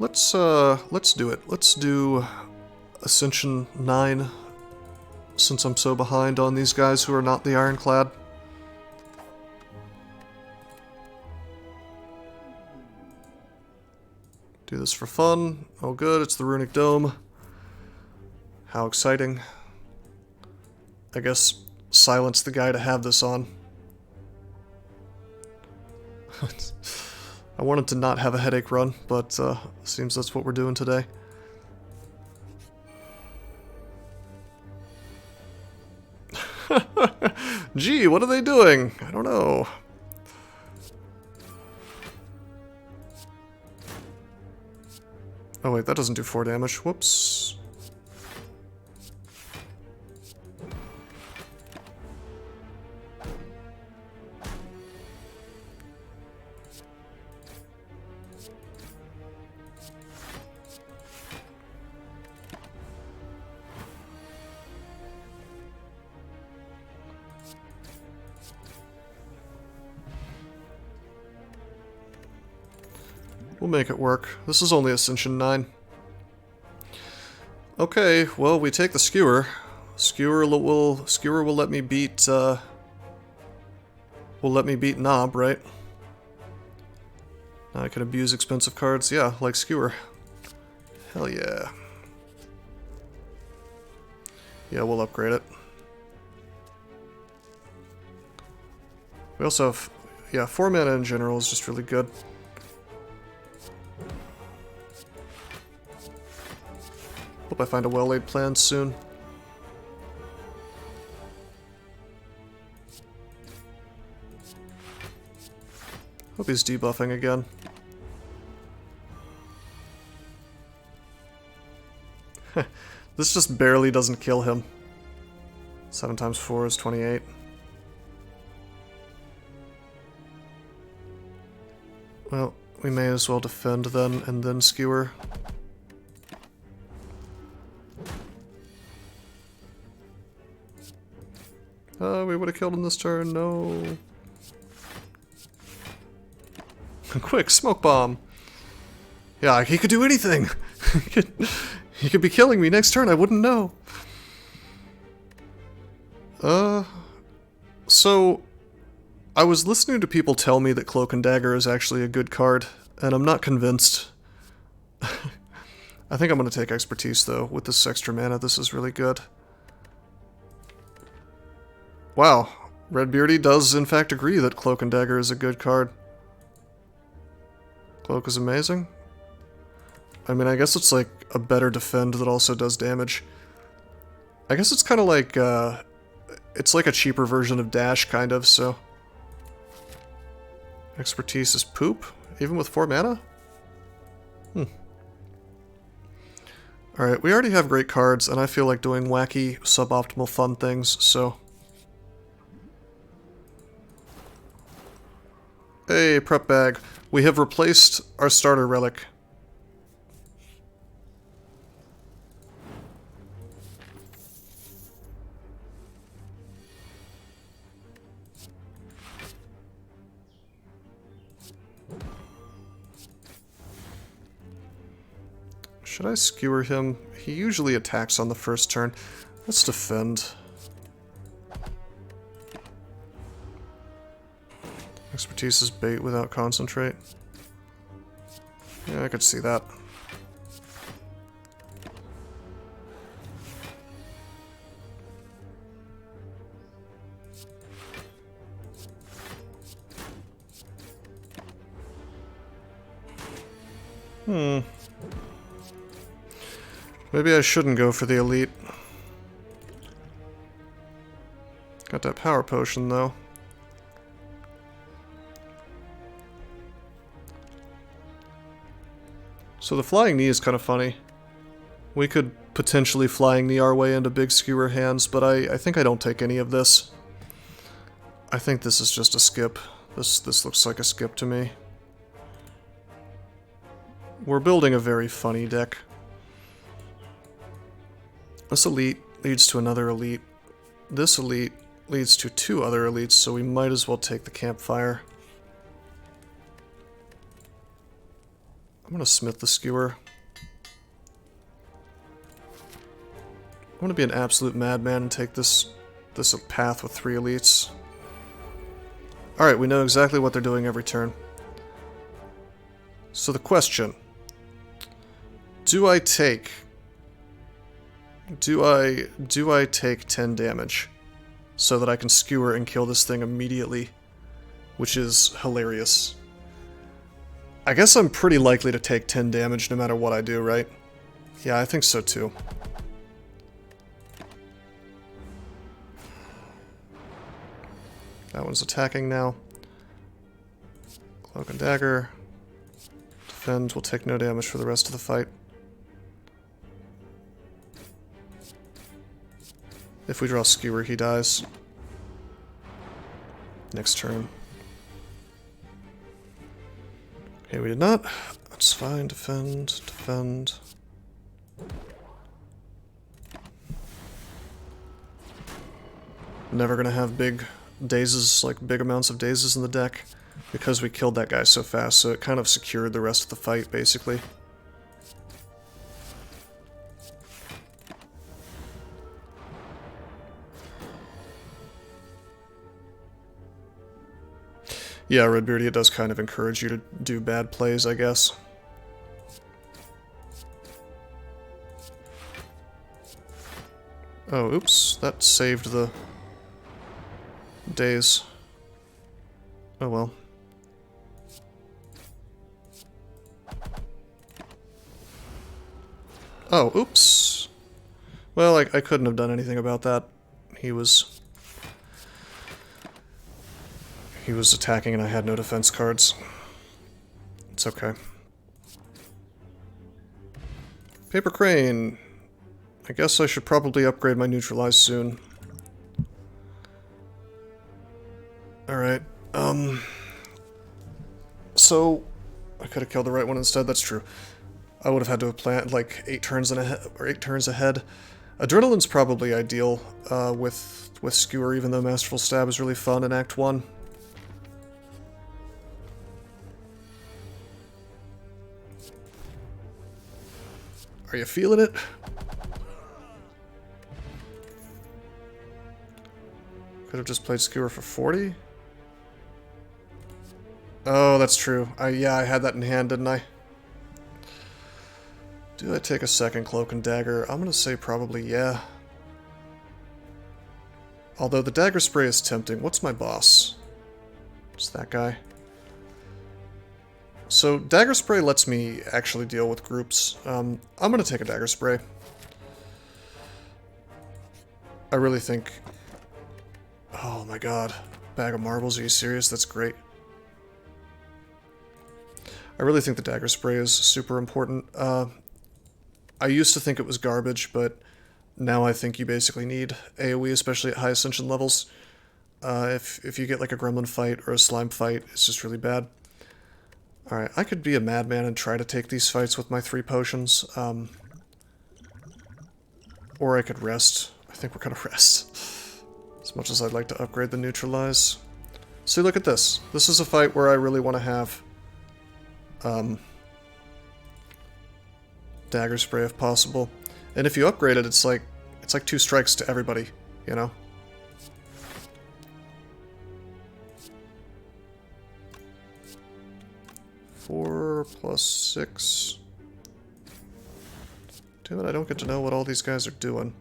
Let's do it. Let's do Ascension 9, since I'm so behind on these guys who are not the Ironclad. Do this for fun. Oh good, it's the Runic Dome. How exciting. I guess silence the guy to have this on. I wanted to not have a headache run, but seems that's what we're doing today. Gee, what are they doing? I don't know. Oh wait, that doesn't do 4 damage. Whoops. We'll make it work. This is only Ascension 9. Okay, well, we take the Skewer. Skewer will let me beat, Knob, right? Now I can abuse expensive cards, yeah, like Skewer. Hell yeah. Yeah, we'll upgrade it. We also have, yeah, 4 mana in general is just really good. Hope I find a well-laid plan soon. Hope he's debuffing again. This just barely doesn't kill him. 7 times 4 is 28. Well, we may as well defend then, and then Skewer. We would have killed him this turn, no. Quick, smoke bomb. Yeah, he could do anything. He could be killing me next turn, I wouldn't know. So I was listening to people tell me that Cloak and Dagger is actually a good card, and I'm not convinced. I think I'm going to take Expertise, though. With this extra mana, this is really good. Wow, Redbeardy does in fact agree that Cloak and Dagger is a good card. Cloak is amazing. I mean, I guess it's like a better defend that also does damage. I guess it's kind of like, it's like a cheaper version of Dash, kind of, so... Expertise is poop, even with 4 mana? Alright, we already have great cards, and I feel like doing wacky, suboptimal fun things, so... Hey, prep bag. We have replaced our starter relic. Should I skewer him? He usually attacks on the first turn. Let's defend. Expertise is bait without concentrate. Yeah, I could see that. Maybe I shouldn't go for the elite. Got that power potion, though. So the flying knee is kind of funny. We could potentially flying knee our way into big skewer hands, but I think I don't take any of this. I think this is just a skip. This looks like a skip to me. We're building a very funny deck. This elite leads to another elite. This elite leads to 2 other elites, so we might as well take the campfire. I'm gonna smith the skewer. I'm gonna be an absolute madman and take this path with 3 elites. Alright, we know exactly what they're doing every turn. So the question... Do I take 10 damage so that I can skewer and kill this thing immediately, which is hilarious. I guess I'm pretty likely to take 10 damage no matter what I do, right? Yeah, I think so too. That one's attacking now. Cloak and dagger. Defend will take no damage for the rest of the fight. If we draw Skewer, he dies. Next turn. Okay, we did not. That's fine. Defend, defend. Never gonna have big dazes, like big amounts of dazes in the deck, because we killed that guy so fast, so it kind of secured the rest of the fight, basically. Yeah, Redbeardy, it does kind of encourage you to do bad plays, I guess. Oh, oops. That saved the days. Oh well. Oh, oops. Well, I couldn't have done anything about that. He was attacking and I had no defense cards. It's okay. Paper Crane. I guess I should probably upgrade my neutralize soon. Alright, so I could have killed the right one instead, that's true. I would have had to have planned like 8 turns ahead. Adrenaline's probably ideal with Skewer, even though Masterful Stab is really fun in Act 1. Are you feeling it? Could have just played Skewer for 40? Oh, that's true. Yeah, I had that in hand, didn't I? Do I take a second Cloak and Dagger? I'm gonna say probably yeah. Although the Dagger Spray is tempting. What's my boss? It's that guy. So, Dagger Spray lets me actually deal with groups. I'm gonna take a Dagger Spray. I really think... Oh my god. Bag of marbles, are you serious? That's great. I really think the Dagger Spray is super important. I used to think it was garbage, but now I think you basically need AoE, especially at high Ascension levels. If you get like a Gremlin fight or a Slime fight, it's just really bad. Alright, I could be a madman and try to take these fights with my 3 potions. Or I could rest. I think we're gonna rest. As much as I'd like to upgrade the neutralize. See, look at this. This is a fight where I really want to have Dagger Spray if possible. And if you upgrade it, it's like 2 strikes to everybody, you know? Four plus 6. Damn it, I don't get to know what all these guys are doing.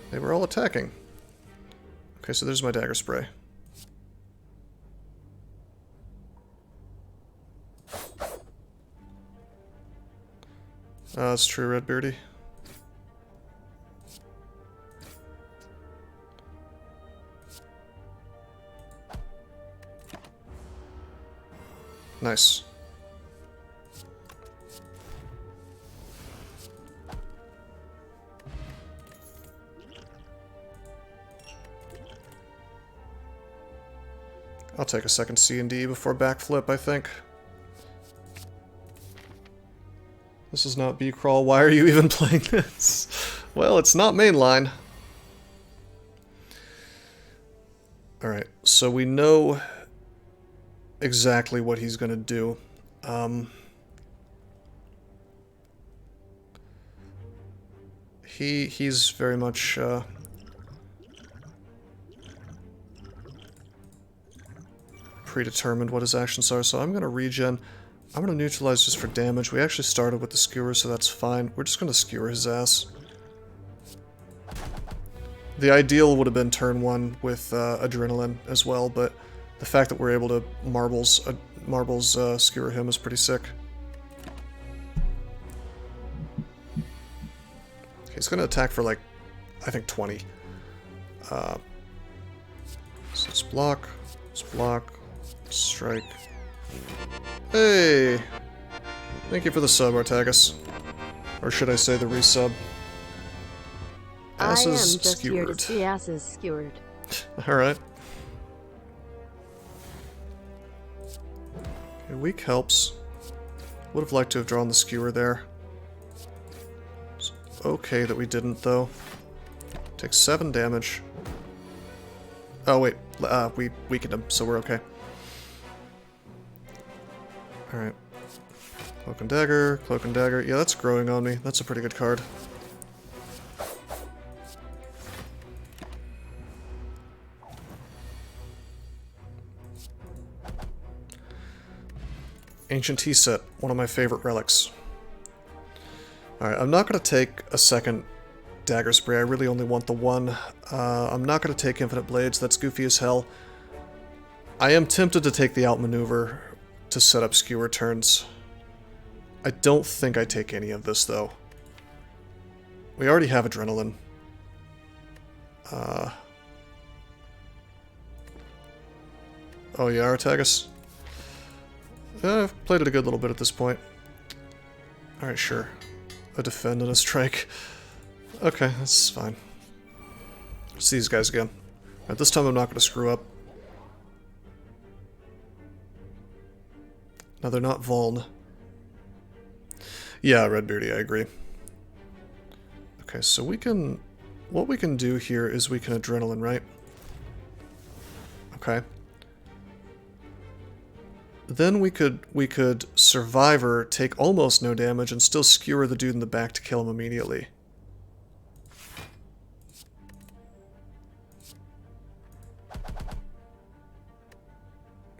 They were all attacking. Okay, so there's my Dagger Spray. That's true, Redbeardy. Nice. I'll take a second C&D before backflip, I think. This is not B-Crawl. Why are you even playing this? Well, it's not mainline. Alright, so we know exactly what he's going to do. He's very much predetermined what his actions are, so I'm going to regen. I'm going to neutralize just for damage. We actually started with the skewer, so that's fine. We're just going to skewer his ass. The ideal would have been turn 1 with adrenaline as well, but the fact that we're able to marbles skewer him is pretty sick. He's going to attack for like, I think 20. So let's block, strike. Hey! Thank you for the sub, Artagus. Or should I say the resub? Asses I am just skewered. here to see asses skewered. Alright. Okay, weak helps. Would have liked to have drawn the skewer there. It's okay that we didn't, though. Takes 7 damage. Oh, wait. We weakened him, so we're okay. Alright. Cloak and Dagger, Cloak and Dagger. Yeah, that's growing on me. That's a pretty good card. Ancient Tea Set, one of my favorite relics. Alright, I'm not going to take a second Dagger Spray. I really only want the one. I'm not going to take Infinite Blades. That's goofy as hell. I am tempted to take the Outmaneuver to set up skewer turns. I don't think I take any of this, though. We already have Adrenaline. Oh yeah, Artagus? I've played it a good little bit at this point. Alright, sure. A defend and a strike. Okay, that's fine. See these guys again. Alright, this time I'm not going to screw up. Now they're not Vuln. Yeah, Redbeardy, I agree. Okay, so we can... What we can do here is we can Adrenaline, right? Okay. Then we could Survivor, take almost no damage, and still skewer the dude in the back to kill him immediately.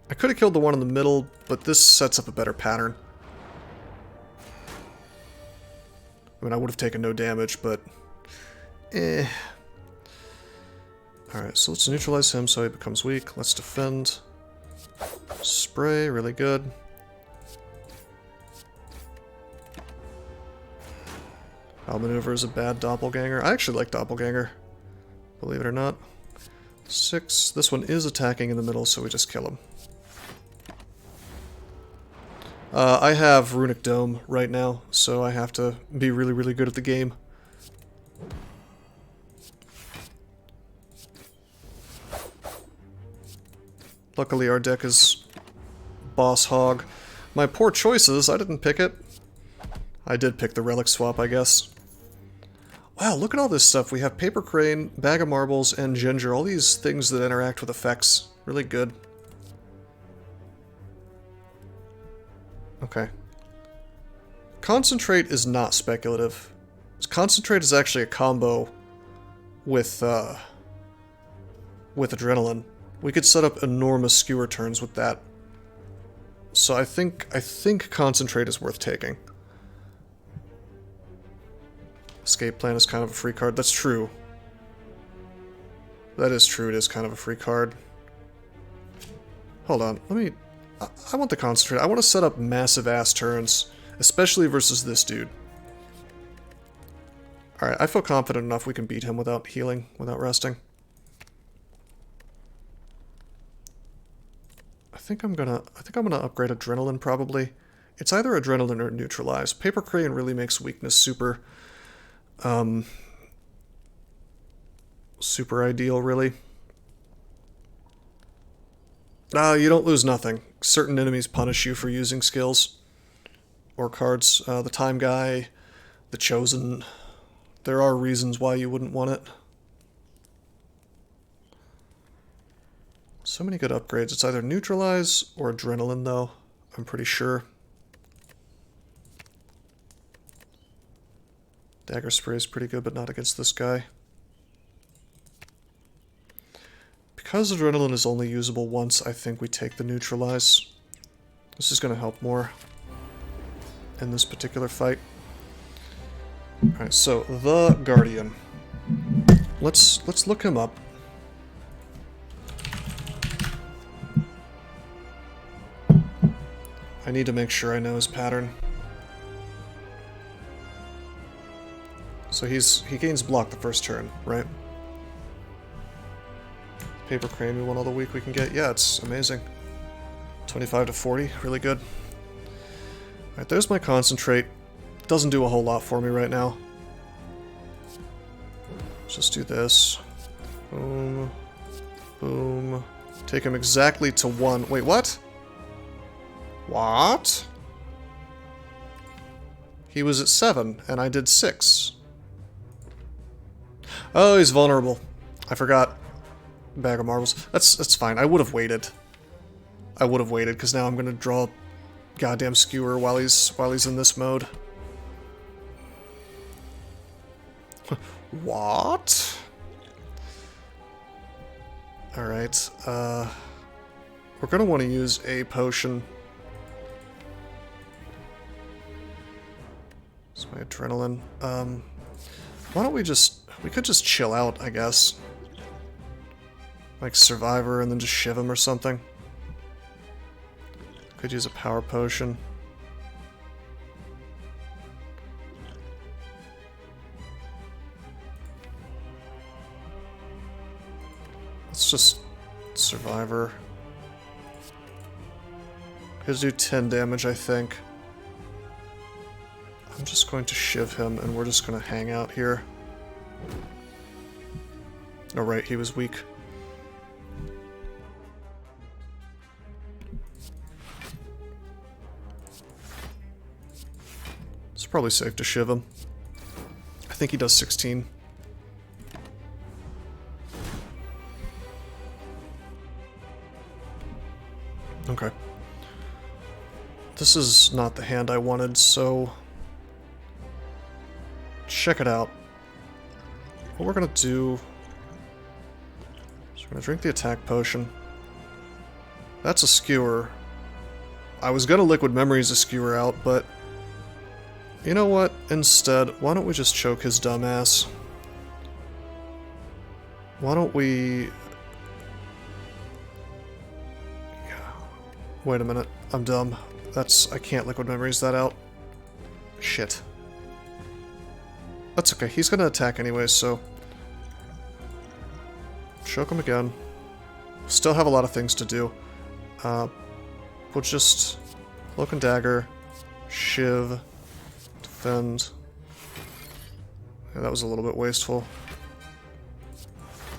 I could have killed the one in the middle, but this sets up a better pattern. I mean, I would have taken no damage, but... eh. Alright, so let's neutralize him so he becomes weak. Let's defend. Spray, really good. Outmaneuver is a bad doppelganger. I actually like doppelganger, believe it or not. 6. This one is attacking in the middle, so we just kill him. I have Runic Dome right now, so I have to be really, really good at the game. Luckily our deck is Boss Hog. My poor choices, I didn't pick it. I did pick the Relic Swap, I guess. Wow, look at all this stuff. We have Paper Crane, Bag of Marbles, and Ginger. All these things that interact with effects. Really good. Okay. Concentrate is not speculative. Concentrate is actually a combo with Adrenaline. We could set up enormous skewer turns with that. So I think Concentrate is worth taking. Escape Plan is kind of a free card. That's true. That is true. It is kind of a free card. Hold on. Let me... I want the Concentrate. I want to set up massive ass turns, especially versus this dude. Alright, I feel confident enough we can beat him without healing, without resting. I think I'm gonna upgrade Adrenaline probably. It's either Adrenaline or Neutralize. Paper Crane really makes weakness super super ideal, really. You don't lose nothing. Certain enemies punish you for using skills. or cards. The Time Guy, the Chosen. There are reasons why you wouldn't want it. So many good upgrades. It's either Neutralize or Adrenaline, though. I'm pretty sure. Dagger Spray is pretty good, but not against this guy. Because Adrenaline is only usable once, I think we take the Neutralize. This is going to help more in this particular fight. Alright, so the Guardian. Let's look him up. I need to make sure I know his pattern. So he gains block the first turn, right? Paper Crane, we want all the weak we can get. Yeah, it's amazing. 25 to 40, really good. Alright, there's my Concentrate. Doesn't do a whole lot for me right now. Let's just do this. Boom. Boom. Take him exactly to 1. Wait, what? What? He was at 7, and I did 6. Oh, he's vulnerable. I forgot. Bag of marbles. That's fine. I would have waited. I would have waited, because now I'm going to draw goddamn Skewer while he's in this mode. What? Alright, we're gonna want to use a potion. It's my Adrenaline. Why don't we could just chill out, I guess. Like Survivor and then just shiv him or something. Could use a power potion. Let's just Survivor. He'll do 10 damage, I think. I'm just going to shiv him, and we're just going to hang out here. Oh, right, he was weak. It's probably safe to shiv him. I think he does 16. Okay. This is not the hand I wanted, so check it out. What we're gonna do is we're gonna drink the attack potion. That's a Skewer. I was gonna Liquid Memories a Skewer out, but you know what? Instead, why don't we just choke his dumb ass? Why don't we... Wait a minute, I'm dumb. I can't Liquid Memories that out. Shit. That's okay, he's gonna attack anyway, so... Choke him again. Still have a lot of things to do. We'll just... Cloak and Dagger, Shiv, Defend. Yeah, that was a little bit wasteful.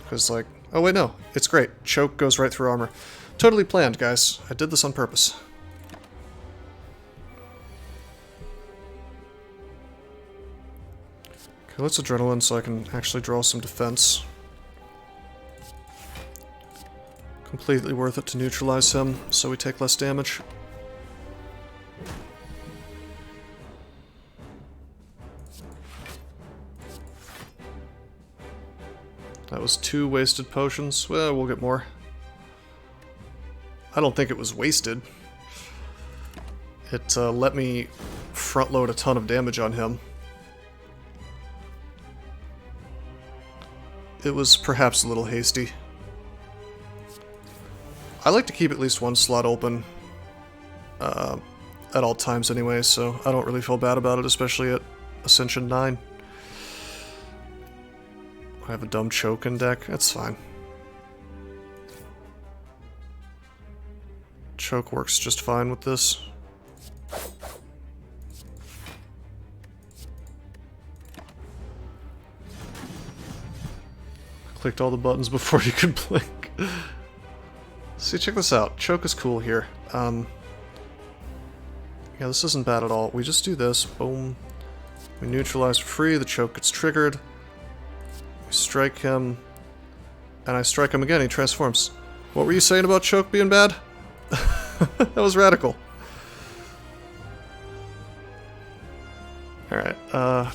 Because, like... Oh wait, no, it's great. Choke goes right through armor. Totally planned, guys. I did this on purpose. Okay, let's Adrenaline so I can actually draw some defense. Completely worth it to neutralize him, so we take less damage. That was 2 wasted potions. Well, we'll get more. I don't think it was wasted. It let me front load a ton of damage on him. It was perhaps a little hasty. I like to keep at least one slot open at all times anyway, so I don't really feel bad about it, especially at Ascension 9. I have a dumb choke in deck, that's fine. Choke works just fine with this. Clicked all the buttons before you could blink. See, check this out. Choke is cool here. Yeah, this isn't bad at all. We just do this. Boom. We neutralize for free. The choke gets triggered. We strike him. And I strike him again. He transforms. What were you saying about choke being bad? That was radical. Alright,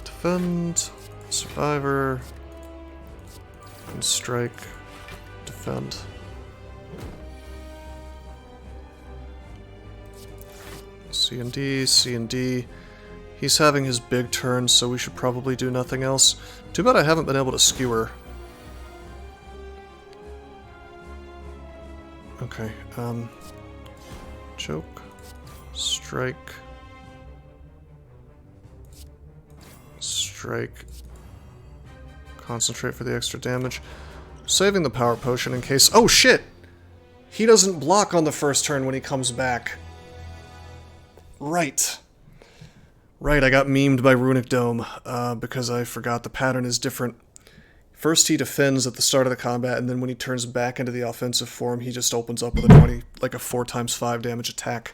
defend, survivor, and strike, defend. C and D, C and D. He's having his big turn, so we should probably do nothing else. Too bad I haven't been able to skewer. Okay, choke, strike, strike, concentrate for the extra damage. Saving the power potion in case... Oh shit! He doesn't block on the first turn when he comes back. Right. Right, I got memed by Runic Dome, because I forgot the pattern is different. First he defends at the start of the combat, and then when he turns back into the offensive form, he just opens up with a 20, like a 4x5 damage attack.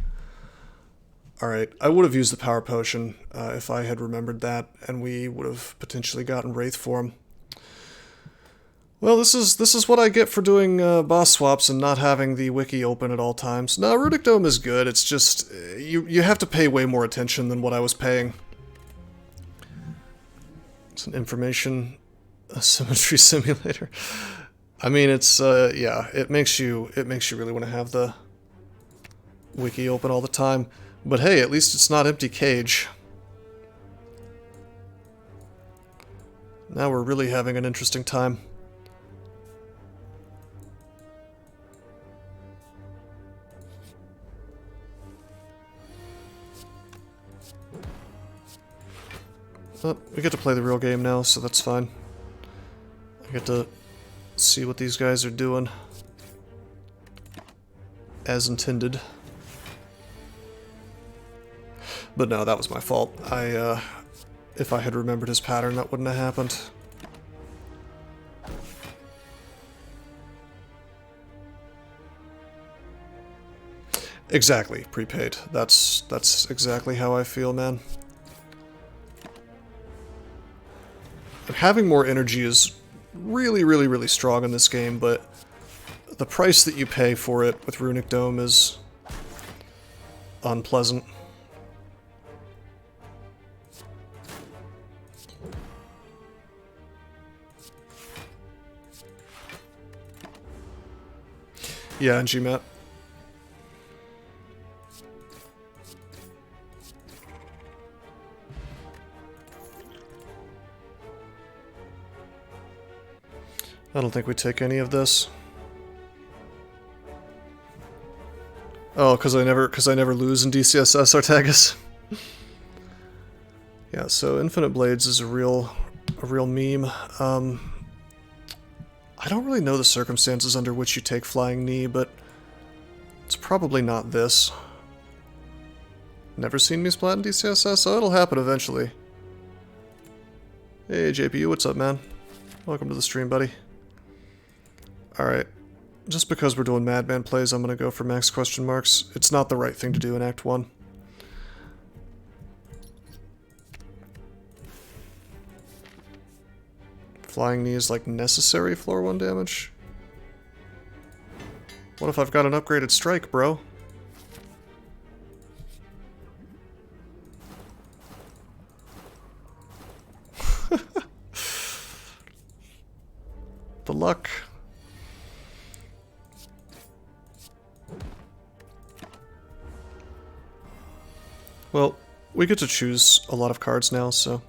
Alright, I would have used the power potion if I had remembered that, and we would have potentially gotten Wraith form. Well, this is what I get for doing boss swaps and not having the wiki open at all times. No, Runic Dome is good, it's just, you have to pay way more attention than what I was paying. It's an information symmetry simulator. I mean, it's, yeah, it makes you really want to have the wiki open all the time. But hey, at least it's not empty cage. Now we're really having an interesting time. But we get to play the real game now, so that's fine. I get to see what these guys are doing. As intended. But no, that was my fault. If I had remembered his pattern, that wouldn't have happened. Exactly, prepaid. That's exactly how I feel, man. And having more energy is really, really, really strong in this game, but the price that you pay for it with Runic Dome is unpleasant. Yeah, and GMAT. I don't think we take any of this. Oh, because I never lose in DCSS, Artagus. Yeah, so Infinite Blades is a real meme. I don't really know the circumstances under which you take Flying Knee, but it's probably not this. Never seen me splat in DCSS, so it'll happen eventually. Hey JPU, what's up, man? Welcome to the stream, buddy. Alright, just because we're doing Madman plays, I'm gonna go for max question marks. It's not the right thing to do in Act 1. Flying Knee is like necessary floor 1 damage? What if I've got an upgraded strike, bro? The luck. Well, we get to choose a lot of cards now, so...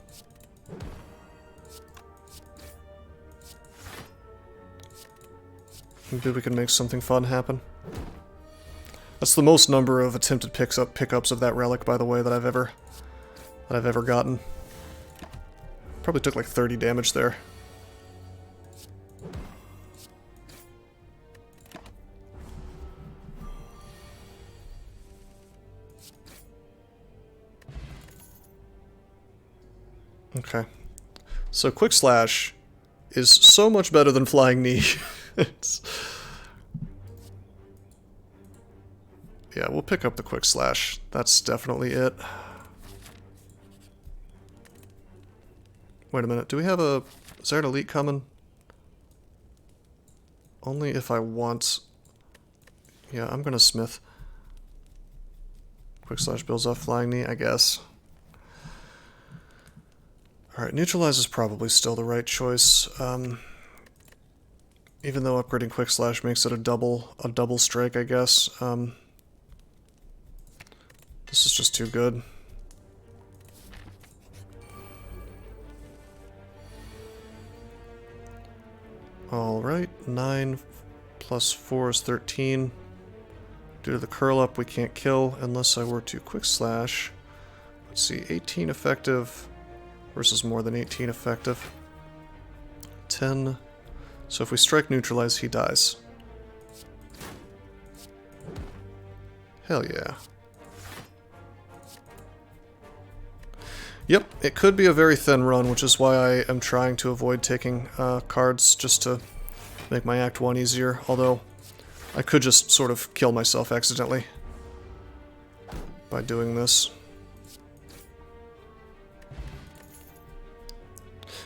maybe we can make something fun happen. That's the most number of attempted pickups of that relic, by the way, that I've ever gotten. Probably took like 30 damage there. Okay. So Quick Slash is so much better than Flying Knee. Yeah, we'll pick up the quick slash. That's definitely it. Wait a minute, do we have a... Is there an elite coming? Only if I want... Yeah, I'm gonna smith. Quick slash builds off flying knee, I guess. Alright, neutralize is probably still the right choice. Even though upgrading quick slash makes it a double strike, I guess. This is just too good. Alright, 9 plus 4 is 13. Due to the curl up, we can't kill unless I were to quick slash. Let's see, 18 effective versus more than 18 effective. 10. So if we strike neutralize, he dies. Hell yeah. Yep, it could be a very thin run, which is why I am trying to avoid taking cards just to make my Act 1 easier, although I could just sort of kill myself accidentally by doing this.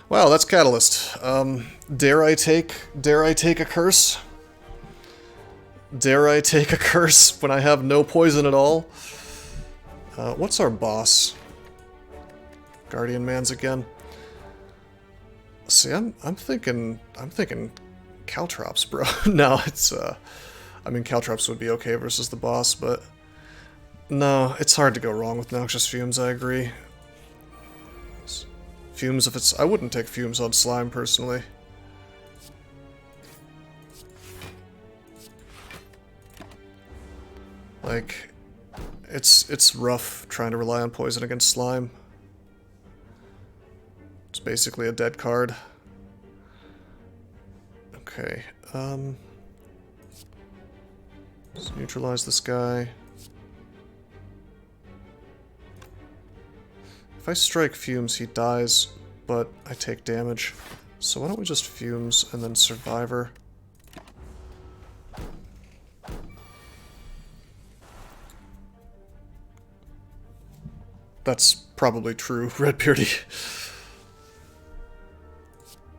Wow, that's Catalyst. Dare I take a curse? Dare I take a curse when I have no poison at all? What's our boss? Guardian Mans again. See, I'm thinking Caltrops, bro. No, it's I mean Caltrops would be okay versus the boss, but no, it's hard to go wrong with Noxious Fumes, I agree. Fumes if it's... I wouldn't take Fumes on Slime personally. Like, it's rough trying to rely on poison against Slime. It's basically a dead card. Okay, let's neutralize this guy. If I strike Fumes, he dies, but I take damage. So why don't we just Fumes and then Survivor? That's probably true, Redbeardy.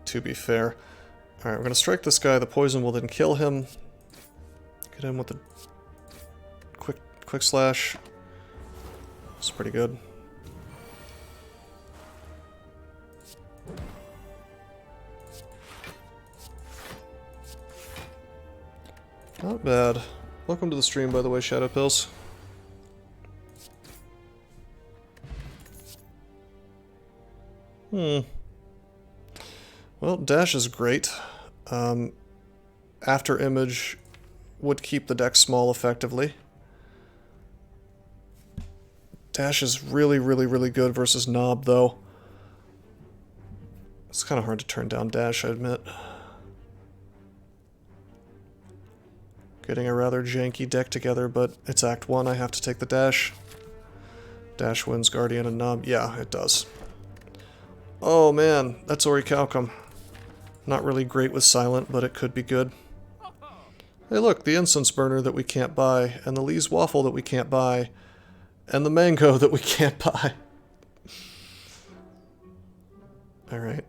To be fair. Alright, we're gonna strike this guy, the poison will then kill him. Get him with the quick slash. It's pretty good. Not bad. Welcome to the stream, by the way, Shadow Pills. Well, dash is great. After image would keep the deck small effectively. Dash is really, really, really good versus Knob, though. It's kind of hard to turn down dash, I admit. Getting a rather janky deck together, but it's Act 1, I have to take the dash. Dash wins Guardian and Knob. Yeah, it does. Oh man, that's Orichalcum. Not really great with Silent, but it could be good. Hey look, the Incense Burner that we can't buy, and the Lee's Waffle that we can't buy, and the Mango that we can't buy. Alright.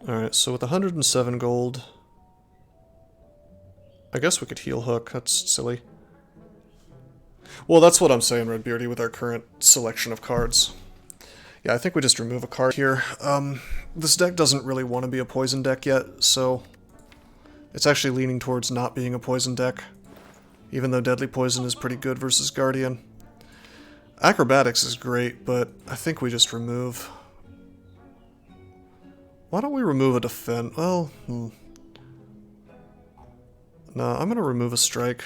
Alright, so with 107 gold... I guess we could heal Hook, that's silly. Well, that's what I'm saying, Redbeardy, with our current selection of cards. Yeah, I think we just remove a card here. This deck doesn't really want to be a poison deck yet, so... It's actually leaning towards not being a poison deck. Even though Deadly Poison is pretty good versus Guardian. Acrobatics is great, but I think we just remove... Why don't we remove a defense? Well, No, I'm going to remove a strike.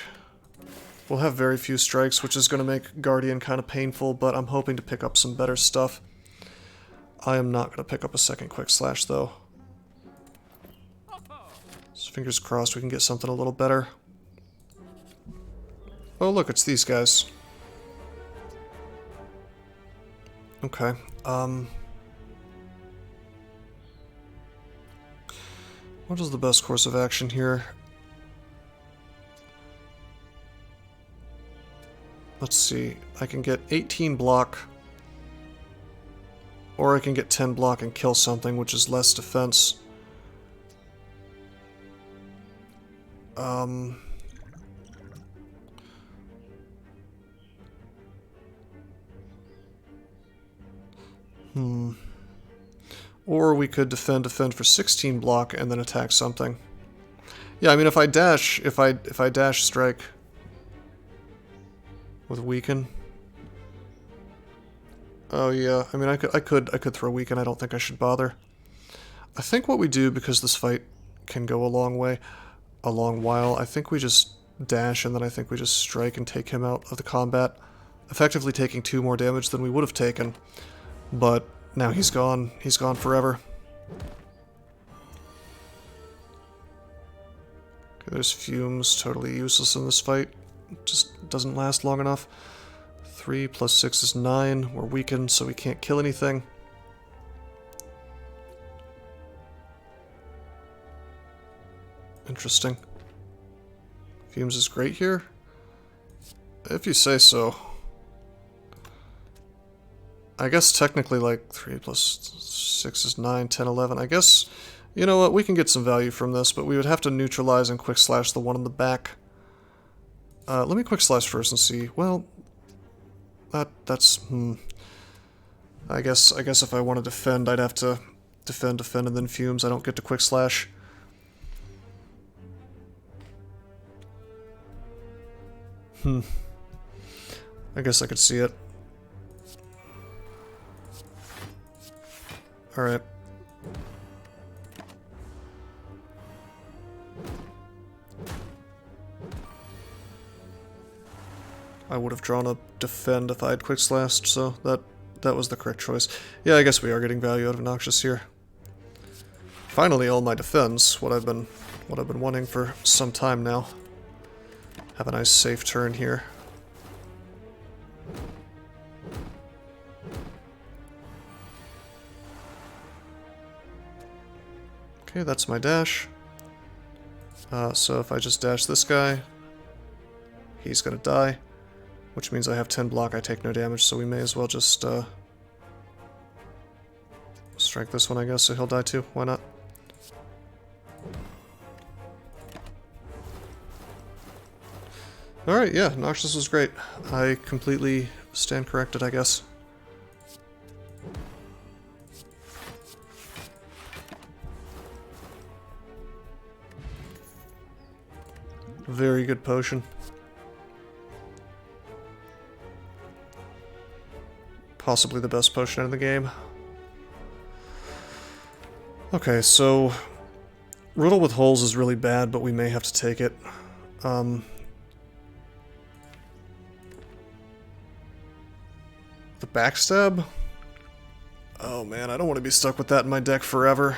We'll have very few strikes, which is going to make Guardian kind of painful, but I'm hoping to pick up some better stuff. I am not going to pick up a second quick slash, though. So fingers crossed we can get something a little better. Oh look, it's these guys. Okay. What is the best course of action here? Let's see. I can get 18 block. Or I can get 10 block and kill something, which is less defense. Or we could defend for 16 block and then attack something. Yeah, I mean if I dash strike with weaken. Oh yeah, I mean I could throw weaken. I don't think I should bother. I think what we do, because this fight can go a long while, I think we just dash and then I think we just strike and take him out of the combat, effectively taking 2 more damage than we would have taken. But now he's gone. He's gone forever. Okay, there's fumes, totally useless in this fight. Just doesn't last long enough. 3 plus 6 is 9. We're weakened, so we can't kill anything. Interesting. Fumes is great here? If you say so. I guess technically like 3 plus 6 is 9, 10, 11. I guess, you know what, we can get some value from this, but we would have to neutralize and quick slash the one in the back. Let me quick slash first and see. Well, that's I guess if I want to defend, I'd have to defend, and then fumes. I don't get to quick slash. I guess I could see it. Alright. I would have drawn a defend if I had quick slashed, so that was the correct choice. Yeah, I guess we are getting value out of Noxious here. Finally, all my defends, what I've been wanting for some time now. Have a nice safe turn here. Okay, that's my dash. So if I just dash this guy, he's gonna die, which means I have 10 block, I take no damage, so we may as well just strike this one, I guess, so he'll die too. Why not? Alright, yeah, Noxious was great. I completely stand corrected, I guess. Very good potion. Possibly the best potion in the game. Okay, so Riddle with Holes is really bad, but we may have to take it. The Backstab? Oh man, I don't want to be stuck with that in my deck forever.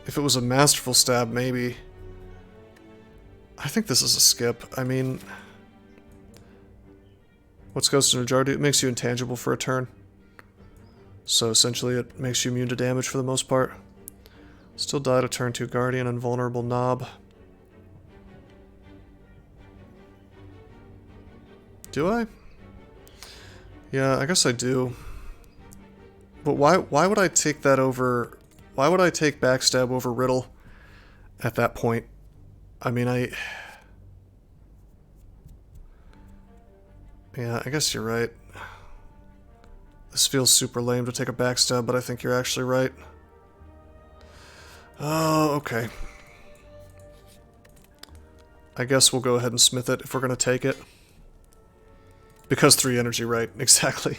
If it was a Masterful Stab, maybe. I think this is a skip. I mean, what's Ghost in a Jar do? It makes you intangible for a turn. So essentially it makes you immune to damage for the most part. Still die to turn 2 Guardian and Vulnerable Knob. Do I? Yeah, I guess I do. But why would I take that over... Why would I take Backstab over Riddle at that point? I mean, yeah, I guess you're right. This feels super lame to take a Backstab, but I think you're actually right. Oh, okay. I guess we'll go ahead and smith it if we're going to take it. Because 3 energy, right? Exactly.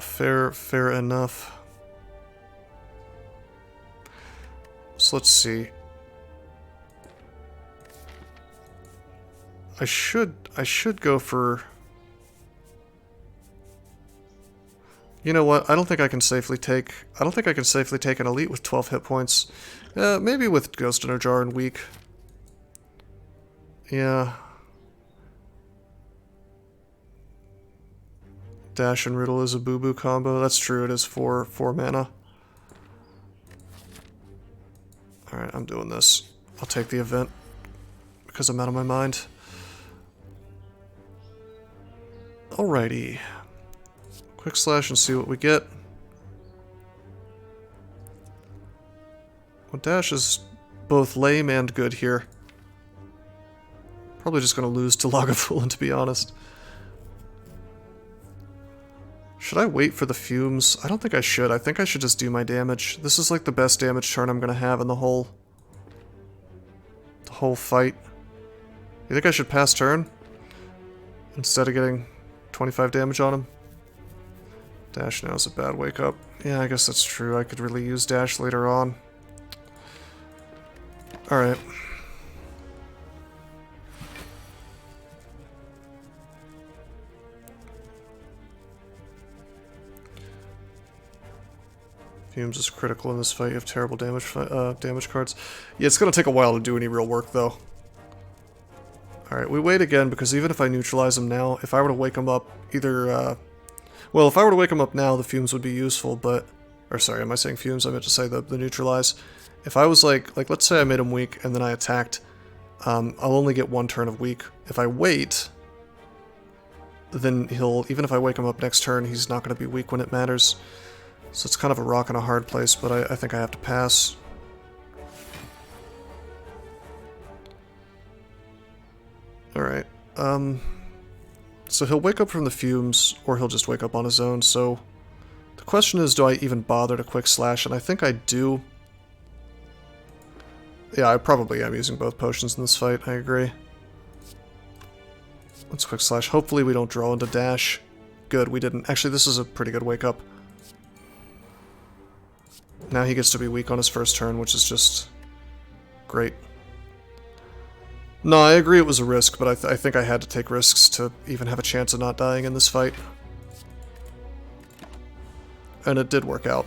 Fair enough. So let's see. I should go for... You know what? I don't think I can safely take an elite with 12 hit points. Maybe with Ghost in a Jar and weak. Yeah. Dash and Riddle is a boo-boo combo. That's true, it is 4 mana. Alright, I'm doing this. I'll take the event because I'm out of my mind. Alrighty. Quick slash and see what we get. Well, Dash is both lame and good here. Probably just going to lose to Lagavulin, to be honest. Should I wait for the fumes? I don't think I should. I think I should just do my damage. This is like the best damage turn I'm going to have in the whole fight. You think I should pass turn? Instead of getting 25 damage on him? Dash now is a bad wake up. Yeah, I guess that's true. I could really use Dash later on. Alright. Fumes is critical in this fight. You have terrible damage cards. Yeah, it's going to take a while to do any real work, though. Alright, we wait again, because even if I neutralize him now, if I were to wake him up, either, well, if I were to wake him up now, the fumes would be useful, but... Or, sorry, am I saying fumes? I meant to say the neutralize. If I was like, let's say I made him weak, and then I attacked, I'll only get 1 turn of weak. If I wait, then he'll, even if I wake him up next turn, he's not going to be weak when it matters. So it's kind of a rock and a hard place, but I think I have to pass. Alright, so he'll wake up from the fumes, or he'll just wake up on his own, so the question is, do I even bother to quick slash? And I think I do. Yeah, I probably am using both potions in this fight, I agree. Let's quick slash. Hopefully we don't draw into dash. Good, we didn't. Actually, this is a pretty good wake up. Now he gets to be weak on his first turn, which is just great. No, I agree it was a risk, but I think I had to take risks to even have a chance of not dying in this fight. And it did work out.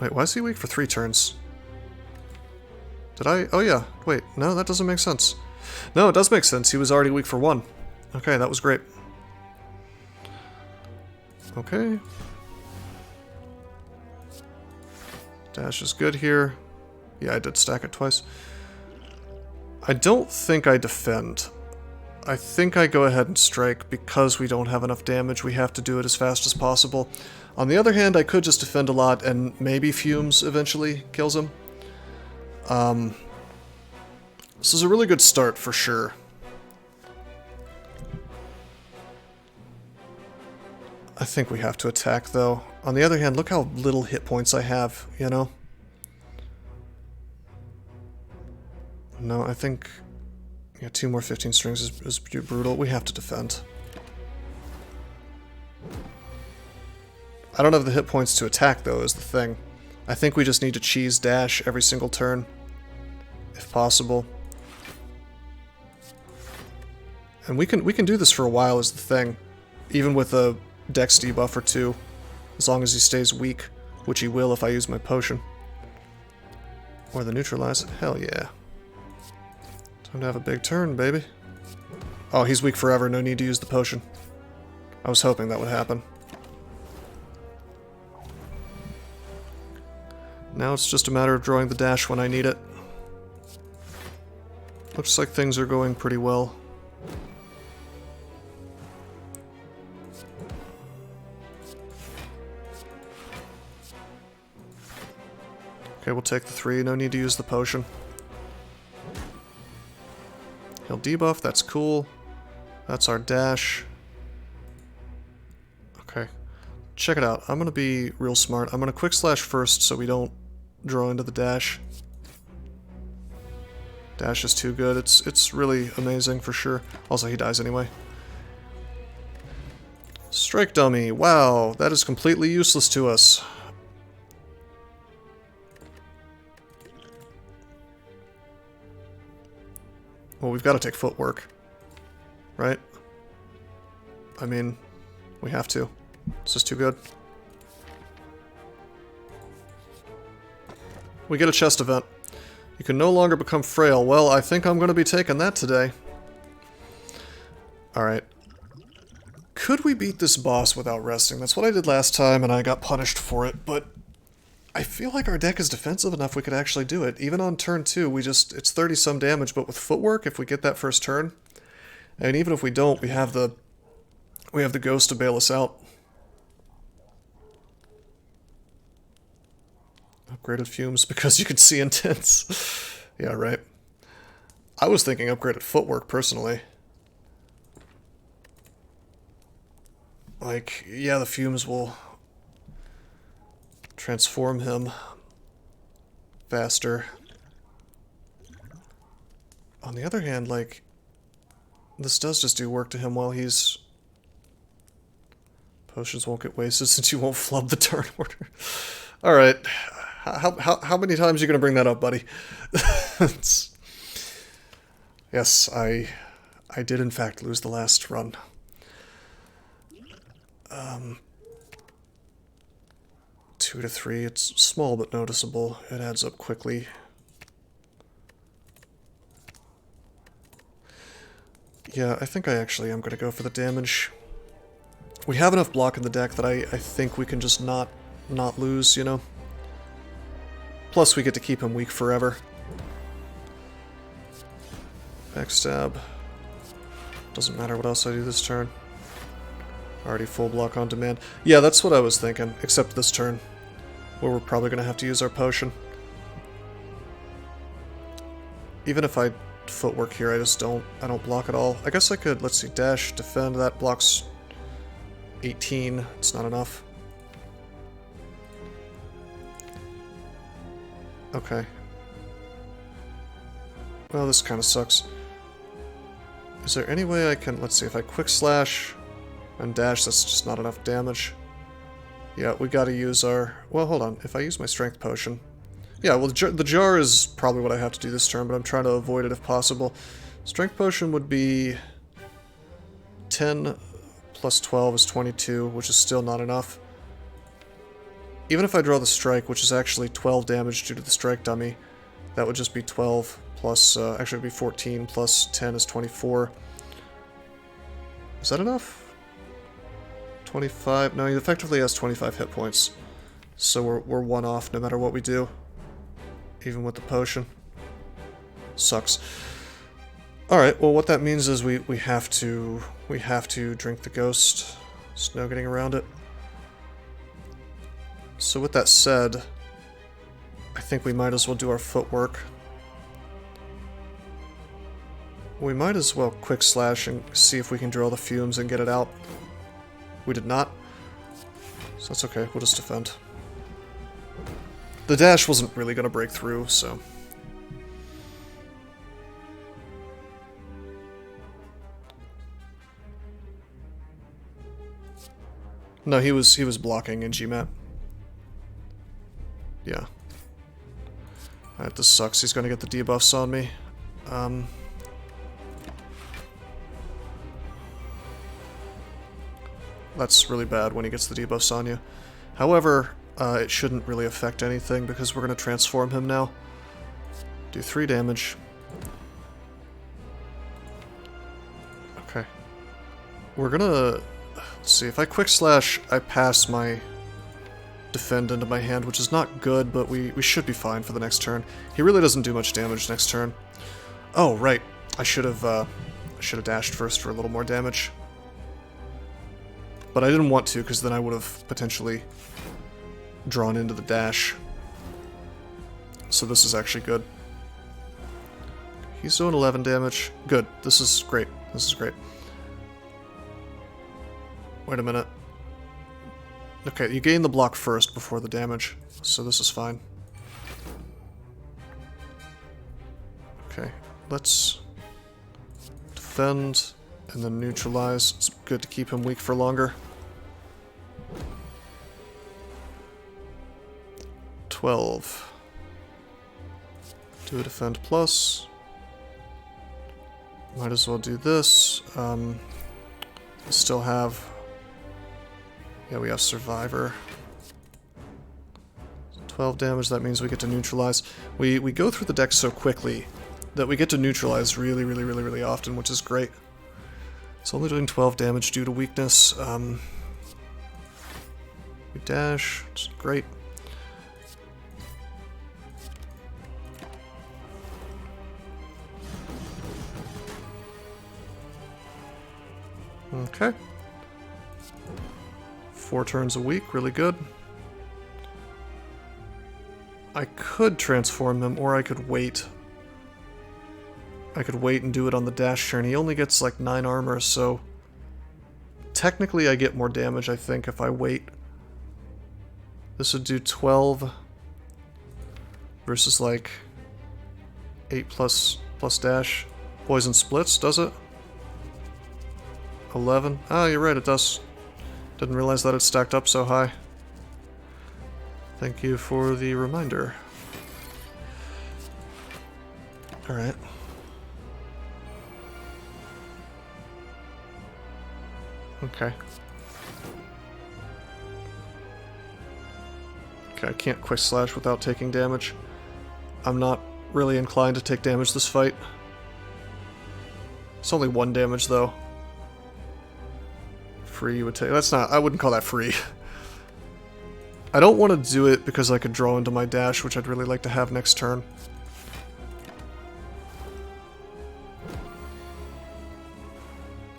Wait, why is he weak for 3 turns? Did I? Oh yeah, wait, no, that doesn't make sense. No, it does make sense, he was already weak for 1. Okay, that was great. Okay. Dash is good here. Yeah, I did stack it twice. I don't think I defend. I think I go ahead and strike because we don't have enough damage. We have to do it as fast as possible. On the other hand, I could just defend a lot and maybe Fumes eventually kills him. This is a really good start for sure. I think we have to attack though. On the other hand, look how little hit points I have, you know? No, I think... Yeah, 2 more 15 strings is brutal. We have to defend. I don't have the hit points to attack, though, is the thing. I think we just need to cheese dash every single turn, if possible. And we can do this for a while, is the thing. Even with a dex debuff or 2, as long as he stays weak, which he will if I use my potion. Or the neutralize. Hell yeah. Time to have a big turn, baby. Oh, he's weak forever, no need to use the potion. I was hoping that would happen. Now it's just a matter of drawing the dash when I need it. Looks like things are going pretty well. Okay, we'll take the 3, no need to use the potion. He'll debuff, that's cool. That's our dash. Okay. Check it out. I'm gonna be real smart. I'm gonna quick slash first so we don't draw into the dash. Dash is too good. It's really amazing for sure. Also, he dies anyway. Strike dummy. Wow, that is completely useless to us. Well, we've got to take footwork, right? I mean, we have to. This is too good. We get a chest event. You can no longer become frail. Well, I think I'm going to be taking that today. Alright. Could we beat this boss without resting? That's what I did last time, and I got punished for it, but I feel like our deck is defensive enough we could actually do it. Even on turn 2, it's 30-some damage, but with footwork, if we get that first turn, and even if we don't, we have the ghost to bail us out. Upgraded fumes because you can see intense. Yeah, right. I was thinking upgraded footwork, personally. Like, yeah, the fumes will transform him faster. On the other hand, like, this does just do work to him while he's... Potions won't get wasted since you won't flub the turn order. Alright. How many times are you going to bring that up, buddy? Yes, I did in fact lose the last run. 2 to 3, it's small but noticeable. It adds up quickly. Yeah, I think I actually am going to go for the damage. We have enough block in the deck that I think we can just not lose, you know? Plus, we get to keep him weak forever. Backstab. Doesn't matter what else I do this turn. Already full block on demand. Yeah, that's what I was thinking, except this turn, where we're probably going to have to use our potion. Even if I footwork here, I don't block at all. I guess I could, let's see, dash, defend, that blocks 18. It's not enough. Okay. Well, this kind of sucks. Is there any way I can... Let's see, if I quick slash and dash, that's just not enough damage. Yeah, we gotta use our... Well, hold on. If I use my strength potion... Yeah, well, the jar is probably what I have to do this turn, but I'm trying to avoid it if possible. Strength potion would be... 10 plus 12 is 22, which is still not enough. Even if I draw the strike, which is actually 12 damage due to the strike dummy, that would just be 12 plus, actually it would be 14 plus 10 is 24. Is that enough? 25? No, he effectively has 25 hit points. So we're one off no matter what we do. Even with the potion. Sucks. Alright, well what that means is we have to drink the ghost. There's no getting around it. So with that said, I think we might as well do our footwork. We might as well quick slash and see if we can draw the fumes and get it out. We did not. So that's okay, we'll just defend. The dash wasn't really going to break through, so... No, he was blocking in GMAT. Yeah. Alright, this sucks. He's gonna get the debuffs on me. That's really bad when he gets the debuffs on you. However, it shouldn't really affect anything because we're gonna transform him now. Do 3 damage. Okay. We're gonna... Let's see, if I quick slash, I pass my defend into my hand, which is not good, but we should be fine for the next turn. He really doesn't do much damage next turn. Oh, right. I should have dashed first for a little more damage. But I didn't want to, because then I would have potentially drawn into the dash. So this is actually good. He's doing 11 damage. Good. This is great. This is great. Wait a minute. Okay, you gain the block first before the damage, so this is fine. Okay, let's defend and then neutralize. It's good to keep him weak for longer. 12. Do a defend plus. Might as well do this. Still have... Yeah, we have Survivor. 12 damage, that means we get to neutralize. We go through the deck so quickly that we get to neutralize really often, which is great. It's only doing 12 damage due to weakness. We dash. It's great. Okay. 4 turns a week, really good. I could transform him, or I could wait. I could wait and do it on the dash turn. He only gets like 9 armor, so technically I get more damage, I think, if I wait. This would do 12 versus like 8 plus dash. Poison splits, does it? 11? Ah, you're right, it does. Didn't realize that it stacked up so high. Thank you for the reminder. Alright. Okay. Okay, I can't quick slash without taking damage. I'm not really inclined to take damage this fight. It's only 1 damage though. Free you would take. That's not. I wouldn't call that free. I don't want to do it because I could draw into my dash, which I'd really like to have next turn.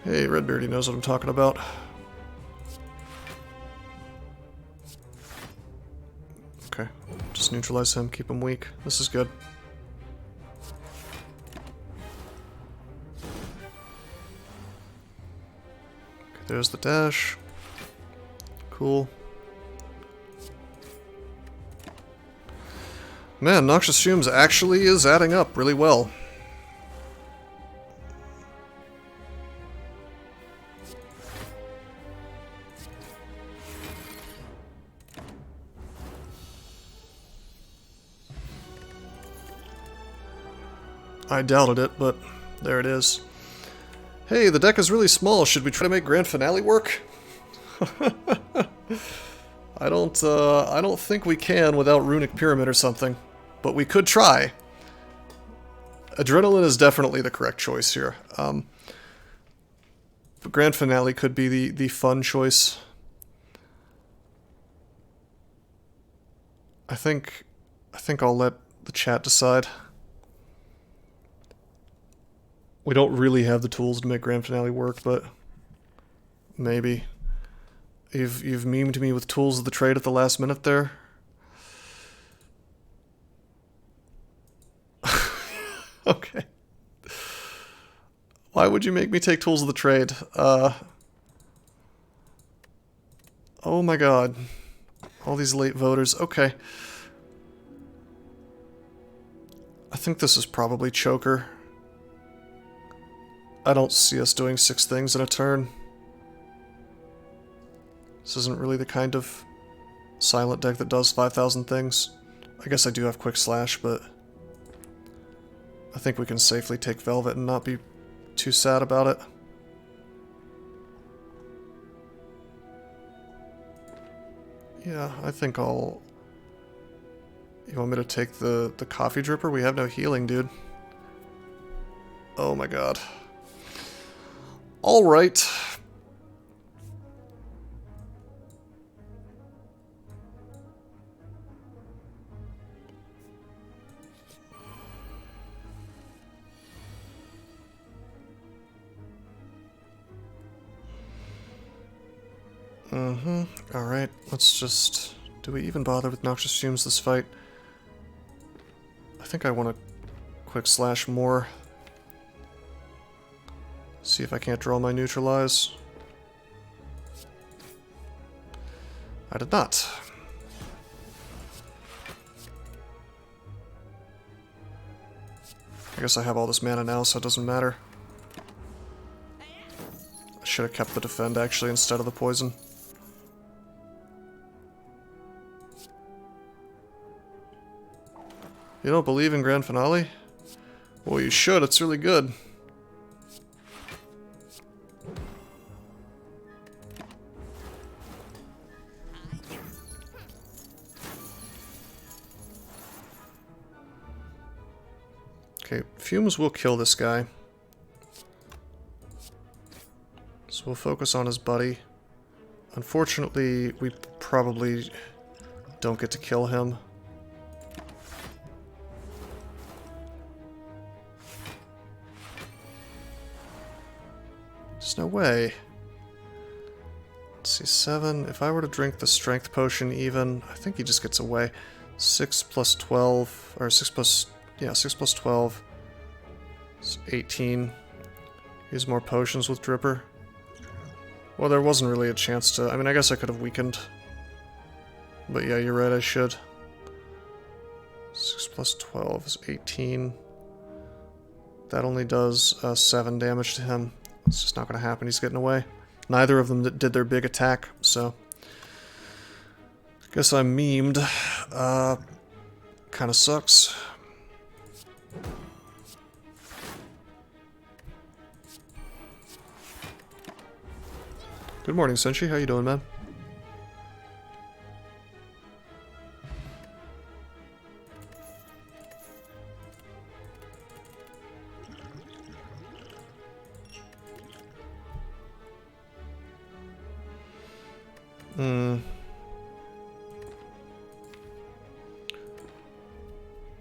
Hey, Redbeard, he knows what I'm talking about. Okay, just neutralize him, keep him weak. This is good. Okay, there's the dash. Cool. Man, Noxious Fumes actually is adding up really well. I doubted it, but there it is. Hey, the deck is really small. Should we try to make Grand Finale work? I don't think we can without Runic Pyramid or something, but we could try. Adrenaline is definitely the correct choice here. But Grand Finale could be the fun choice. I think I'll let the chat decide. We don't really have the tools to make Grand Finale work, but maybe. You've memed me with tools of the trade at the last minute there. Okay. Why would you make me take tools of the trade? Oh my god. All these late voters. Okay. I think this is probably Choker. I don't see us doing 6 things in a turn. This isn't really the kind of silent deck that does 5,000 things. I guess I do have Quick Slash, but I think we can safely take Velvet and not be too sad about it. Yeah, I think I'll... You want me to take the Coffee Dripper? We have no healing, dude. Oh my god. Alright. Alright, let's just... Do we even bother with Noxious Fumes this fight? I think I want to Quick Slash more. See if I can't draw my Neutralize. I did not. I guess I have all this mana now, so it doesn't matter. I should have kept the Defend, actually, instead of the Poison. You don't believe in Grand Finale? Well, you should. It's really good. Okay, Fumes will kill this guy. So we'll focus on his buddy. Unfortunately, we probably don't get to kill him. There's no way. Let's see, 7. If I were to drink the strength potion even, I think he just gets away. 6 plus 12, or 6 plus, yeah, 6 plus 12 is 18. Use more potions with Dripper. Well, there wasn't really a chance to, I mean, I guess I could have weakened. But yeah, you're right, I should. 6 plus 12 is 18. That only does 7 damage to him. It's just not going to happen, he's getting away. Neither of them did their big attack, so... Guess I'm memed. Kinda sucks. Good morning, Senshi. How you doing, man?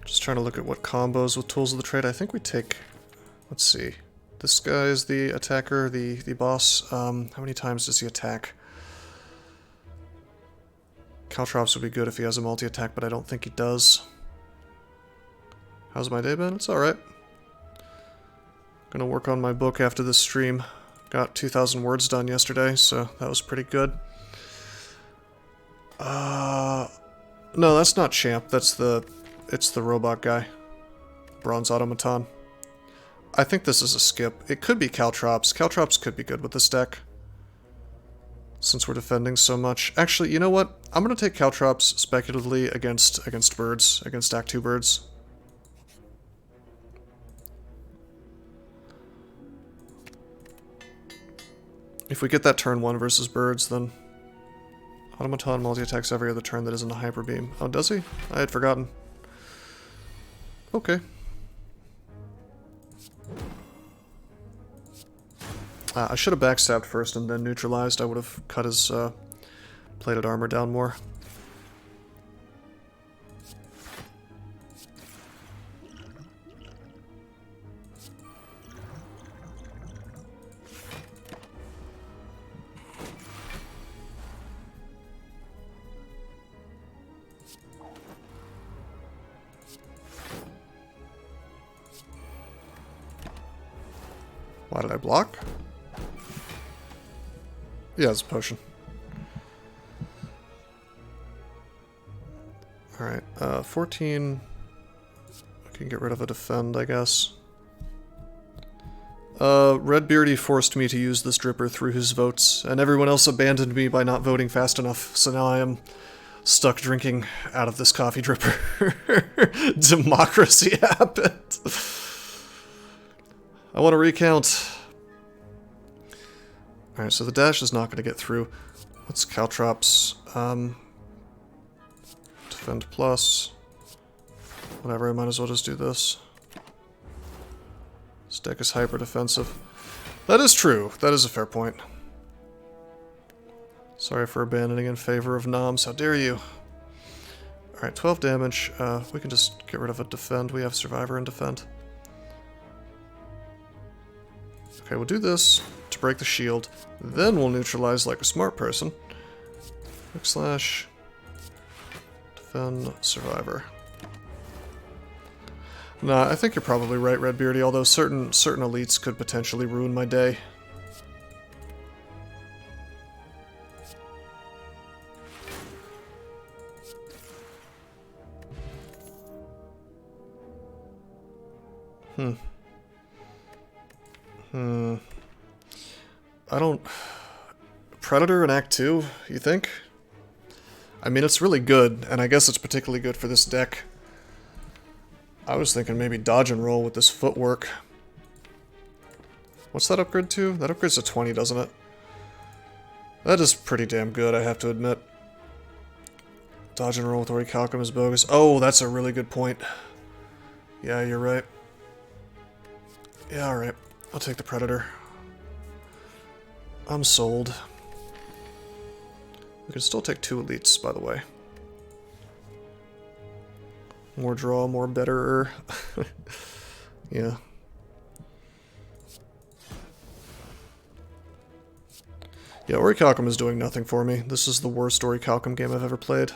Just trying to look at what combos with Tools of the Trade. I think we take... Let's see. This guy is the attacker, the boss. How many times does he attack? Caltrops would be good if he has a multi-attack, but I don't think he does. How's my day been? It's alright. Gonna work on my book after this stream. Got 2,000 words done yesterday, so that was pretty good. No, that's not Champ. That's the... It's the robot guy. Bronze Automaton. I think this is a skip. It could be Caltrops. Caltrops could be good with this deck. Since we're defending so much. Actually, you know what? I'm gonna take Caltrops speculatively against birds. Against Act 2 birds. If we get that turn 1 versus birds, then... Automaton multi-attacks every other turn that isn't a Hyper Beam. Oh, does he? I had forgotten. Okay. I should have backstabbed first and then neutralized. I would have cut his plated armor down more. Why did I block? Yeah, it's a potion. Alright, 14... I can get rid of a defend, I guess. Redbeardy forced me to use this Dripper through his votes, and everyone else abandoned me by not voting fast enough, so now I am stuck drinking out of this coffee dripper. Democracy happened. I want to recount. Alright, so the dash is not going to get through. What's Caltrops? Defend plus. Whatever, I might as well just do this. This deck is hyper defensive. That is true. That is a fair point. Sorry for abandoning in favor of noms. How dare you? Alright, 12 damage. We can just get rid of a defend. We have survivor and defend. Okay, we'll do this to break the shield. Then we'll neutralize like a smart person. / defend survivor. Nah, I think you're probably right, Redbeardy, although certain elites could potentially ruin my day. I don't... Predator in Act 2, you think? I mean, it's really good, and I guess it's particularly good for this deck. I was thinking maybe dodge and roll with this footwork. What's that upgrade to? That upgrades to 20, doesn't it? That is pretty damn good, I have to admit. Dodge and roll with Orichalcum is bogus. Oh, that's a really good point. Yeah, you're right. Yeah, alright. I'll take the Predator. I'm sold. We can still take 2 elites, by the way. More draw, more betterer. Yeah. Yeah, Orichalcum is doing nothing for me. This is the worst Orichalcum game I've ever played.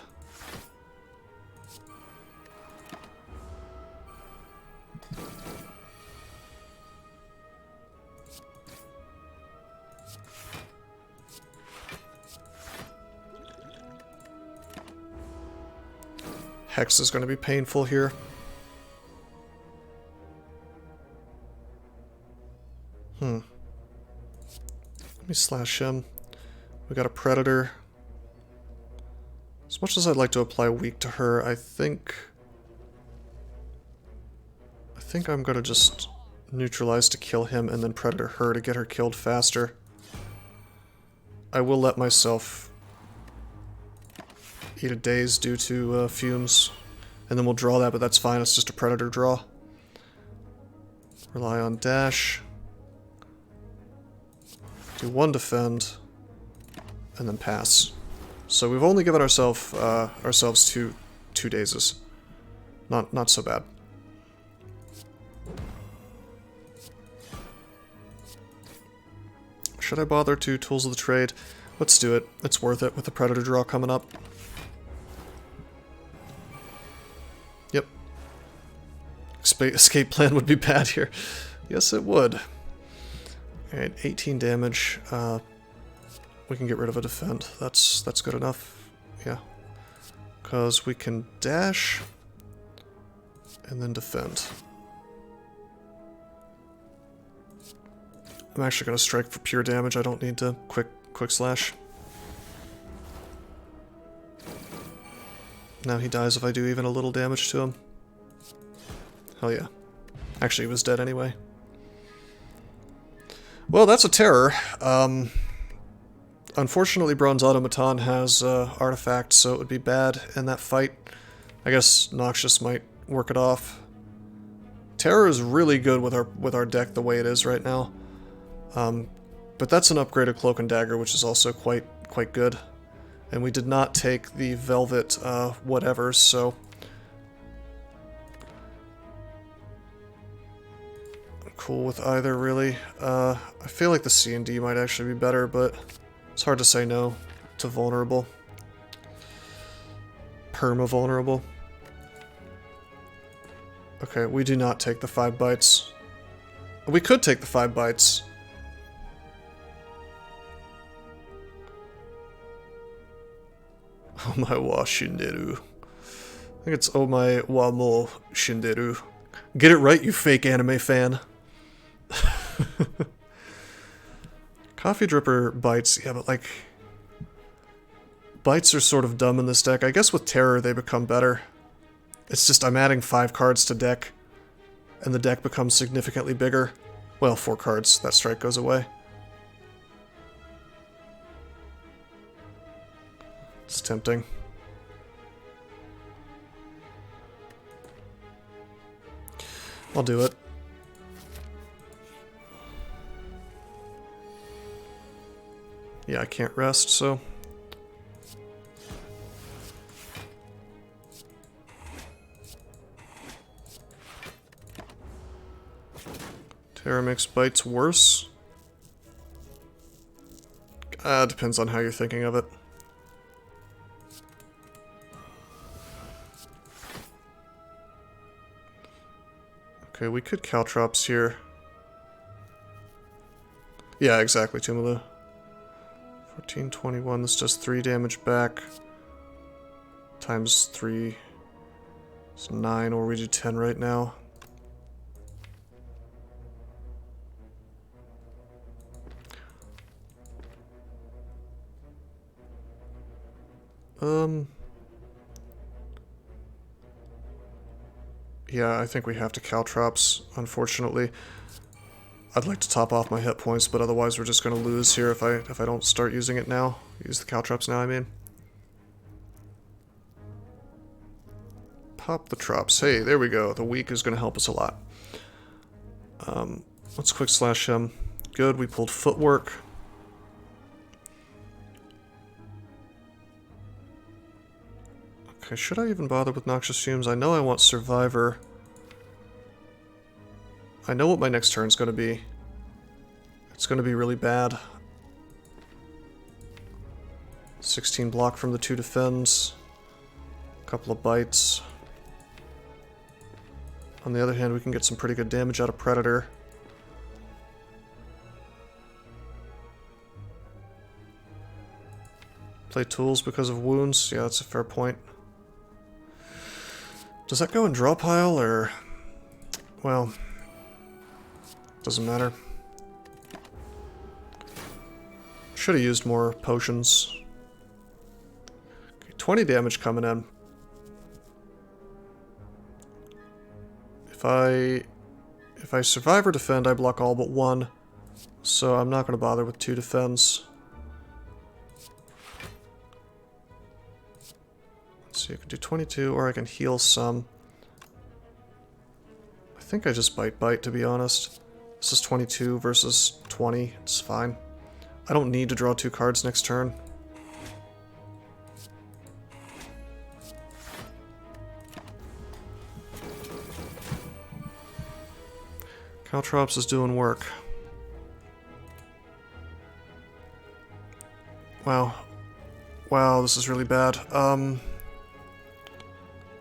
Hex is going to be painful here. Let me slash him. We got a Predator. As much as I'd like to apply weak to her, I think I'm going to just neutralize to kill him and then Predator her to get her killed faster. I will let myself eat a daze due to fumes, and then we'll draw that, but that's fine, it's just a Predator draw. Rely on dash. Do 1 defend, and then pass. So we've only given ourselves two dazes. Not so bad. Should I bother to Tools of the Trade? Let's do it. It's worth it with the Predator draw coming up. Yep. Escape plan would be bad here. Yes, it would. Alright, 18 damage. We can get rid of a defend. That's good enough. Yeah. Because we can dash and then defend. I'm actually going to strike for pure damage. I don't need to quick slash. Now he dies if I do even a little damage to him. Hell yeah. Actually, he was dead anyway. Well, that's a terror. Unfortunately, Bronze Automaton has artifacts, so it would be bad in that fight. I guess Noxious might work it off. Terror is really good with our deck the way it is right now. But that's an upgraded Cloak and Dagger, which is also quite good. And we did not take the Velvet whatever, so I'm cool with either, really. I feel like the C&D might actually be better, but it's hard to say no to Vulnerable. Perma-vulnerable. Okay, we do not take the 5 bites. We could take the 5 bites. Oh my wa shinderu. I think it's oh my wa mo shinderu. Get it right, you fake anime fan. Coffee Dripper bites, yeah, but like... Bites are sort of dumb in this deck. I guess with Terror they become better. It's just I'm adding 5 cards to deck, and the deck becomes significantly bigger. Well, 4 cards. That strike goes away. It's tempting. I'll do it. Yeah, I can't rest, so... Terror makes bites worse. Depends on how you're thinking of it. Okay, we could Caltrops here. Yeah, exactly, Tumula. 14, 21, this does 3 damage back. Times 3 is 9, or we do 10 right now. Yeah, I think we have to Caltrops, unfortunately. I'd like to top off my hit points, but otherwise we're just going to lose here if I don't start using it now. Use the Caltrops now, I mean. Pop the Trops. Hey, there we go. The weak is going to help us a lot. Let's quick slash him. Good, we pulled Footwork. Okay, should I even bother with Noxious Fumes? I know I want Survivor. I know what my next turn's going to be. It's going to be really bad. 16 block from the 2 defends. A couple of bites. On the other hand, we can get some pretty good damage out of Predator. Play tools because of wounds? Yeah, that's a fair point. Does that go in draw pile, or... Well... Doesn't matter. Should have used more potions. Okay, 20 damage coming in. If I survive or defend, I block all but 1. So I'm not going to bother with 2 defense. Let's see, I can do 22, or I can heal some. I think I just bite, to be honest. This is 22 versus 20. It's fine. I don't need to draw 2 cards next turn. Caltrops is doing work. Wow. Wow, this is really bad.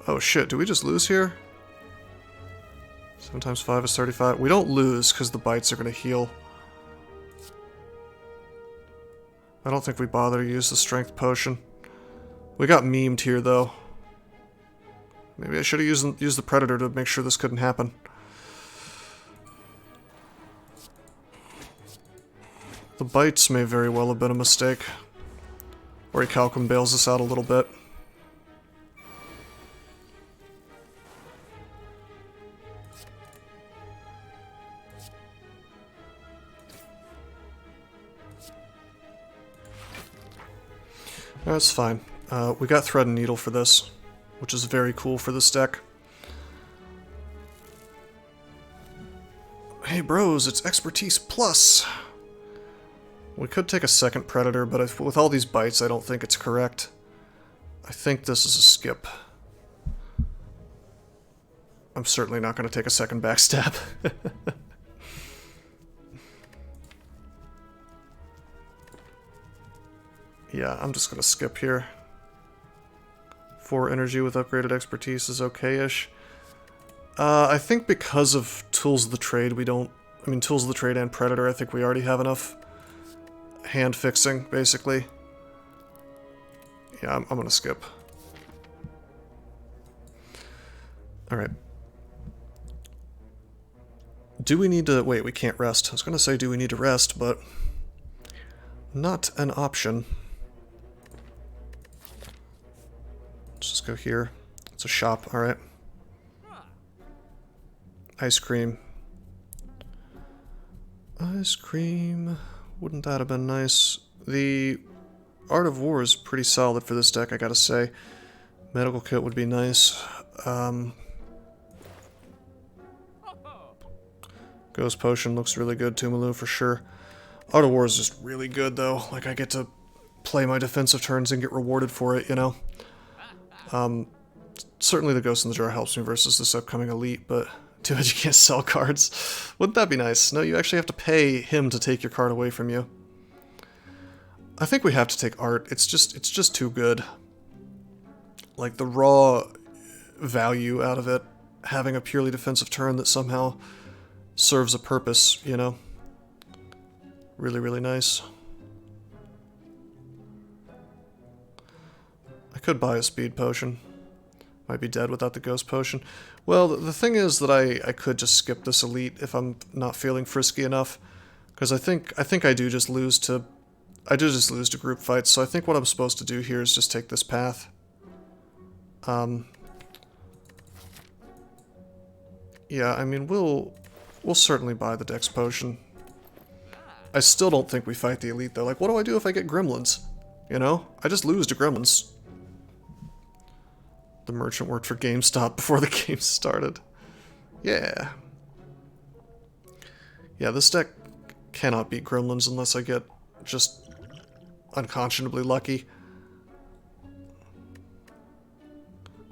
Oh shit, do we just lose here? 7 times 5 is 35. We don't lose because the bites are going to heal. I don't think we bother to use the strength potion. We got memed here though. Maybe I should have used the Predator to make sure this couldn't happen. The bites may very well have been a mistake. Orichalcum bails us out a little bit. That's fine. We got Thread and Needle for this, which is very cool for this deck. Hey bros, it's Expertise Plus! We could take a second Predator, but with all these bites, I don't think it's correct. I think this is a skip. I'm certainly not going to take a second Backstab. Yeah, I'm just going to skip here. 4 energy with upgraded expertise is okay-ish. I think because of Tools of the Trade, we don't... I mean, Tools of the Trade and Predator, I think we already have enough hand fixing, basically. Yeah, I'm going to skip. Alright. Do we need to... Wait, we can't rest. I was going to say, do we need to rest, but... Not an option. Let's just go here. It's a shop, alright. Ice cream. Ice cream. Wouldn't that have been nice? The Art of War is pretty solid for this deck, I gotta say. Medical kit would be nice. Ghost Potion looks really good, Tumalu for sure. Art of War is just really good though. Like, I get to play my defensive turns and get rewarded for it, you know? Certainly the Ghost in the Jar helps me versus this upcoming Elite, but too bad you can't sell cards. Wouldn't that be nice? No, you actually have to pay him to take your card away from you. I think we have to take Art. It's just too good. Like, the raw value out of it, having a purely defensive turn that somehow serves a purpose, you know? Really, really nice. I could buy a speed potion. Might be dead without the ghost potion. Well, the thing is that I could just skip this elite if I'm not feeling frisky enough, because I think I do just lose to group fights. So I think what I'm supposed to do here is just take this path. Yeah, I mean we'll certainly buy the dex potion. I still don't think we fight the elite though. Like, what do I do if I get gremlins? You know, I just lose to gremlins. The merchant worked for GameStop before the game started. Yeah. Yeah, this deck cannot beat gremlins unless I get just unconscionably lucky.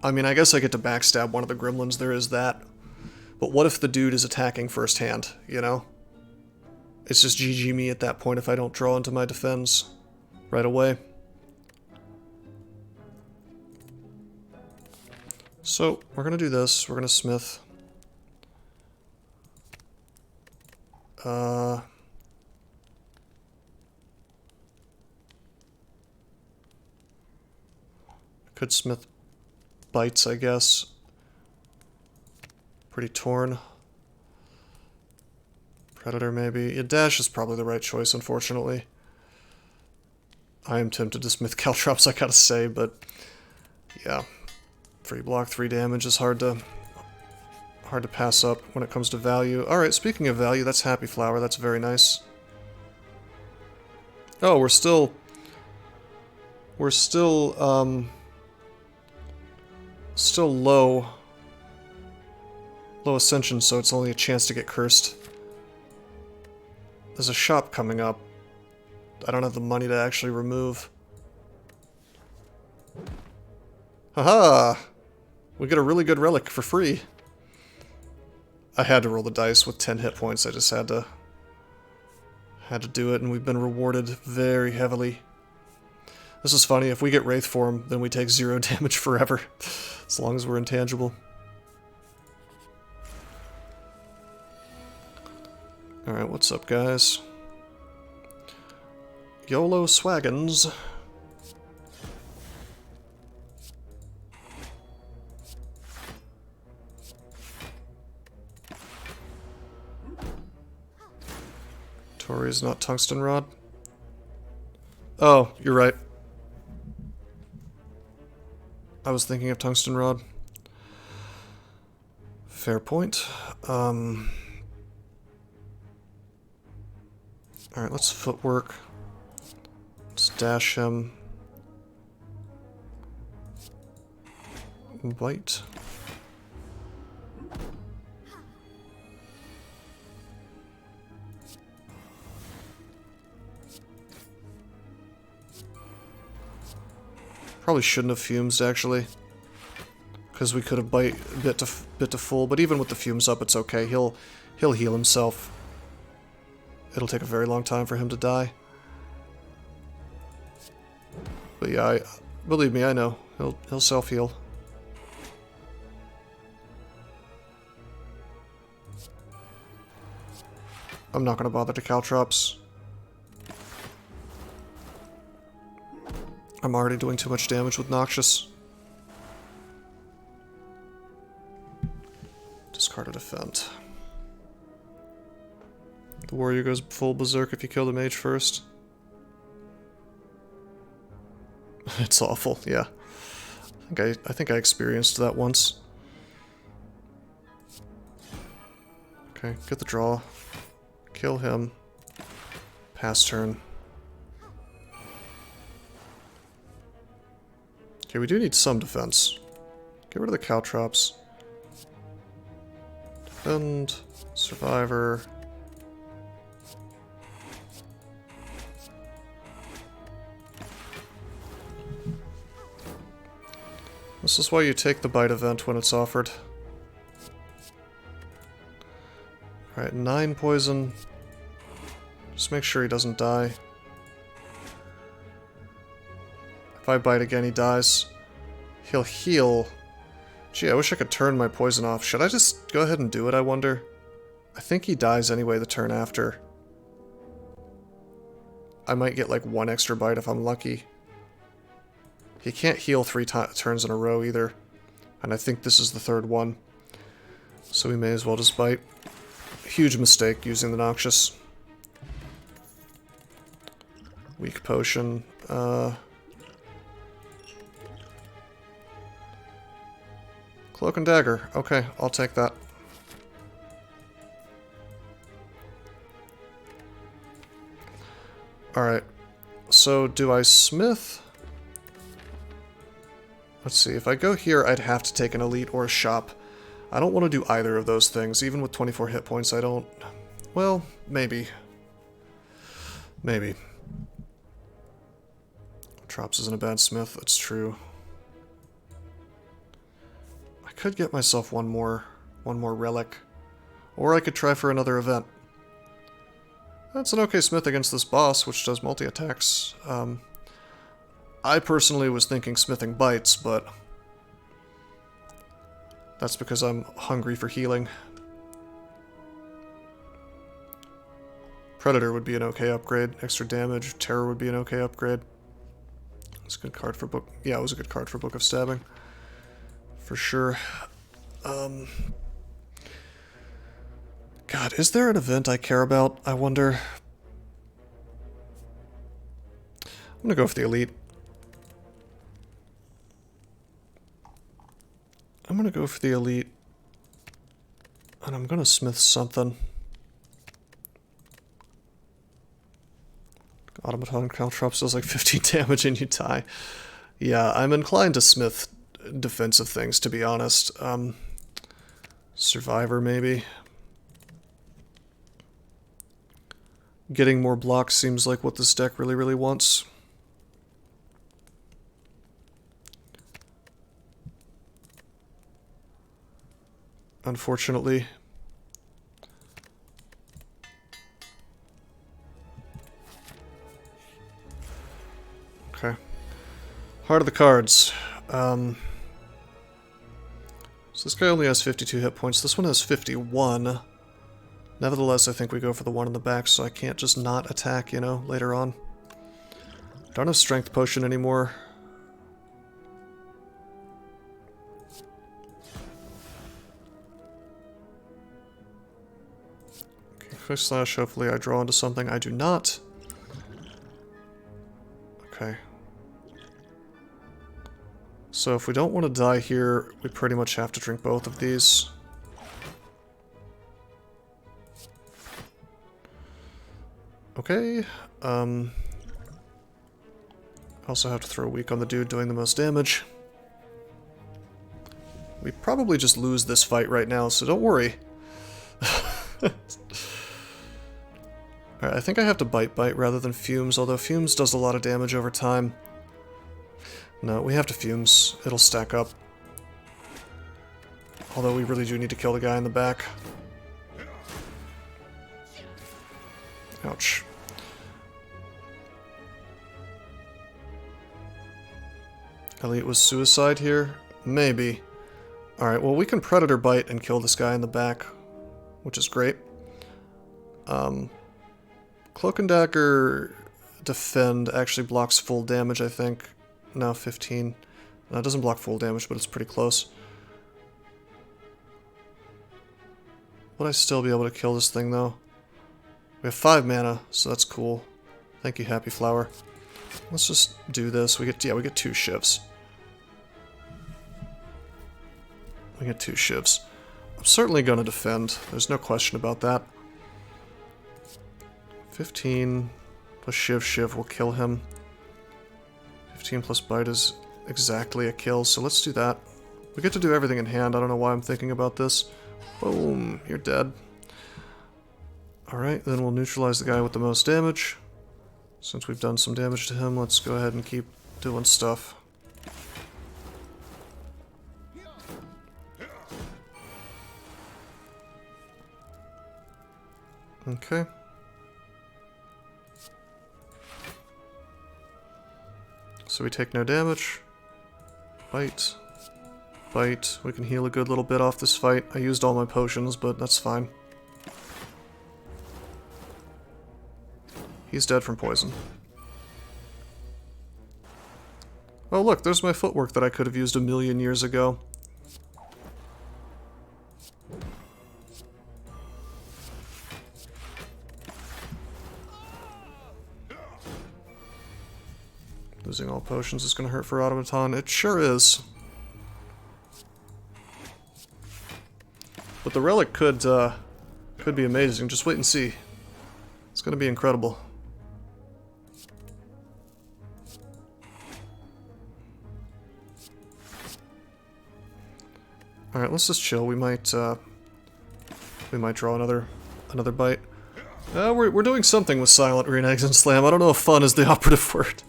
I mean, I guess I get to backstab one of the gremlins, there is that. But what if the dude is attacking firsthand, you know? It's just GG me at that point if I don't draw into my defense right away. So, we're gonna do this. We're gonna smith. Could smith bites, I guess. Pretty torn. Predator, maybe. Yeah, dash is probably the right choice, unfortunately. I am tempted to smith caltrops, I gotta say, but yeah. 3 block, 3 damage is hard to pass up when it comes to value. Alright, speaking of value, that's Happy Flower. That's very nice. Oh, we're still low Ascension, so it's only a chance to get cursed. There's a shop coming up. I don't have the money to actually remove. Haha! We get a really good relic for free. I had to roll the dice with 10 hit points. I just had to do it, and we've been rewarded very heavily. This is funny. If we get Wraith Form, then we take 0 damage forever, as long as we're intangible. Alright, what's up, guys? YOLO Swaggins. Tori's not Tungsten Rod. Oh, you're right. I was thinking of Tungsten Rod. Fair point. Alright, let's footwork. Let's dash him. Bite. Probably shouldn't have fumes, actually. Because we could have bit to full, but even with the fumes up, it's okay. He'll heal himself. It'll take a very long time for him to die. But yeah, believe me, I know. He'll self-heal. I'm not gonna bother to caltrops. I'm already doing too much damage with Noxious. Discard a defend. The warrior goes full berserk if you kill the mage first. It's awful, yeah. I think I experienced that once. Okay, get the draw. Kill him. Pass turn. Okay, we do need some defense. Get rid of the caltrops. Defend. Survivor. This is why you take the bite event when it's offered. Alright, 9 poison. Just make sure he doesn't die. If I bite again, he dies. He'll heal. Gee, I wish I could turn my poison off. Should I just go ahead and do it, I wonder? I think he dies anyway the turn after. I might get like 1 extra bite if I'm lucky. He can't heal 3 turns in a row either. And I think this is the 3rd one. So we may as well just bite. Huge mistake using the Noxious. Weak potion. Cloak and dagger. Okay, I'll take that. Alright. So do I smith? Let's see, if I go here, I'd have to take an elite or a shop. I don't want to do either of those things. Even with 24 hit points, I don't... Well, maybe. Maybe. Trops isn't a bad smith, that's true. could get myself one more relic. Or I could try for another event. That's an okay smith against this boss, which does multi-attacks. I personally was thinking smithing bites, but that's because I'm hungry for healing. Predator would be an okay upgrade. Extra damage. Terror would be an okay upgrade. It's a good card for book. Yeah, it was a good card for Book of Stabbing. For sure. God, is there an event I care about? I wonder. I'm gonna go for the elite. I'm gonna go for the elite. And I'm gonna smith something. Automaton Caltrops does like 15 damage and you die. Yeah, I'm inclined to smith defensive things, to be honest. Survivor, maybe. Getting more blocks seems like what this deck really, really wants. Unfortunately. Okay. Heart of the cards. So this guy only has 52 hit points. This one has 51. Nevertheless, I think we go for the one in the back, so I can't just not attack, you know, later on. Don't have Strength Potion anymore. Okay, Quick Slash, hopefully I draw into something. I do not. Okay. So if we don't want to die here, we pretty much have to drink both of these. Okay, I also have to throw a weak on the dude doing the most damage. We probably just lose this fight right now, so don't worry. Alright, I think I have to Bite rather than Fumes, although Fumes does a lot of damage over time. No, we have to Fumes. It'll stack up. Although we really do need to kill the guy in the back. Ouch. Elliot was suicide here? Maybe. Alright, well we can Predator Bite and kill this guy in the back, which is great. Cloak and Dagger Defend actually blocks full damage, I think. No, 15. No, it doesn't block full damage, but it's pretty close. Would I still be able to kill this thing, though? We have 5 mana, so that's cool. Thank you, Happy Flower. Let's just do this. We get 2 shifts. We get 2 shifts. I'm certainly going to defend. There's no question about that. 15 plus Shiv will kill him. 15 plus Bite is exactly a kill, so let's do that. We get to do everything in hand. I don't know why I'm thinking about this. Boom, you're dead. Alright, then we'll neutralize the guy with the most damage. Since we've done some damage to him, let's go ahead and keep doing stuff. Okay. So we take no damage. Bite. Bite. We can heal a good little bit off this fight. I used all my potions, but that's fine. He's dead from poison. Oh look, there's my footwork that I could have used 1,000,000 years ago. Losing all potions is going to hurt for Automaton. It sure is. But the relic could be amazing. Just wait and see. It's going to be incredible. All right, let's just chill. We might draw another bite. We're doing something with Silent Renegs and Slam. I don't know if fun is the operative word.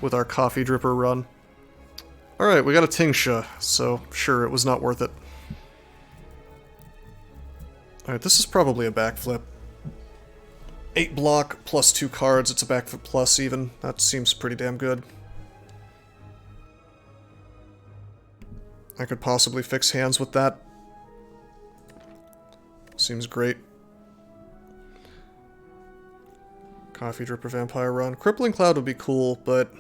with our coffee dripper run. Alright, we got a Tingsha, so sure, it was not worth it. Alright, this is probably a backflip. 8 block plus 2 cards, it's a backflip plus even. That seems pretty damn good. I could possibly fix hands with that. Seems great. Coffee Dripper Vampire Run. Crippling Cloud would be cool, but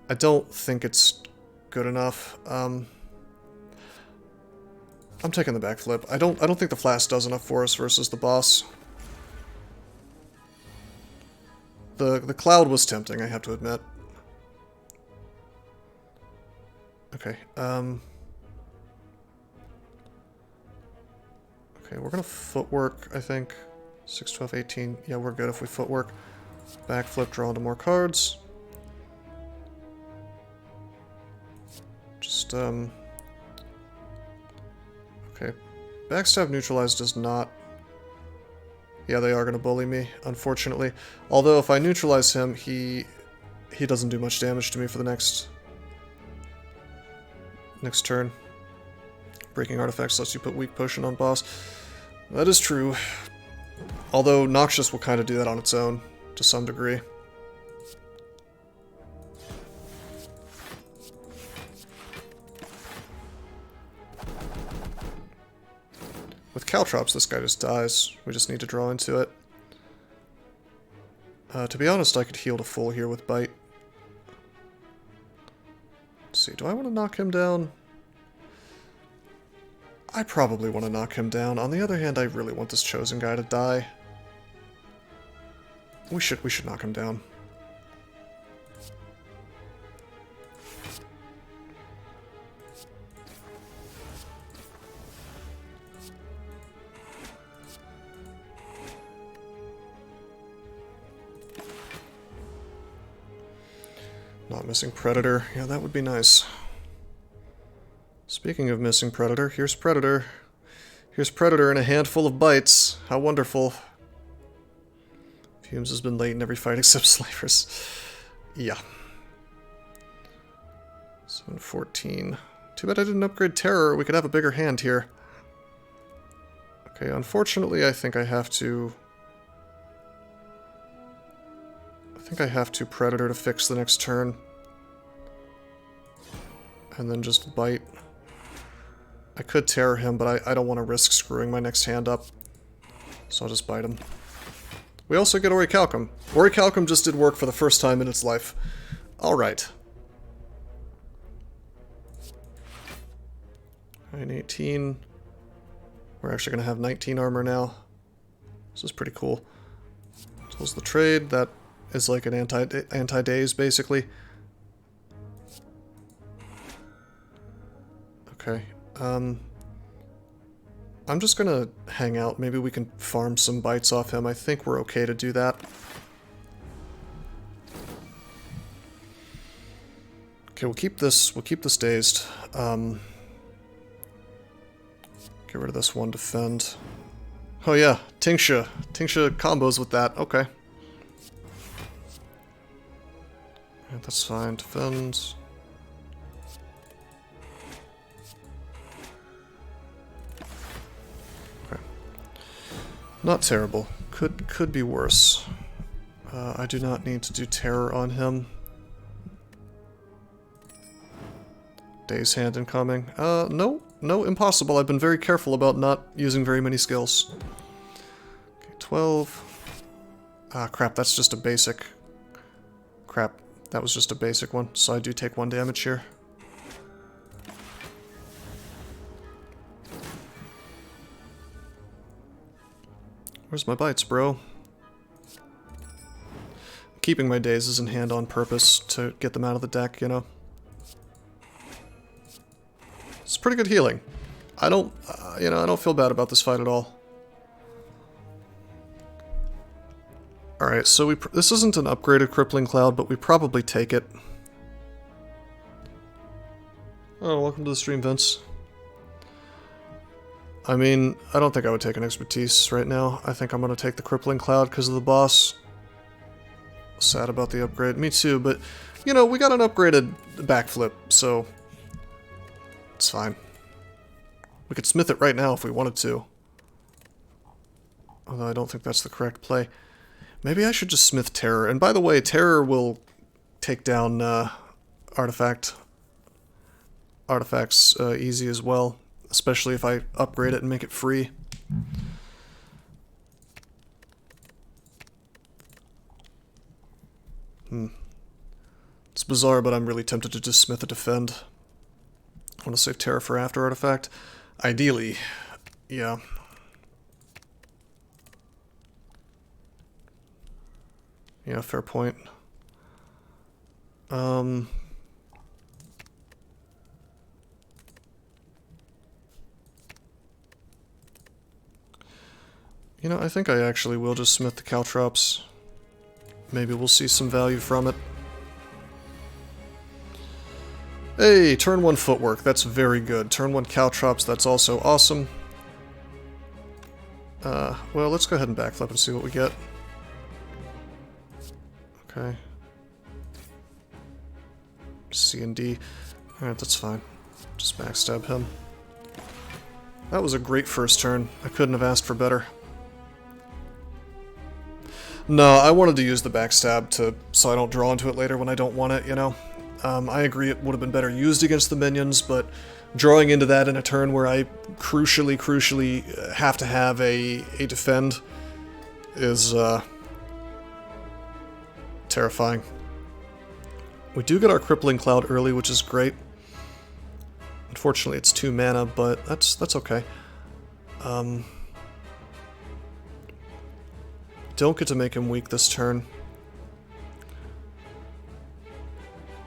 I don't think it's good enough. I'm taking the backflip. I don't think the Flask does enough for us versus the boss. The Cloud was tempting, I have to admit. Okay, okay, we're gonna footwork, I think. 6, 12, 18. Yeah, we're good if we footwork. Backflip, draw into more cards. Just, okay. Backstab neutralize does not... Yeah, they are gonna bully me, unfortunately. Although, if I neutralize him, he doesn't do much damage to me for the next turn. Breaking artifacts lets you put weak potion on boss. That is true. Although Noxious will kind of do that on its own, to some degree. With Caltrops, this guy just dies. We just need to draw into it. To be honest, I could heal to full here with Bite. Let's see, do I want to knock him down? I probably want to knock him down. On the other hand, I really want this Chosen guy to die. We should knock him down. Not missing Predator. Yeah, that would be nice. Speaking of missing Predator, here's Predator. Here's Predator and a handful of bites. How wonderful. Fumes has been late in every fight except Slavers. Yeah. 714. Too bad I didn't upgrade Terror. We could have a bigger hand here. Okay, unfortunately I think I have to... Predator to fix the next turn. And then just bite. I could Terror him, but I don't want to risk screwing my next hand up. So I'll just bite him. We also get Orichalcum. Orichalcum just did work for the first time in its life. Alright. 18. We're actually going to have 19 armor now. This is pretty cool. Close the trade. That is like an anti-daze, basically. Okay. I'm just gonna hang out. Maybe we can farm some bites off him. I think we're okay to do that. Okay, we'll keep this dazed. Get rid of this one, defend. Oh yeah, Tingsha. Tingsha combos with that. Okay. Yeah, that's fine. Defend. Not terrible. Could be worse. I do not need to do Terror on him. Daze Hand incoming. No, impossible. I've been very careful about not using very many skills. Okay, 12. Ah, crap, that's just a basic. Crap, that was just a basic one, so I do take 1 damage here. Where's my bites, bro? I'm keeping my dazes in hand on purpose to get them out of the deck, you know? It's pretty good healing. I don't, I don't feel bad about this fight at all. Alright, so this isn't an upgraded Crippling Cloud, but we probably take it. Oh, welcome to the stream, Vince. I mean, I don't think I would take an Expertise right now. I think I'm going to take the Crippling Cloud because of the boss. Sad about the upgrade. Me too, but, you know, we got an upgraded backflip, so it's fine. We could smith it right now if we wanted to. Although I don't think that's the correct play. Maybe I should just smith Terror. And by the way, Terror will take down artifacts easy as well, especially if I upgrade it and make it free. It's bizarre, but I'm really tempted to just smith a defend. I want to save Terror for after artifact. Ideally, yeah. Yeah, fair point. You know, I think I actually will just smith the Caltrops. Maybe we'll see some value from it. Hey, turn 1 footwork, that's very good. Turn 1 Caltrops, that's also awesome. Well, let's go ahead and backflip and see what we get. Okay. C and D. Alright, that's fine. Just backstab him. That was a great first turn. I couldn't have asked for better. No, I wanted to use the backstab so I don't draw into it later when I don't want it, you know? I agree it would have been better used against the minions, but drawing into that in a turn where I crucially have to have a defend is terrifying. We do get our Crippling Cloud early, which is great. Unfortunately, it's 2 mana, but that's okay. Don't get to make him weak this turn.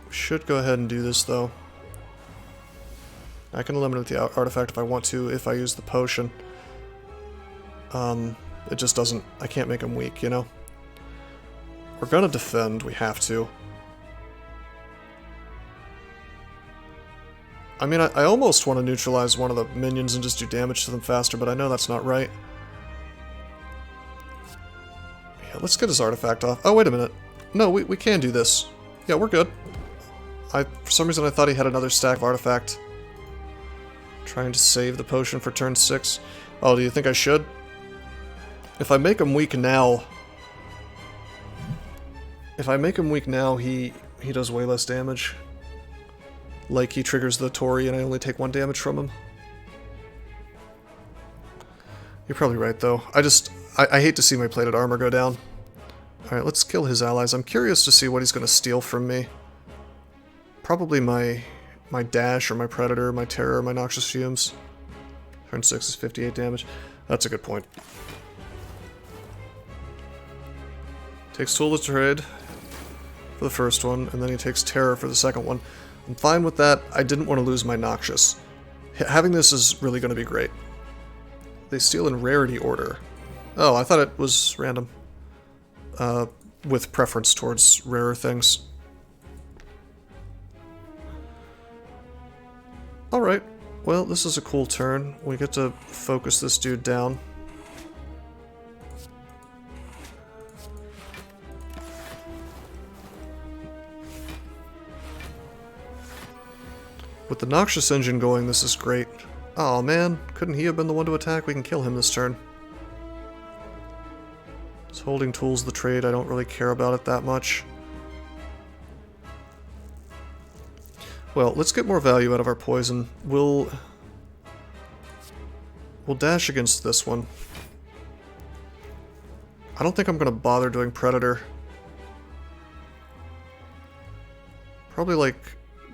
We should go ahead and do this, though. I can eliminate the artifact if I want to, if I use the potion. It just doesn't... I can't make him weak, you know? We're gonna defend, we have to. I mean, I almost want to neutralize one of the minions and just do damage to them faster, but I know that's not right. Yeah, let's get his artifact off. Oh, wait a minute. No, we can do this. Yeah, we're good. For some reason I thought he had another stack of artifact. Trying to save the potion for turn 6. Oh, do you think I should? If I make him weak now... If I make him weak now, he does way less damage. Like he triggers the Torii and I only take 1 damage from him. You're probably right, though. I hate to see my plated armor go down. Alright, let's kill his allies. I'm curious to see what he's going to steal from me. Probably my Dash, or my Predator, my Terror, my Noxious Fumes. Turn 6 is 58 damage. That's a good point. Takes Tool of Trade for the first one, and then he takes Terror for the second one. I'm fine with that. I didn't want to lose my Noxious. Having this is really going to be great. They steal in rarity order. Oh, I thought it was random. With preference towards rarer things. Alright, well, this is a cool turn. We get to focus this dude down. With the Noxious Engine going, this is great. Oh man, couldn't he have been the one to attack? We can kill him this turn. It's holding Tools the trade, I don't really care about it that much. Well, let's get more value out of our poison. We'll dash against this one. I don't think I'm going to bother doing Predator. Probably like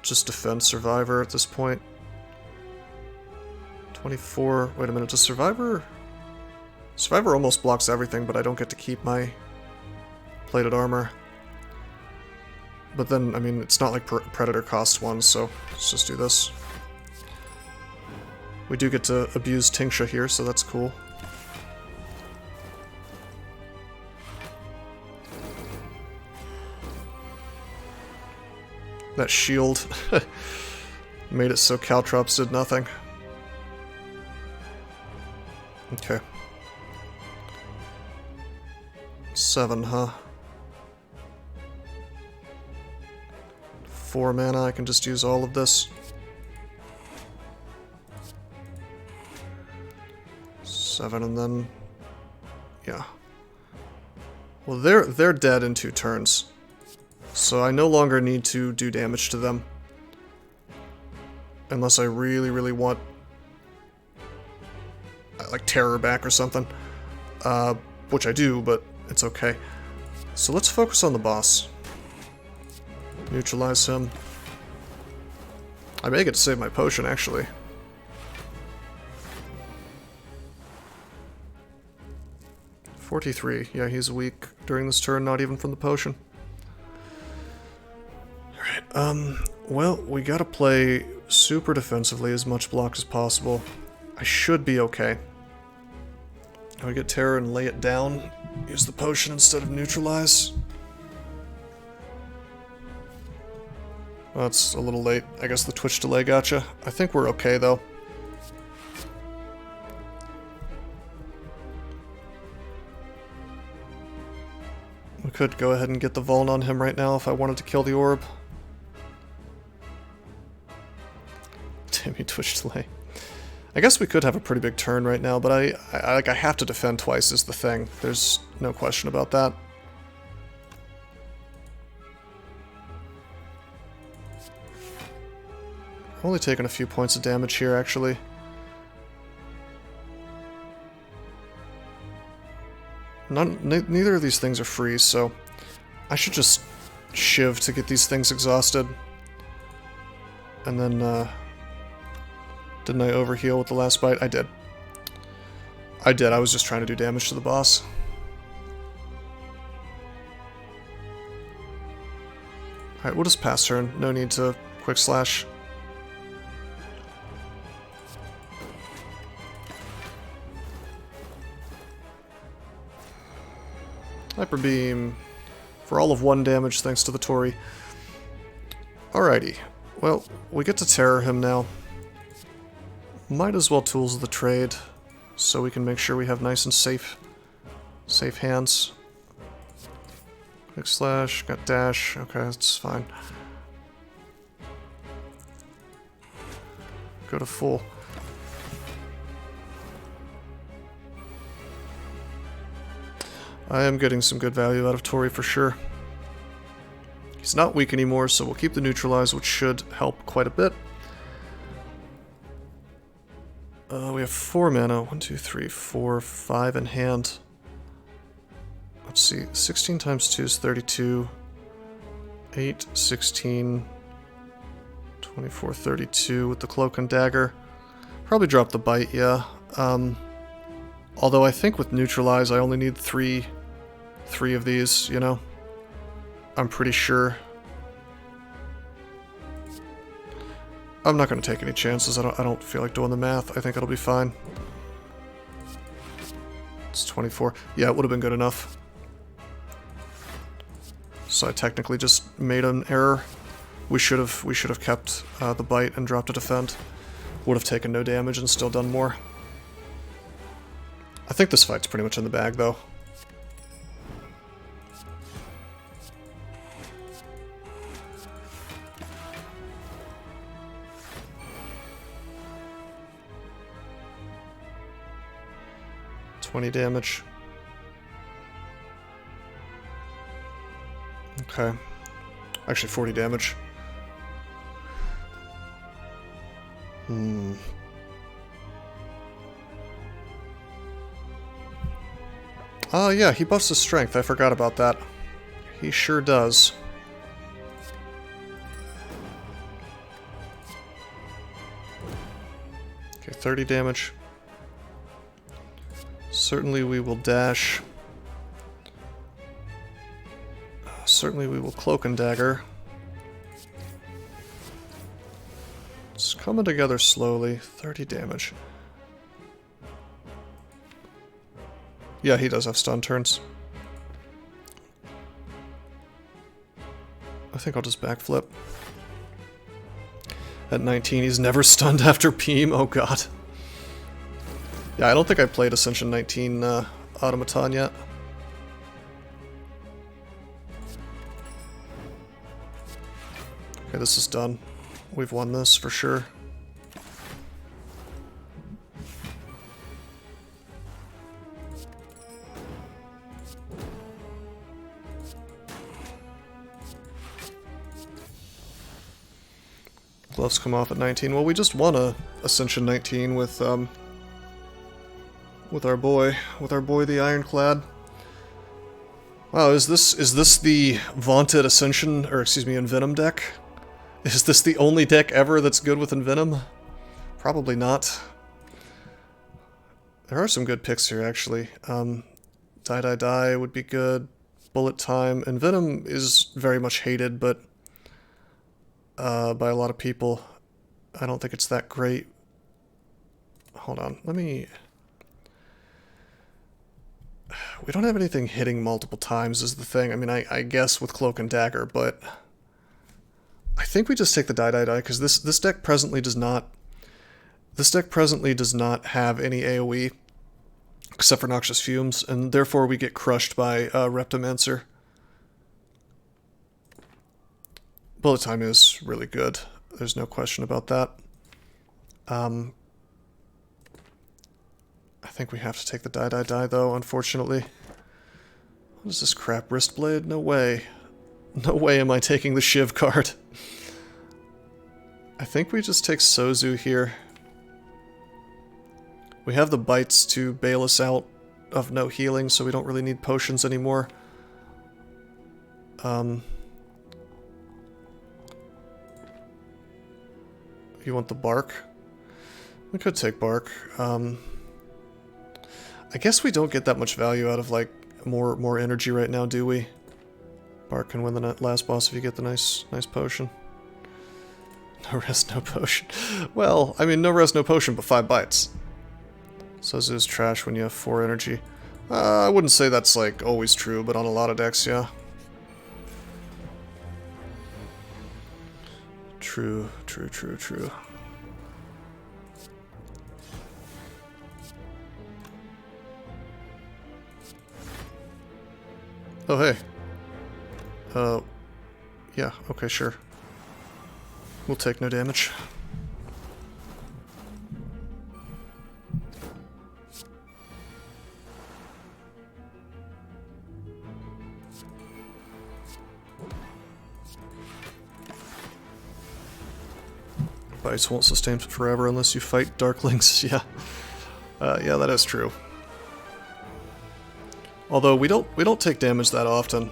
just defend Survivor at this point. 24, wait a minute, does Survivor... Survivor almost blocks everything, but I don't get to keep my plated armor. But then, I mean, it's not like Predator costs 1, so let's just do this. We do get to abuse Tingsha here, so that's cool. That shield made it so Caltrops did nothing. Okay. 7, huh? 4 mana, I can just use all of this. 7 and then... yeah. Well, they're dead in 2 turns. So I no longer need to do damage to them. Unless I really, really want... like terror back or something. Which I do, but it's okay. So let's focus on the boss. Neutralize him. I may get to save my potion, actually. .43. Yeah, he's weak during this turn, not even from the potion. Alright, well, we gotta play super defensively, as much block as possible. I should be okay. I get terror and lay it down. Use the potion instead of neutralize. Well, it's a little late. I guess the twitch delay gotcha. I think we're okay, though. We could go ahead and get the Vuln on him right now if I wanted to kill the orb. Damn you, twitch delay. I guess we could have a pretty big turn right now, but I have to defend twice is the thing. There's no question about that. Only taking a few points of damage here, actually. Neither of these things are free, so I should just shiv to get these things exhausted. And then, didn't I overheal with the last bite? I did. I did, I was just trying to do damage to the boss. Alright, we'll just pass turn. No need to quick slash. Hyper Beam for all of 1 damage thanks to the Tori. Alrighty. Well, we get to terror him now. Might as well Tools of the Trade so we can make sure we have nice and safe hands. Quick slash, got dash. Okay, that's fine. Go to full. I am getting some good value out of Tori for sure. He's not weak anymore, so we'll keep the neutralize, which should help quite a bit. We have 4 mana. 1, 2, 3, 4, 5 in hand. Let's see. 16 times 2 is 32. 8, 16, 24, 32 with the cloak and dagger. Probably drop the bite, yeah. Although I think with neutralize I only need 3 of these, you know? I'm pretty sure. I'm not going to take any chances. I don't feel like doing the math. I think it'll be fine. It's 24. Yeah, it would have been good enough. So I technically just made an error. We should have kept the bite and dropped a defend. Would have taken no damage and still done more. I think this fight's pretty much in the bag, though. $20 damage. Okay. Actually, 40 damage. Oh yeah, he buffs his strength. I forgot about that. He sure does. Okay, 30 damage. Certainly we will dash. Certainly we will cloak and dagger. It's coming together slowly. 30 damage. Yeah, he does have stun turns. I think I'll just backflip. At 19, he's never stunned after Beam. Oh god. Yeah, I don't think I played Ascension 19 Automaton yet. Okay, this is done. We've won this for sure. Gloves come off at 19. Well, we just won a Ascension 19 with our boy the Ironclad. Wow, is this the vaunted Ascension, or excuse me, Envenom deck? Is this the only deck ever that's good with Envenom? Probably not. There are some good picks here, actually. Die would be good. Bullet Time. Envenom is very much hated, but by a lot of people. I don't think it's that great. Hold on, let me... We don't have anything hitting multiple times is the thing. I mean, I guess with Cloak and Dagger, but... I think we just take the die, because this deck presently does not... This deck presently does not have any AoE, except for Noxious Fumes, and therefore we get crushed by Reptomancer. Bullet Time is really good. There's no question about that. I think we have to take the die, though, unfortunately. What is this crap? Wristblade? No way. No way am I taking the Shiv card. I think we just take Sozu here. We have the bites to bail us out of no healing, so we don't really need potions anymore. You want the bark? We could take bark. I guess we don't get that much value out of, like, more energy right now, do we? Bark can win the last boss if you get the nice potion. No rest, no potion. Well, I mean, no rest, no potion, but 5 bites. Sozu's trash when you have 4 energy. I wouldn't say that's, like, always true, but on a lot of decks, yeah. True. Oh, hey. Yeah, okay, sure. We'll take no damage. Bites won't sustain forever unless you fight Darklings. Yeah. Yeah, that is true. Although we don't take damage that often.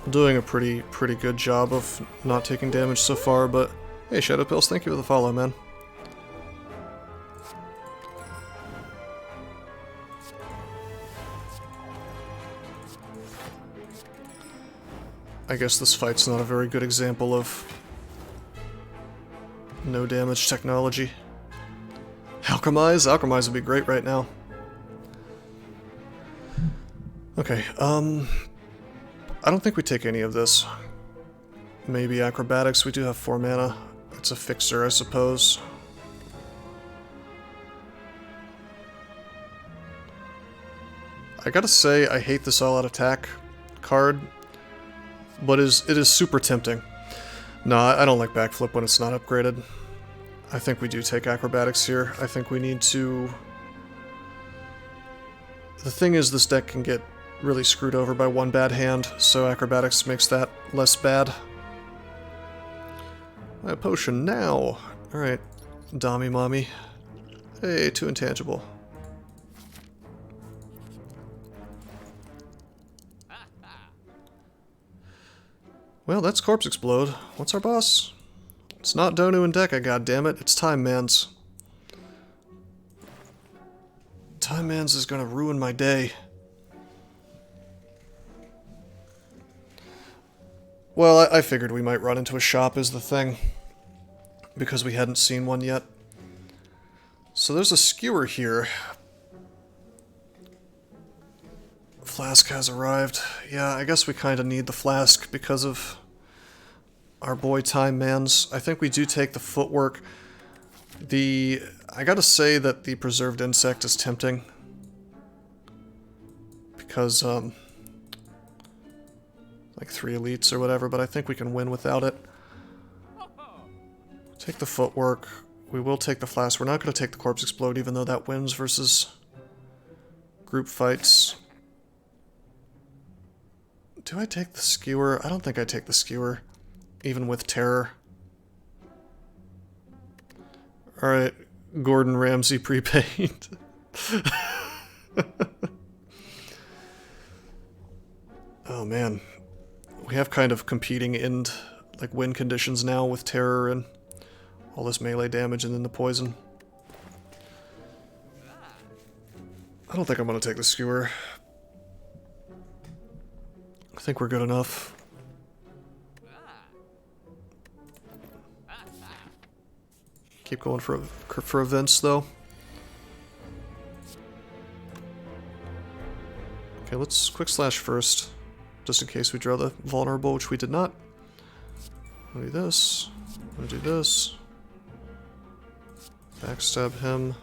I'm doing a pretty good job of not taking damage so far, but hey, Shadow Pills, thank you for the follow, man. I guess this fight's not a very good example of no damage technology. Alchemize? Alchemize would be great right now. Okay, I don't think we take any of this. Maybe Acrobatics, we do have 4 mana. It's a fixer, I suppose. I gotta say, I hate this all-out attack card, but it is super tempting. No, I don't like Backflip when it's not upgraded. I think we do take Acrobatics here. I think we need to... The thing is, this deck can get really screwed over by one bad hand, so Acrobatics makes that less bad. A potion now! Alright, Dami Mommy. Hey, 2 intangible. Well, that's Corpse Explode. What's our boss? It's not Donu and Deka, goddammit. It's Time Man's. Time Man's is gonna ruin my day. Well, I figured we might run into a shop is the thing. Because we hadn't seen one yet. So there's a skewer here. Flask has arrived. Yeah, I guess we kind of need the flask because of our boy Time Man's. I think we do take the footwork. I gotta say that the preserved insect is tempting. Because, like 3 elites or whatever, but I think we can win without it. Take the footwork. We will take the flask. We're not going to take the corpse explode, even though that wins versus group fights. Do I take the skewer? I don't think I take the skewer, even with terror. Alright, Gordon Ramsay prepaid. Oh man. We have kind of competing like win conditions now with terror and all this melee damage and then the poison. I don't think I'm gonna take the skewer. I think we're good enough. Keep going for events though. Okay, let's quick slash first, just in case we draw the vulnerable, which we did not. I'm gonna do this. I'm gonna do this. Backstab him.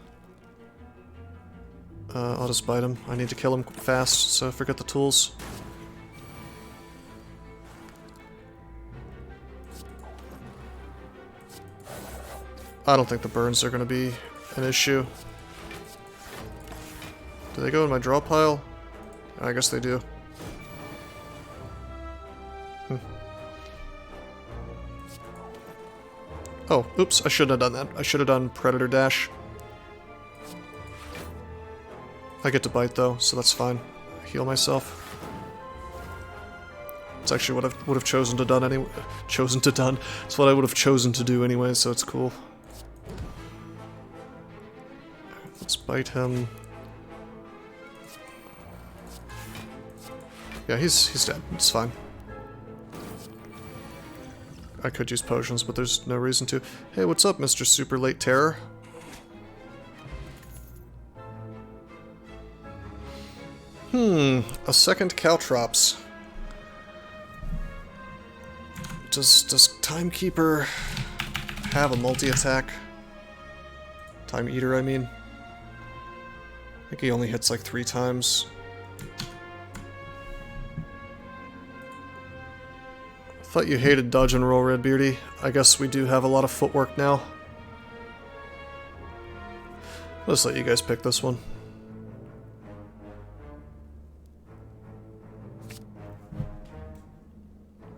I'll just bite him. I need to kill him fast, so forget the tools. I don't think the burns are going to be an issue. Do they go in my draw pile? I guess they do. Oh, oops, I shouldn't have done that. I should have done Predator Dash. I get to bite though, so that's fine. Heal myself. It's actually what I would have chosen to done anyway. It's what I would have chosen to do anyway, so it's cool. Let's bite him. Yeah, he's dead. It's fine. I could use potions, but there's no reason to. Hey, what's up, Mr. Super Late Terror? A second Caltrops. Does Timekeeper have a multi-attack? Time Eater, I mean. I think he only hits like 3 times. Thought you hated dodge and roll, Redbeardy. I guess we do have a lot of footwork now. I'll just let you guys pick this one.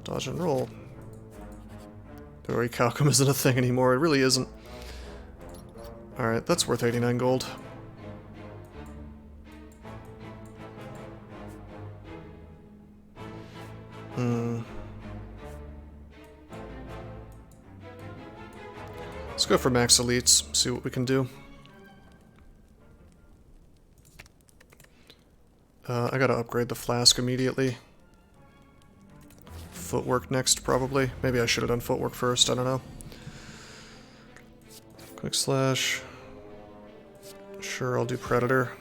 Dodge and roll. Dory Calcum isn't a thing anymore. It really isn't. Alright, that's worth 89 gold. Let's go for max elites, see what we can do. I gotta upgrade the flask immediately. Footwork next, probably. Maybe I should have done footwork first, I don't know. Quick slash. Sure, I'll do Predator.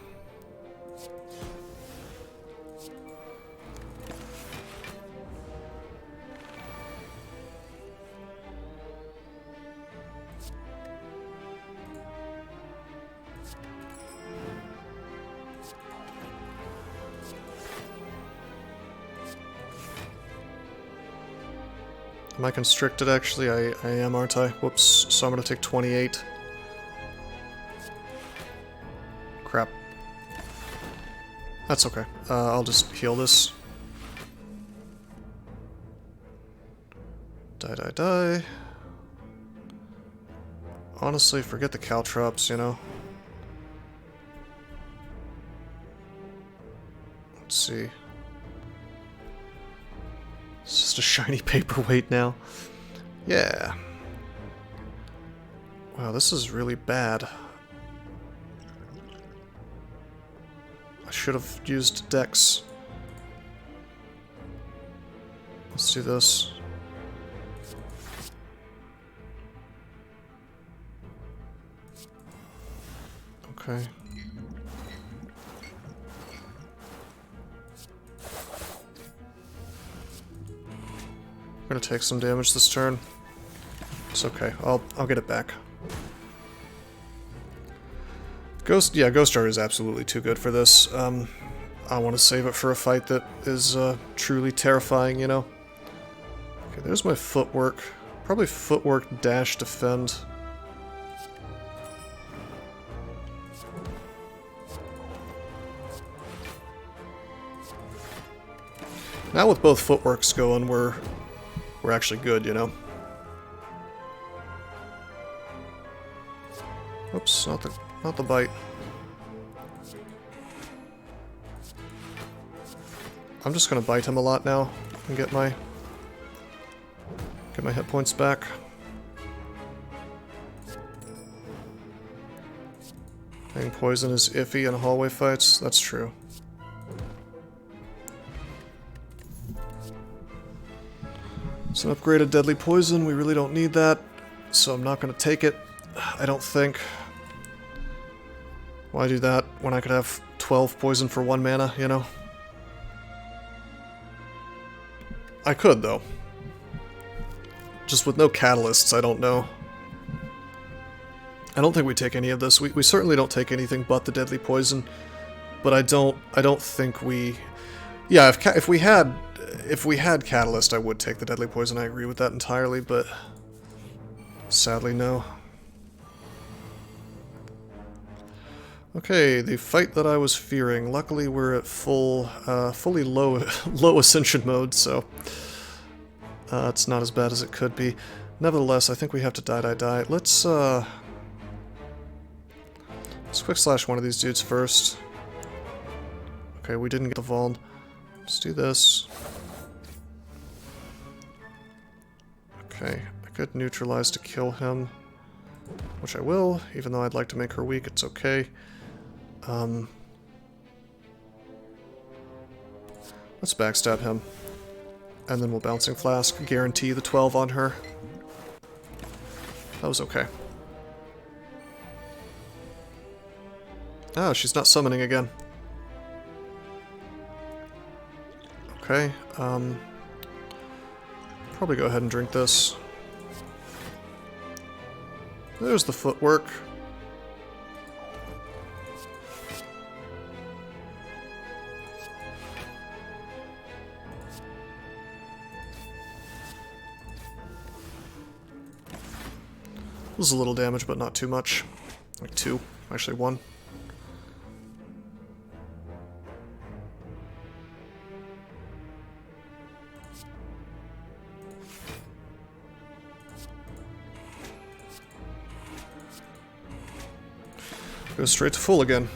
Am I constricted, actually? I am, aren't I? Whoops. So I'm gonna take 28. Crap. That's okay. I'll just heal this. Die. Honestly, forget the Caltrops, you know? Let's see. It's just a shiny paperweight now. Yeah. Wow, this is really bad. I should have used Dex. Let's do this. Okay. I'm gonna take some damage this turn. It's okay. I'll get it back. Ghost Jar is absolutely too good for this. I want to save it for a fight that is truly terrifying, you know? Okay, there's my footwork. Probably footwork dash defend. Now with both footworks going, we're actually good, you know? Oops, not the bite. I'm just gonna bite him a lot now and get my hit points back. I think poison is iffy in hallway fights. That's true. It's an upgraded deadly poison. We really don't need that, so I'm not gonna take it. I don't think. Why do that when I could have 12 poison for 1 mana, you know? I could, though. Just with no catalysts, I don't know. I don't think we take any of this. We certainly don't take anything but the deadly poison. But I don't think we... Yeah, if we had catalyst, I would take the deadly poison. I agree with that entirely, but sadly, no. Okay, the fight that I was fearing. Luckily, we're at fully low ascension mode, so it's not as bad as it could be. Nevertheless, I think we have to die. Let's quick slash one of these dudes first. Okay, we didn't get the Vald. Let's do this. Okay, I could neutralize to kill him, which I will, even though I'd like to make her weak. It's okay. Let's backstab him. And then we'll Bouncing Flask, guarantee the 12 on her. That was okay. Oh, she's not summoning again. Okay, probably go ahead and drink this. There's the footwork. This is a little damage, but not too much. Like 2. Actually 1. Go straight to full again.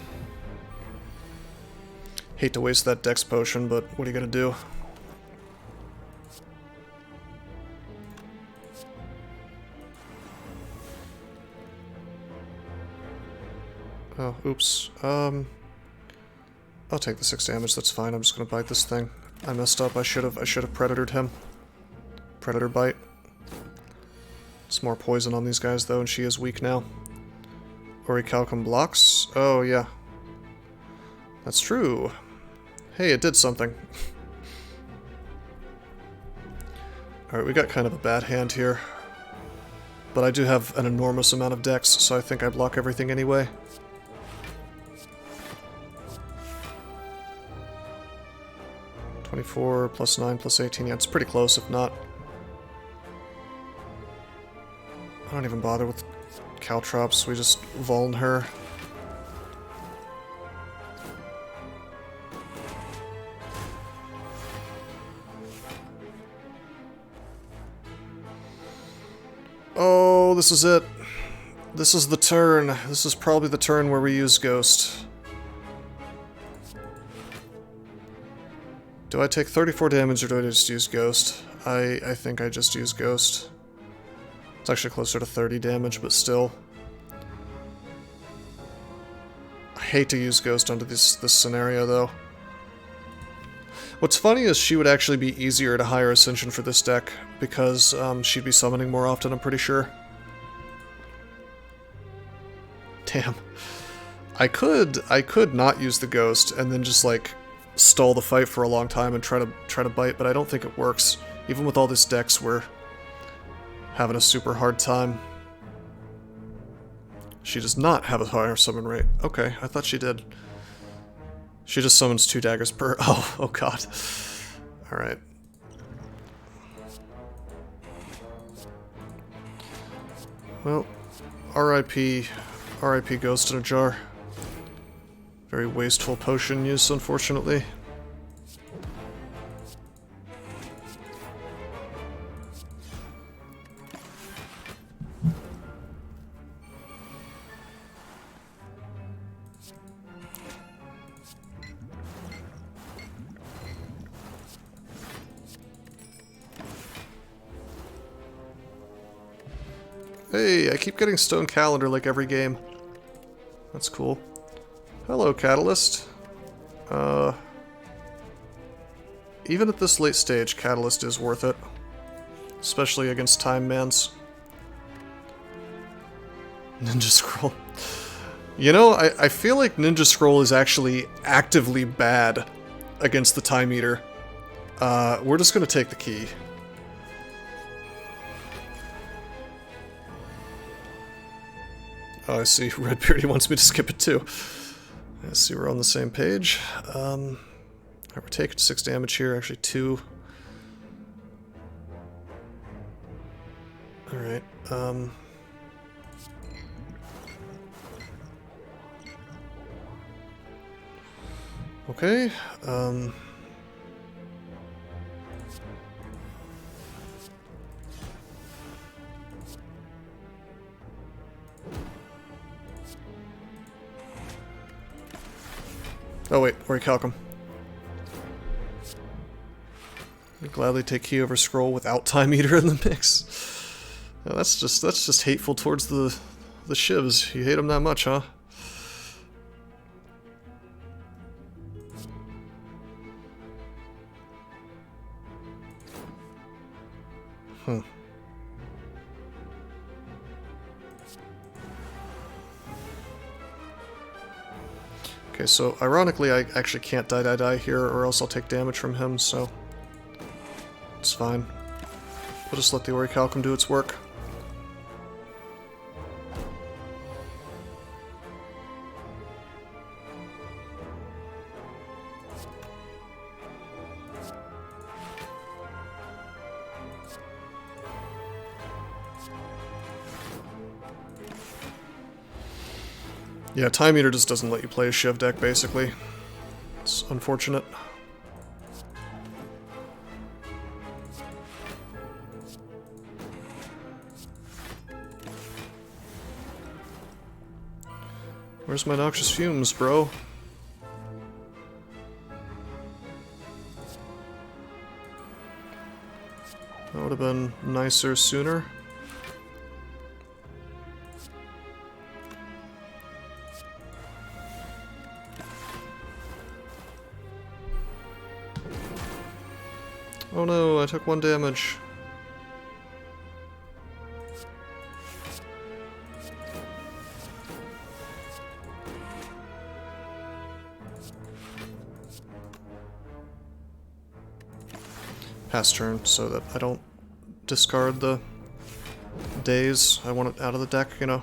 Hate to waste that dex potion, but what are you gonna do? Oh, oops. I'll take the 6 damage, that's fine. I'm just gonna bite this thing. I messed up. I should have predatored him. Predator bite. It's more poison on these guys though, and she is weak now. Orichalcum blocks? Oh yeah. That's true. Hey, it did something. Alright, we got kind of a bad hand here. But I do have an enormous amount of dex, so I think I block everything anyway. (24 plus 9 plus 18). Yeah, it's pretty close, if not. I don't even bother with Caltrops, we just Vuln her. Oh, this is it. This is the turn. This is probably the turn where we use Ghost. Do I take 34 damage or do I just use Ghost? I think I just use Ghost. It's actually closer to 30 damage, but still. I hate to use Ghost under this scenario, though. What's funny is she would actually be easier to higher Ascension for this deck, because she'd be summoning more often, I'm pretty sure. Damn. I could not use the Ghost and then just, like, stall the fight for a long time and try to bite, but I don't think it works. Even with all this dex, we're having a super hard time. She does not have a higher summon rate. Okay, I thought she did. She just summons 2 daggers per... Oh god. Alright. Well, R.I.P. R.I.P. Ghost in a Jar. Very wasteful potion use, unfortunately. Hey, I keep getting Stone Calendar like every game. That's cool. Hello, Catalyst. Even at this late stage, Catalyst is worth it. Especially against Time Mans. Ninja Scroll. You know, I feel like Ninja Scroll is actually actively bad against the Time Eater. We're just gonna take the key. Oh, I see. Redbeard, he wants me to skip it too. I see we're on the same page. We're taking 6 damage here, actually 2. Alright, okay, oh wait, Orichalcum. I'd gladly take key over scroll without Time Eater in the mix. Now that's just hateful towards the shivs. You hate them that much, huh? Okay, so ironically I actually can't die here or else I'll take damage from him, so it's fine. We'll just let the Orichalcum do its work. Yeah, Time Eater just doesn't let you play a Shiv deck, basically. It's unfortunate. Where's my Noxious Fumes, bro? That would have been nicer sooner. Oh no, I took 1 damage. Pass turn so that I don't discard the days. I want it out of the deck, you know.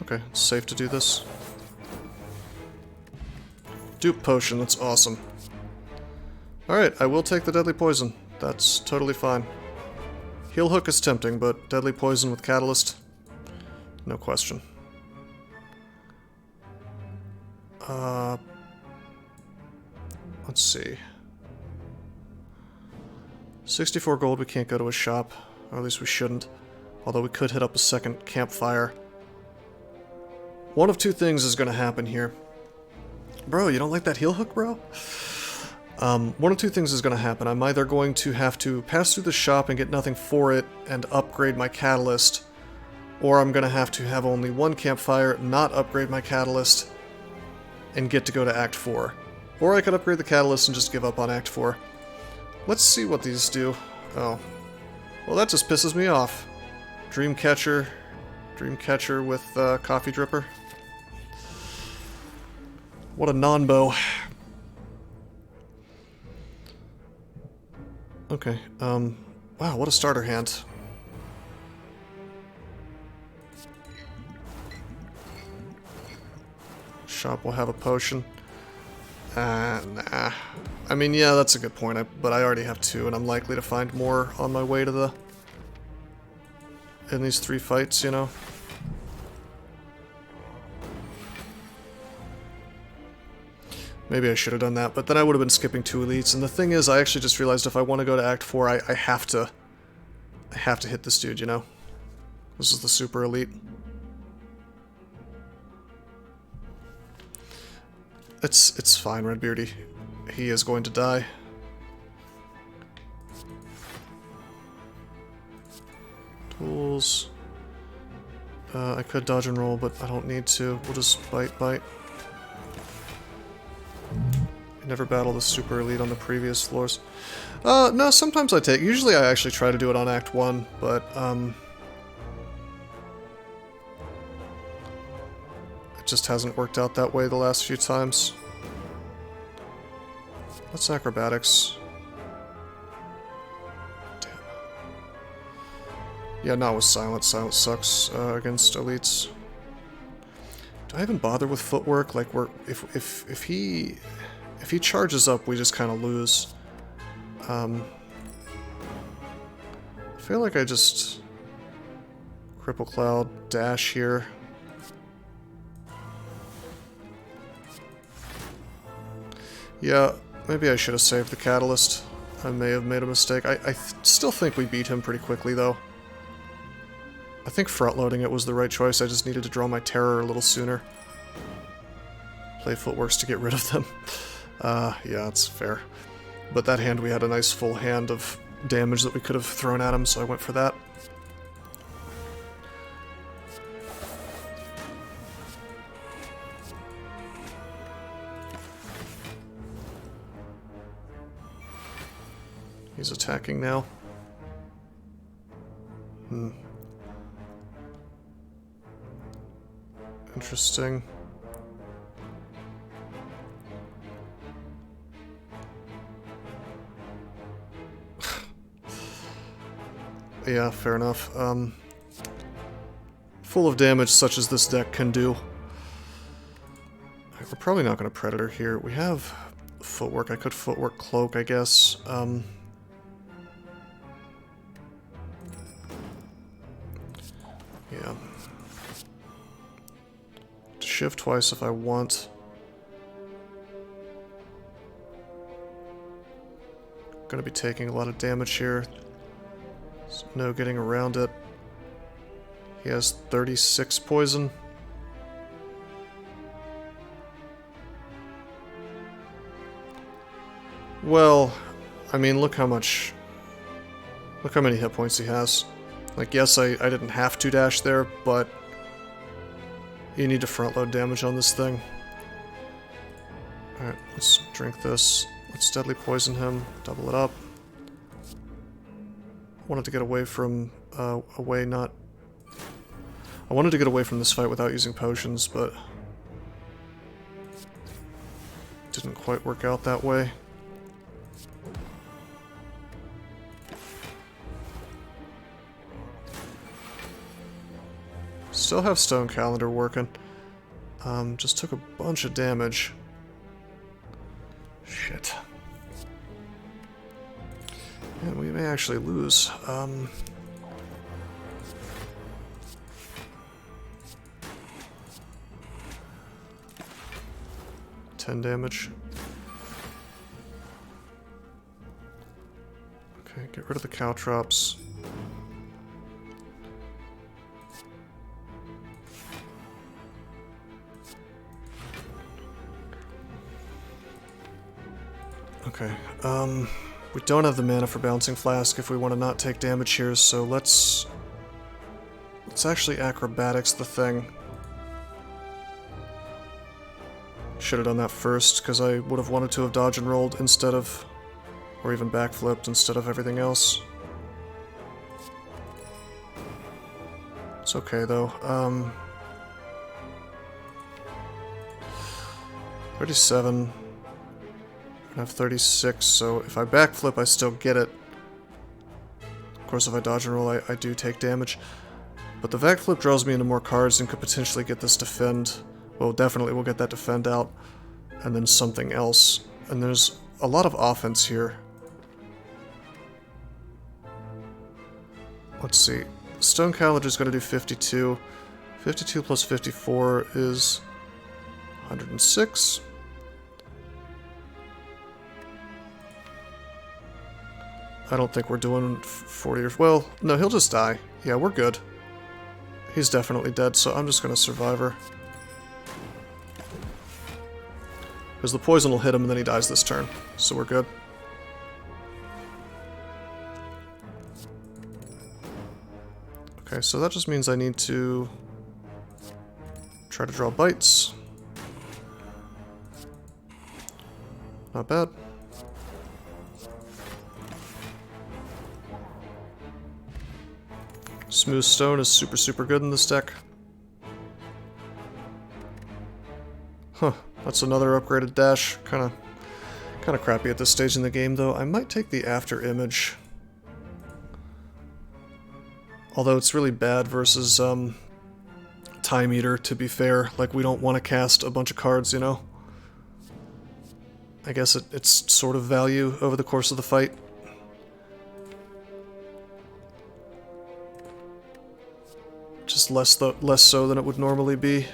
Okay, it's safe to do this. Dupe potion, that's awesome. Alright, I will take the deadly poison. That's totally fine. Heal hook is tempting, but deadly poison with catalyst? No question. Let's see. 64 gold, we can't go to a shop. Or at least we shouldn't. Although we could hit up a second campfire. One of 2 things is going to happen here. Bro, you don't like that heal hook, bro? One of 2 things is going to happen. I'm either going to have to pass through the shop and get nothing for it and upgrade my catalyst, or I'm going to have only 1 campfire, not upgrade my catalyst, and get to go to Act 4. Or I could upgrade the catalyst and just give up on Act 4. Let's see what these do. Oh. Well, that just pisses me off. Dreamcatcher with Coffee Dripper. What a non-bow. Okay, Wow, what a starter hand. Shop will have a potion. Nah. I mean, yeah, that's a good point, but I already have 2, and I'm likely to find more on my way to the... in these 3 fights, you know? Maybe I should have done that, but then I would have been skipping 2 elites, and the thing is, I actually just realized if I want to go to Act 4, I have to hit this dude, you know? This is the super elite. It's fine, Redbeard. He is going to die. Tools. I could dodge and roll, but I don't need to. We'll just bite. I never battled the super elite on the previous floors. No, sometimes I take... Usually I actually try to do it on Act 1, but, it just hasn't worked out that way the last few times. What's acrobatics? Damn. Yeah, not with silence. Silence sucks against elites. Do I even bother with footwork? Like, if he charges up, we just kind of lose. I feel like I just Cripple Cloud, dash here. Yeah, maybe I should have saved the catalyst. I may have made a mistake. I still think we beat him pretty quickly, though. I think front-loading it was the right choice. I just needed to draw my terror a little sooner. Play footworks to get rid of them. Yeah, that's fair. But that hand, we had a nice full hand of damage that we could have thrown at him, so I went for that. He's attacking now. Interesting. Yeah, fair enough. Full of damage such as this deck can do. We're probably not going to Predator here. We have footwork. I could footwork cloak, I guess. Yeah. To shift twice if I want. Gonna be taking a lot of damage here. There's no getting around it. He has 36 poison. Well, I mean, look how many hit points he has. Like, yes, I didn't have to dash there, but you need to front load damage on this thing. Alright, let's drink this. Let's deadly poison him, double it up. I wanted to get away from, I wanted to get away from this fight without using potions, but didn't quite work out that way. Still have Stone Calendar working. Just took a bunch of damage. Shit. And we may actually lose. 10 damage. Okay, get rid of the caltrops. Okay, we don't have the mana for Bouncing Flask if we want to not take damage here, so let's actually acrobatics the thing. Should have done that first, because I would have wanted to have dodge and rolled instead of, or even backflipped instead of everything else. It's okay though. 37. I have 36, so if I backflip, I still get it. course, if I dodge and roll, I do take damage. But the Vac Flip draws me into more cards and could potentially get this defend. Well, definitely we'll get that defend out. And then something else. And there's a lot of offense here. Let's see. Stone Caledge is going to do 52. 52 plus 54 is 106. I don't think we're doing 40 or... Well, no, he'll just die. Yeah, we're good. He's definitely dead, so I'm just going to Survivor. Because the poison will hit him and then he dies this turn. So we're good. Okay, so that just means I need to try to draw bites. Not bad. Smooth Stone is super, super good in this deck. Huh, that's another upgraded dash. Kinda crappy at this stage in the game, though. I might take the After Image. Although it's really bad versus Time Eater, to be fair. Like, we don't want to cast a bunch of cards, you know? I guess it's sort of value over the course of the fight. Just less so than it would normally be.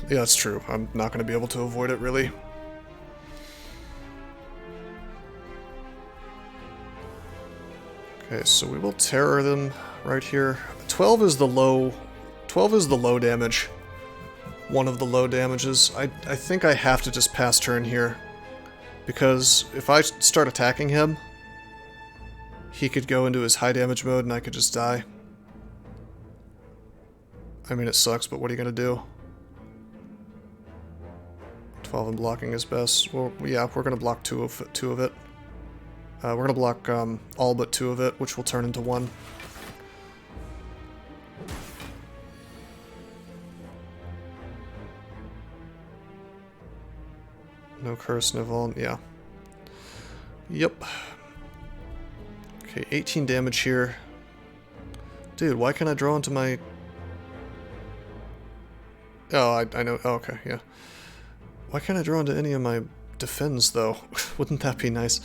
Yeah, that's true. I'm not going to be able to avoid it, really. Okay, so we will terror them right here. 12 is the low... 12 is the low damage. One of the low damages. I think I have to just pass turn here. Because if I start attacking him, he could go into his high damage mode and I could just die. I mean, it sucks, but what are you going to do? 12 and blocking is best. Well, yeah, we're going to block two of it. We're going to block all but 2 of it, which will turn into 1. No curse, no vuln, yeah. Yep. Okay, 18 damage here. Dude, why can't I draw into my... Oh, I know. Oh, okay, yeah. Why can't I draw into any of my defends, though? Wouldn't that be nice?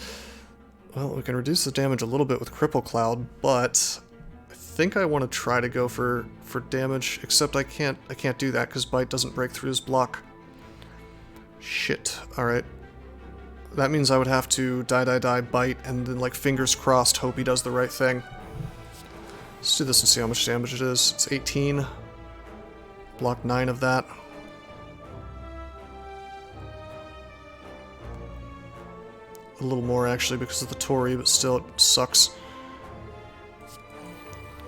Well, we can reduce the damage a little bit with Cripple Cloud, but I think I want to try to go for damage, except I can't do that because Bite doesn't break through his block. Shit. Alright. That means I would have to die, bite, and then, like, fingers crossed, hope he does the right thing. Let's do this and see how much damage it is. It's 18. Block 9 of that. A little more, actually, because of the Tori, but still, it sucks.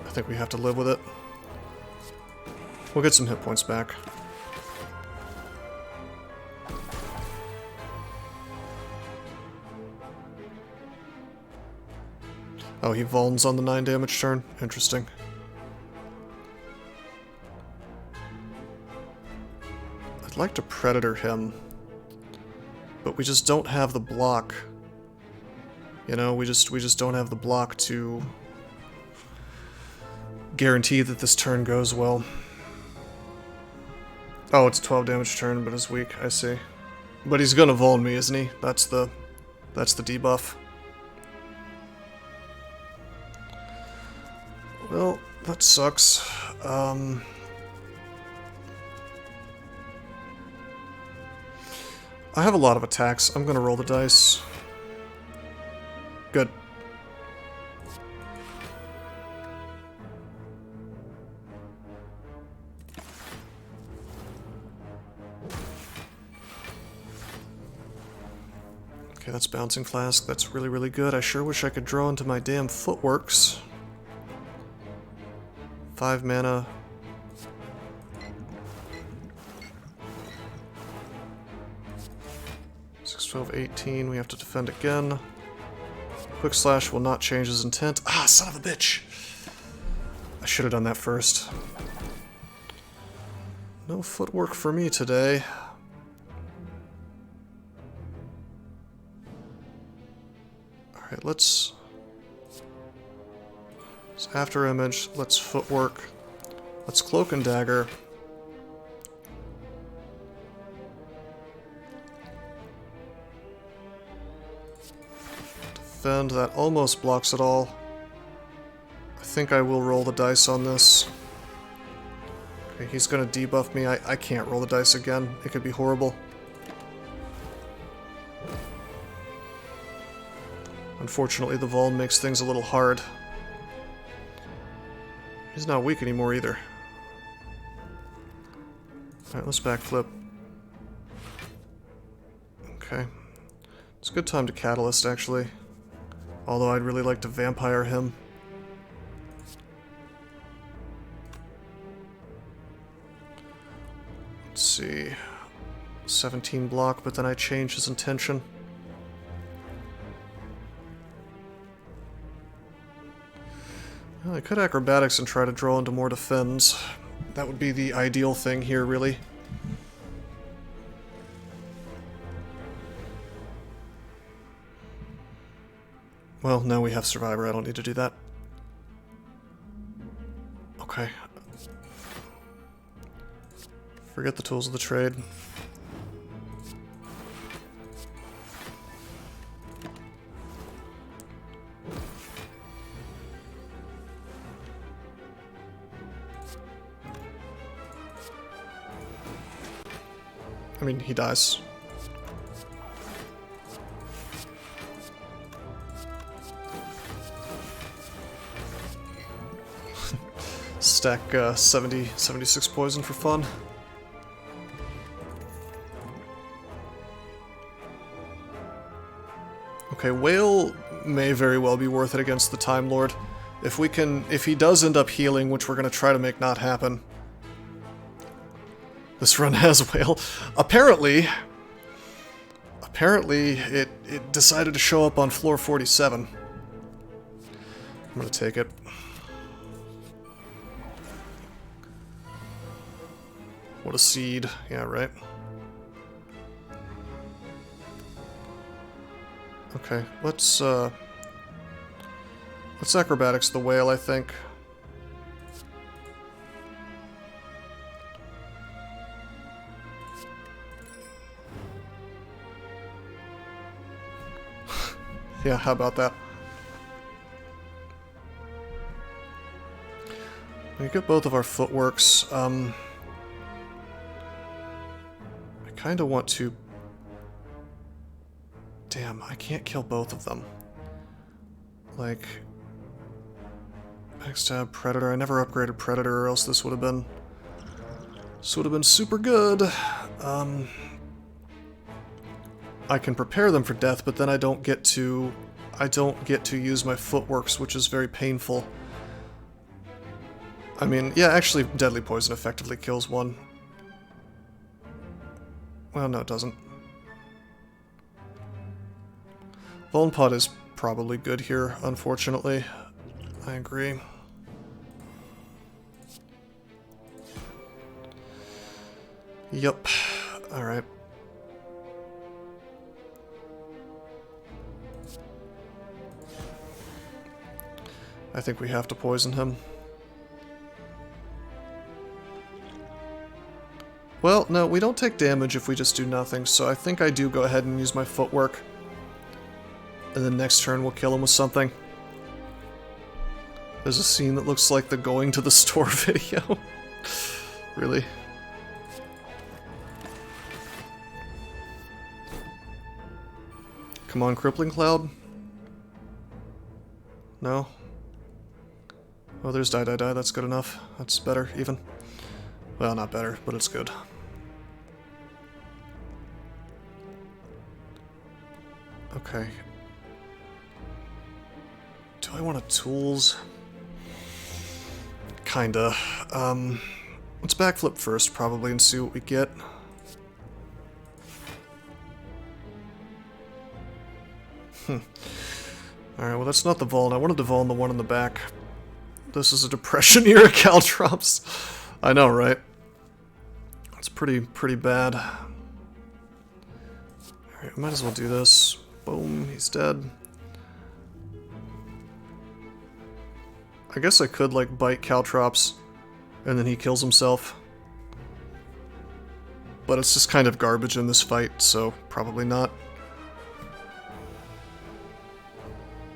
I think we have to live with it. We'll get some hit points back. Oh, he vulns on the 9 damage turn? Interesting. I'd like to Predator him, but we just don't have the block. You know, we just don't have the block to guarantee that this turn goes well. Oh, it's 12 damage turn, but it's weak, I see. But he's gonna vuln me, isn't he? That's the debuff. Well, that sucks. I have a lot of attacks. I'm gonna roll the dice. Good. Okay, that's Bouncing Flask. That's really, really good. I sure wish I could draw into my damn Footworks. 5 mana. Six, 12, 18. We have to defend again. Quick Slash will not change his intent. Ah, son of a bitch! I should have done that first. No footwork for me today. Okay, let's after image, let's footwork, let's cloak and dagger. Defend, that almost blocks it all. I think I will roll the dice on this. Okay, he's gonna debuff me. I can't roll the dice again. It could be horrible. Unfortunately, the Vaughn makes things a little hard. He's not weak anymore either. Alright, let's backflip. Okay. It's a good time to Catalyst, actually. Although I'd really like to Vampire him. Let's see. 17 block, but then I change his intention. Well, I could acrobatics and try to draw into more defends. That would be the ideal thing here, really. Well, now we have Survivor. I don't need to do that. Okay. Forget the tools of the trade. I mean, he dies. Stack 76 poison for fun. Okay, Whale may very well be worth it against the Time Lord. If he does end up healing, which we're gonna try to make not happen. This run has Whale. Apparently it decided to show up on floor 47. I'm gonna take it. What a seed. Yeah, right. Okay, let's acrobatics the whale, I think. Yeah, how about that? We get both of our footworks. I kind of want to... Damn, I can't kill both of them. Like... Backstab, Predator. I never upgraded Predator, or else this would have been... This would have been super good. I can prepare them for death, but then I don't get to use my footworks, which is very painful. I mean, yeah, actually, Deadly Poison effectively kills one. Well, no, it doesn't. Vulnpot is probably good here, unfortunately. I agree. Yup. Alright. I think we have to poison him. Well, no, we don't take damage if we just do nothing, so I think I do go ahead and use my footwork. And then next turn we'll kill him with something. There's a scene that looks like the going to the store video. Really? Come on, Crippling Cloud? No? Oh, there's Die, Die, Die. That's good enough. That's better, even. Well, not better, but it's good. Okay. Do I want a tools? Kinda. Let's backflip first, probably, and see what we get. Alright, well, that's not the Vuln. I wanted the Vuln, the one in the back. This is a Depression era Caltrops. I know, right? It's pretty bad. Alright, might as well do this. Boom, he's dead. I guess I could, like, bite Caltrops, and then he kills himself. But it's just kind of garbage in this fight, so probably not.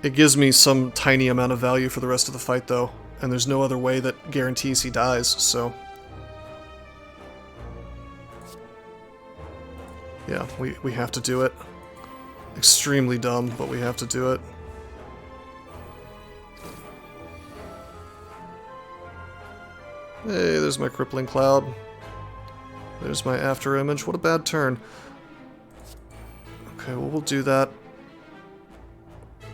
It gives me some tiny amount of value for the rest of the fight, though, and there's no other way that guarantees he dies, so... yeah, we have to do it. Extremely dumb, but we have to do it. Hey, there's my crippling cloud. There's my after image. What a bad turn. Okay, well, we'll do that.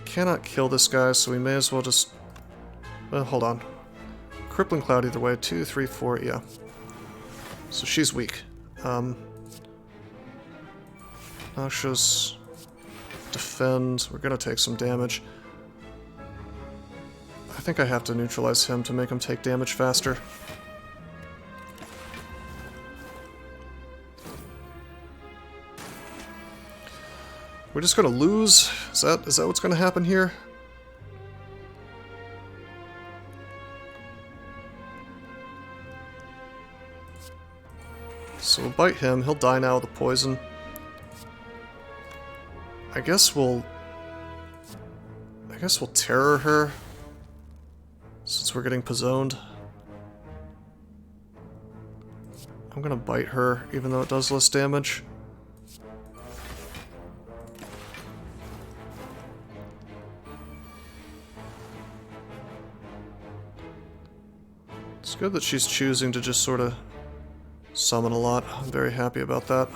Cannot kill this guy, so we may as well just... well, hold on. Crippling cloud either way. 2, 3, 4, yeah. So she's weak. Noxious. Defend. We're gonna take some damage. I think I have to neutralize him to make him take damage faster. We're just gonna lose? Is that what's gonna happen here? So we'll bite him. He'll die now with the poison. I guess we'll terror her, since we're getting pizzoned. I'm gonna bite her, even though it does less damage. It's good that she's choosing to just sort of summon a lot. I'm very happy about that.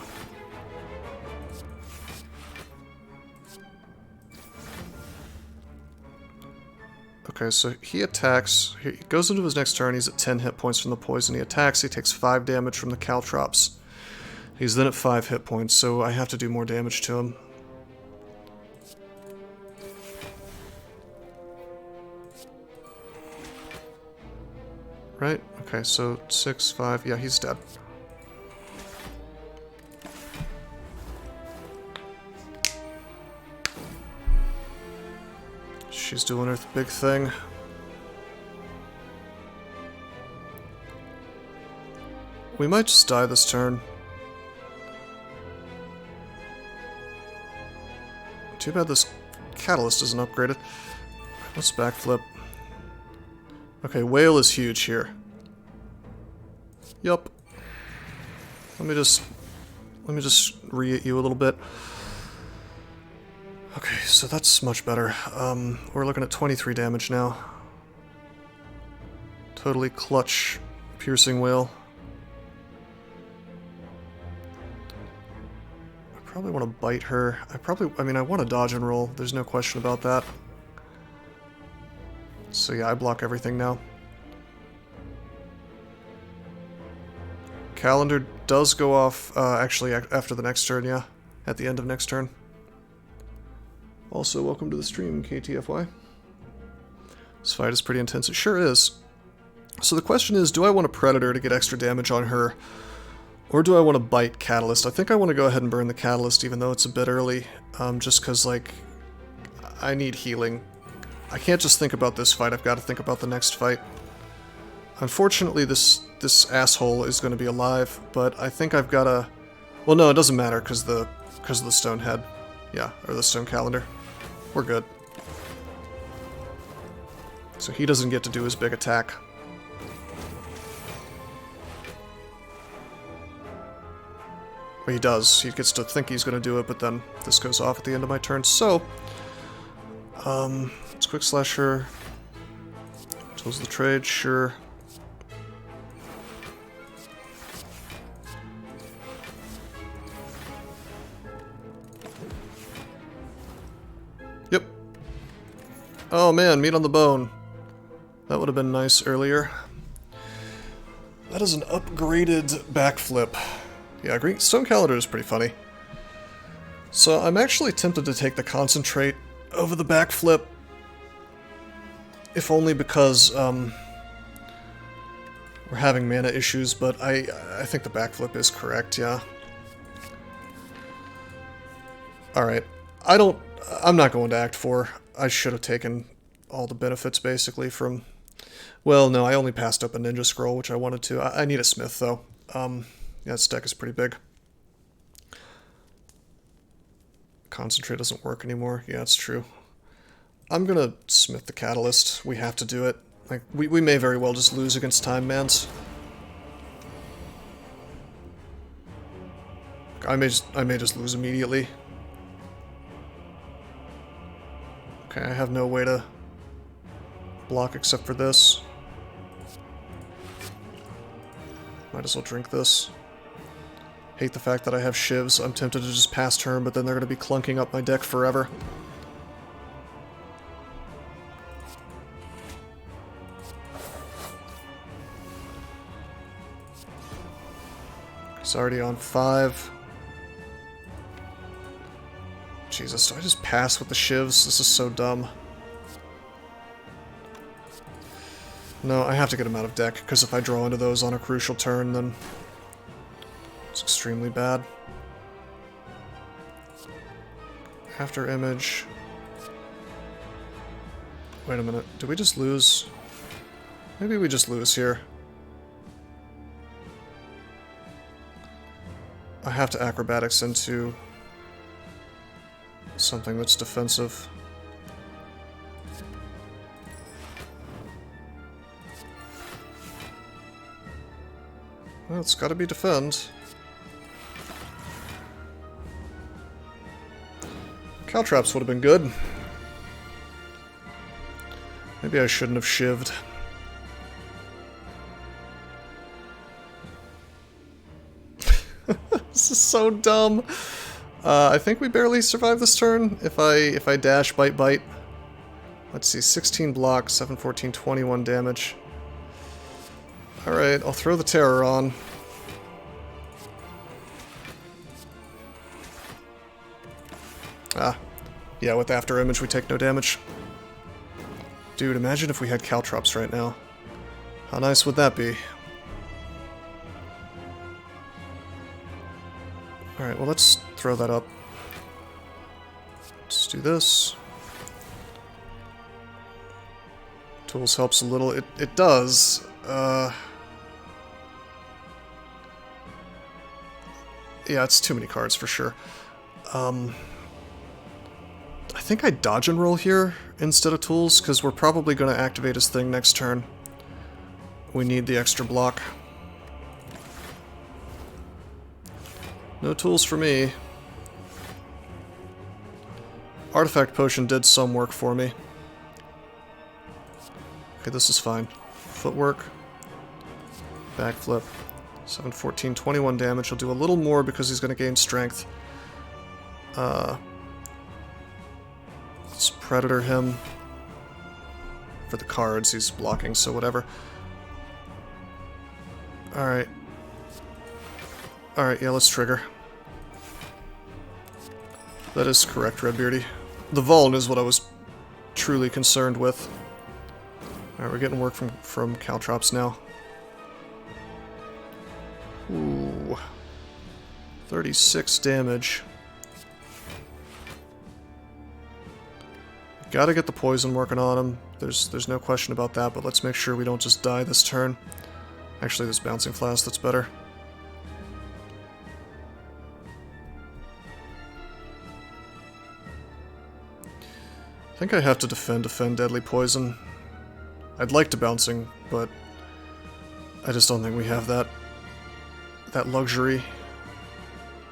Okay, so he attacks. He goes into his next turn. He's at 10 hit points from the poison. He attacks. He takes 5 damage from the Caltrops. He's then at 5 hit points, so I have to do more damage to him. Right? Okay, so 6, 5. Yeah, he's dead. She's doing her big thing. We might just die this turn. Too bad this catalyst isn't upgraded. Let's backflip. Okay, whale is huge here. Yup. Let me just re-hit you a little bit. Okay, so that's much better. We're looking at 23 damage now. Totally clutch, piercing whale. I probably want to bite her. I mean, I want to dodge and roll. There's no question about that. So yeah, I block everything now. Calendar does go off, actually, after the next turn, yeah. At the end of next turn. Also, welcome to the stream, KTFY. This fight is pretty intense. It sure is. So the question is, do I want a Predator to get extra damage on her? Or do I want to bite Catalyst? I think I want to go ahead and burn the Catalyst, even though it's a bit early. Just because, like, I need healing. I can't just think about this fight, I've got to think about the next fight. Unfortunately, this asshole is going to be alive, but I think I've got to... well, no, it doesn't matter, because the stone head. Yeah, or the stone calendar. We're good. So he doesn't get to do his big attack. Well, he does. He gets to think he's going to do it, but then this goes off at the end of my turn. So, let's quick slash her. Close the trade, sure. Yep. Oh man, meat on the bone. That would have been nice earlier. That is an upgraded backflip. Yeah, Green Stone Calendar is pretty funny. So I'm actually tempted to take the concentrate over the backflip. If only because we're having mana issues, but I think the backflip is correct, yeah. Alright. I'm not going to Act 4. I should have taken all the benefits, basically, from Well, no, I only passed up a ninja scroll, which I wanted to. I need a smith, though. Yeah, this deck is pretty big. Concentrate doesn't work anymore. Yeah, it's true. I'm gonna smith the catalyst. We have to do it. Like, we may very well just lose against Time Mans. I may just lose immediately. Okay, I have no way to block except for this. Might as well drink this. Hate the fact that I have shivs. I'm tempted to just pass turn, but then they're going to be clunking up my deck forever. It's already on 5. Jesus, do I just pass with the shivs? This is so dumb. No, I have to get him out of deck, because if I draw into those on a crucial turn, then it's extremely bad. After image. Wait a minute, did we just lose? Maybe we just lose here. I have to acrobatics into something that's defensive. Well, it's gotta be defend. Caltrops would have been good. Maybe I shouldn't have shivved. This is so dumb. I think we barely survived this turn. If I dash, bite, bite. Let's see, 16 block, 7, 14, 21 damage. Alright, I'll throw the terror on. Ah. Yeah, with after image we take no damage. Dude, imagine if we had Caltrops right now. How nice would that be? Alright, well let's throw that up. Let's do this. Tools helps a little. It does. Yeah, it's too many cards for sure. I think I dodge and roll here instead of tools, because we're probably going to activate his thing next turn. We need the extra block. No tools for me. Artifact Potion did some work for me. Okay, this is fine. Footwork. Backflip. 7, 14, 21 damage. He'll do a little more because he's going to gain strength. Let's Predator him. For the cards, he's blocking, so whatever. Alright. Alright, yeah, let's trigger. That is correct, Redbeardy. The Vuln is what I was truly concerned with. Alright, we're getting work from Caltrops now. Ooh. 36 damage. Gotta get the poison working on him. There's no question about that, but let's make sure we don't just die this turn. Actually, this Bouncing Flask, that's better. I think I have to defend Deadly Poison. I'd like to Bouncing, but I just don't think we have that luxury.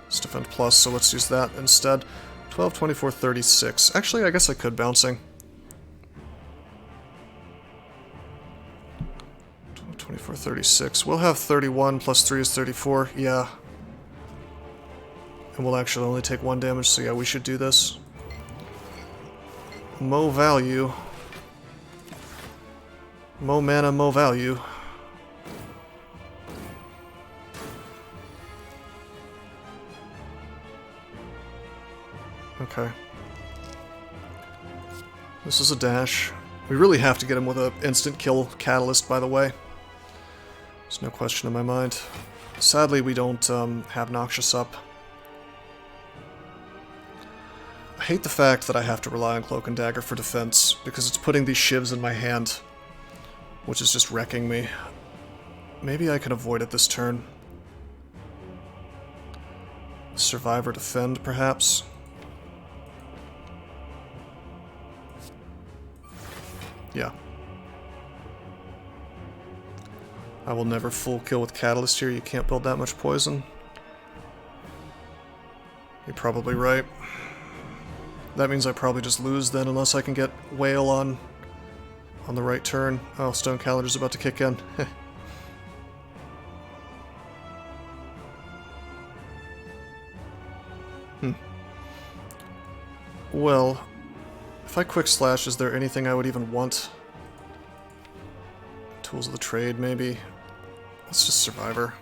It's Defend Plus, so let's use that instead. 12, 24, 36. Actually, I guess I could Bouncing. 12, 24, 36. We'll have 31 plus 3 is 34. Yeah. And we'll actually only take 1 damage, so yeah, we should do this. Mo value. Mo mana, mo value. Okay. This is a dash. We really have to get him with an instant kill catalyst, by the way. There's no question in my mind. Sadly, we don't have Noxious up. I hate the fact that I have to rely on Cloak and Dagger for defense, because it's putting these shivs in my hand. which is just wrecking me. Maybe I can avoid it this turn. Survive or defend, perhaps? Yeah. I will never full kill with Catalyst here. You can't build that much poison. You're probably right. That means I probably just lose then, unless I can get Whale on the right turn. Oh, Stone Calendar's about to kick in. Well, if I Quick Slash, is there anything I would even want? Tools of the Trade, maybe? Let's just Survivor.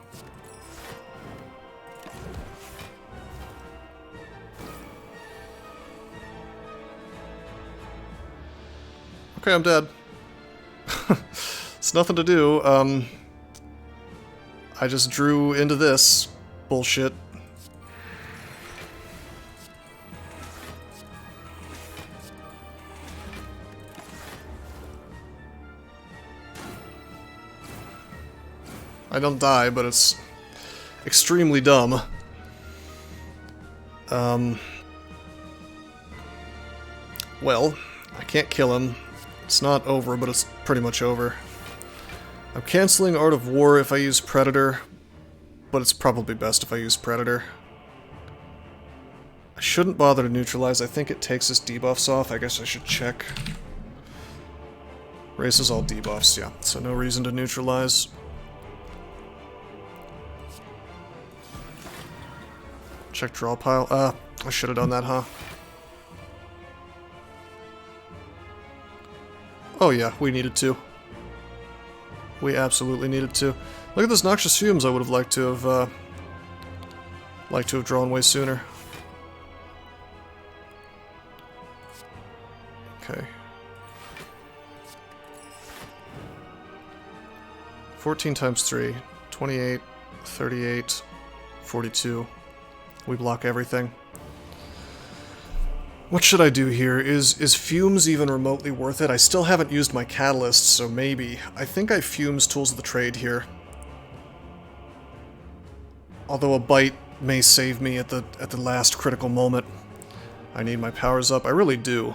Okay, I'm dead. It's nothing to do. I just drew into this bullshit. I don't die, but it's extremely dumb. Well, I can't kill him. It's not over, but it's pretty much over. I'm canceling Art of War if I use Predator, but it's probably best if I use Predator. I shouldn't bother to neutralize. I think it takes his debuffs off. I guess I should check. Raises all debuffs, yeah. So no reason to neutralize. Check draw pile. I should have done that, huh? Oh yeah, we needed to. We absolutely needed to. Look at those Noxious Fumes I would have liked to have drawn way sooner. Okay. 14 times 3, 28, 38, 42. We block everything. What should I do here? Is Fumes even remotely worth it? I still haven't used my Catalyst, so maybe. I think I Fumes Tools of the Trade here. Although a Bite may save me at the last critical moment. I need my powers up. I really do.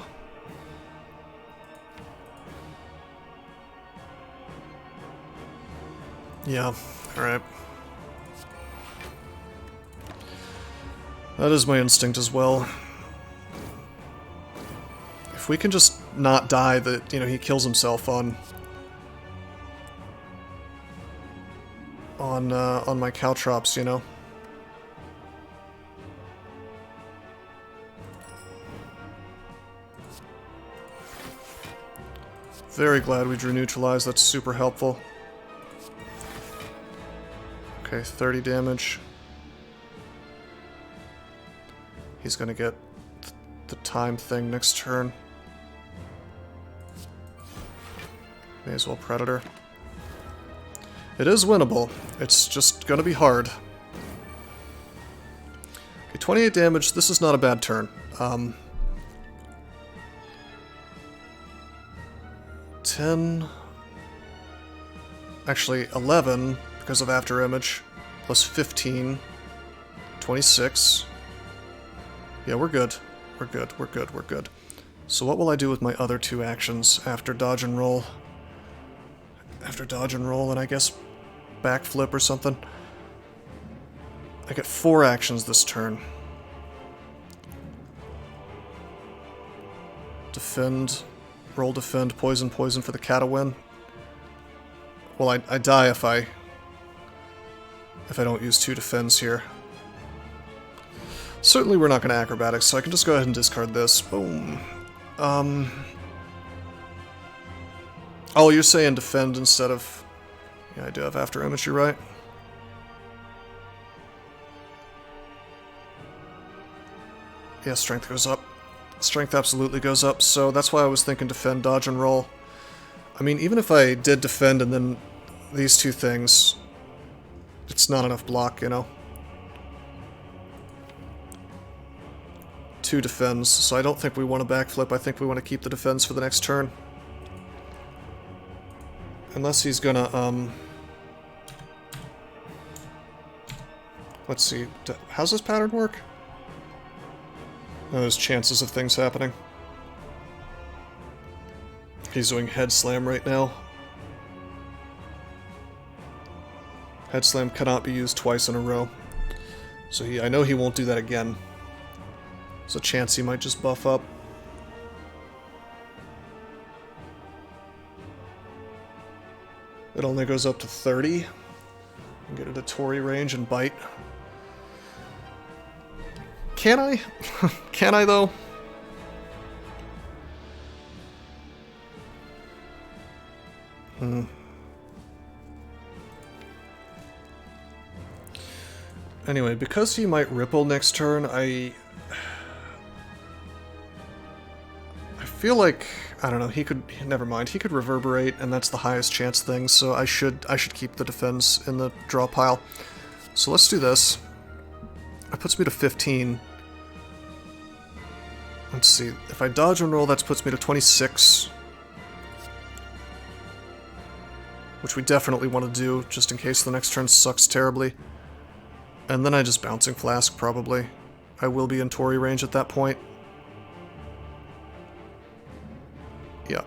Yeah, alright. That is my instinct as well. If we can just not die, that, you know, he kills himself on my Caltrops, you know. Very glad we drew neutralize. That's super helpful. Okay, 30 damage. He's gonna get the time thing next turn. May as well Predator. It is winnable. It's just gonna be hard. Okay, 28 damage. This is not a bad turn. 10... Actually, 11, because of After Image, plus 15, 26. Yeah, we're good. We're good, we're good, we're good. So what will I do with my other two actions after dodge and roll? After dodge and roll, and I guess backflip or something? I get 4 actions this turn. Defend, roll defend, poison, poison for the Catawin. Well, I die if I don't use 2 defends here. Certainly we're not going to acrobatics, so I can just go ahead and discard this. Boom. Oh, you're saying defend instead of... Yeah, I do have After Image, you're right. Yeah, strength goes up. Strength absolutely goes up, so that's why I was thinking defend, dodge, and roll. I mean, even if I did defend and then these 2 things, it's not enough block, you know? 2 defends, so I don't think we want to backflip. I think we want to keep the defense for the next turn. Unless he's gonna, let's see. How's this pattern work? Oh, there's chances of things happening. He's doing head slam right now. Head slam cannot be used twice in a row. So I know he won't do that again. There's a chance he might just buff up. It only goes up to 30. Get it at Torii range and bite. Can I? Can I though? Anyway, because he might ripple next turn, I feel like, I don't know, he could, never mind, he could reverberate, and that's the highest chance thing, so I should keep the defense in the draw pile. So let's do this. That puts me to 15. Let's see, if I dodge and roll, that puts me to 26. Which we definitely want to do, just in case the next turn sucks terribly. And then I just Bouncing Flask, probably. I will be in Torii range at that point. Yeah.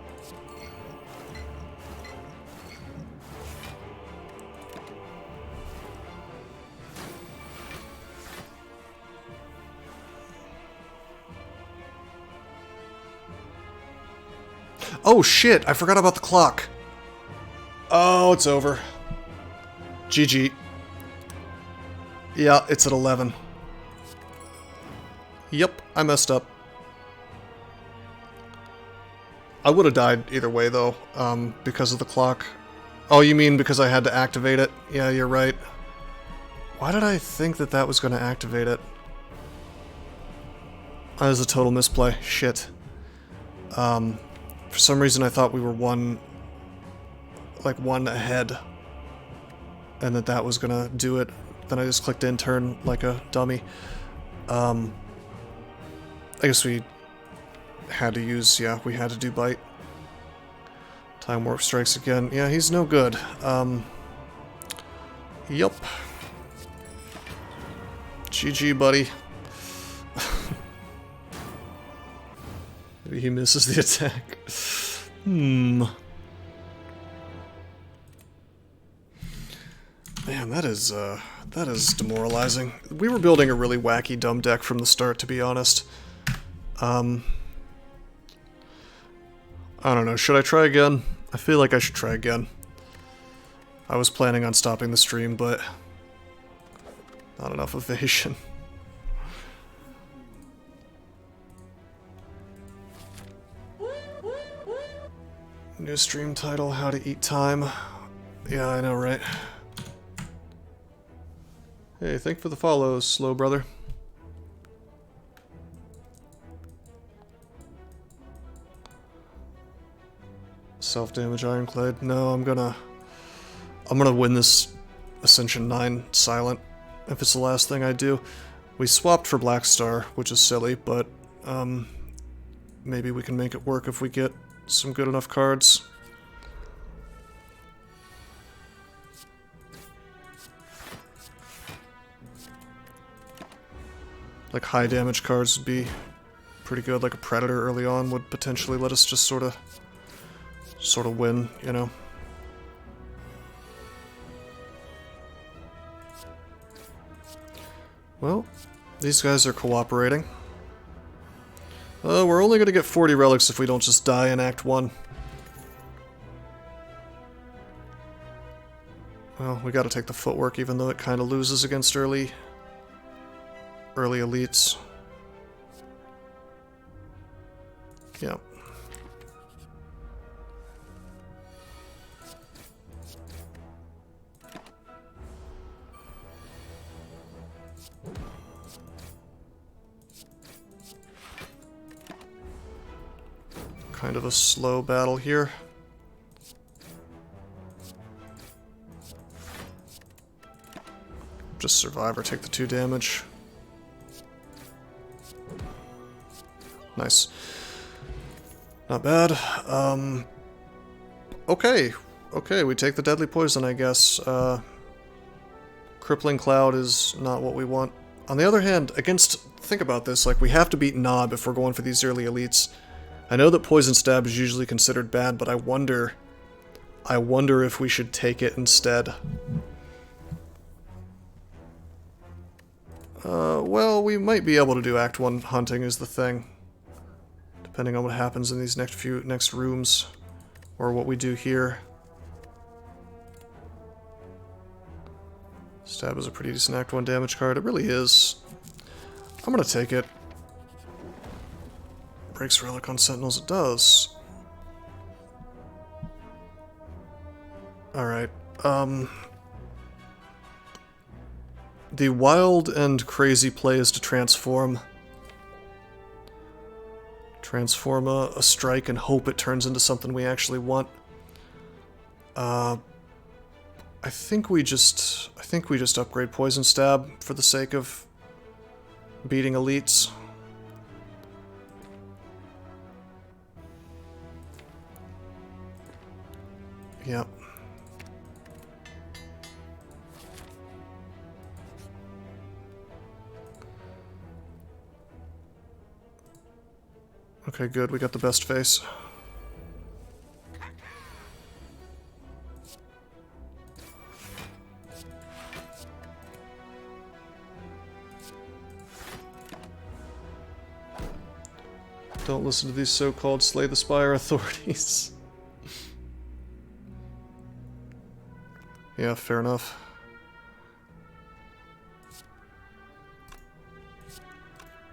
Oh shit, I forgot about the clock. Oh, it's over. GG. Yeah, it's at 11. Yep, I messed up. I would have died either way, though, because of the clock. Oh, you mean because I had to activate it? Yeah, you're right. Why did I think that that was going to activate it? That was a total misplay. Shit. For some reason I thought we were one ahead. And that was going to do it. Then I just clicked intern like a dummy. I guess we had to use, yeah, we had to do bite. Time Warp strikes again. Yeah, he's no good. Yup. GG, buddy. Maybe he misses the attack. Man, that is demoralizing. We were building a really wacky dumb deck from the start, to be honest. I don't know, should I try again? I feel like I should try again. I was planning on stopping the stream, but not enough evasion. New stream title, How to Eat Time. Yeah, I know, right? Hey, thank for the follows, slow brother. Self-damage Ironclad. No, I'm gonna win this Ascension 9 silent, if it's the last thing I do. We swapped for Black Star, which is silly, but maybe we can make it work if we get some good enough cards. Like high damage cards would be pretty good, like a Predator early on would potentially let us just sort of win, you know. Well, these guys are cooperating. We're only going to get 40 relics if we don't just die in Act 1. Well, we got to take the footwork even though it kind of loses against early elites. Yeah. Kind of a slow battle here. Just survive or take the 2 damage. Nice. Not bad. Okay. Okay, we take the deadly poison, I guess. Crippling Cloud is not what we want. On the other hand, think about this, like, we have to beat Nob if we're going for these early elites. I know that Poison Stab is usually considered bad, but I wonder if we should take it instead. Well, we might be able to do Act 1 hunting is the thing. Depending on what happens in these next rooms, or what we do here. Stab is a pretty decent Act 1 damage card. It really is. I'm gonna take it. Breaks Relic on Sentinels. It does. Alright. The wild and crazy play is to transform. Transform a strike and hope it turns into something we actually want. I think we just upgrade Poison Stab for the sake of beating elites. Yep. Okay, good. We got the best face. Don't listen to these so-called Slay the Spire authorities. Yeah, fair enough.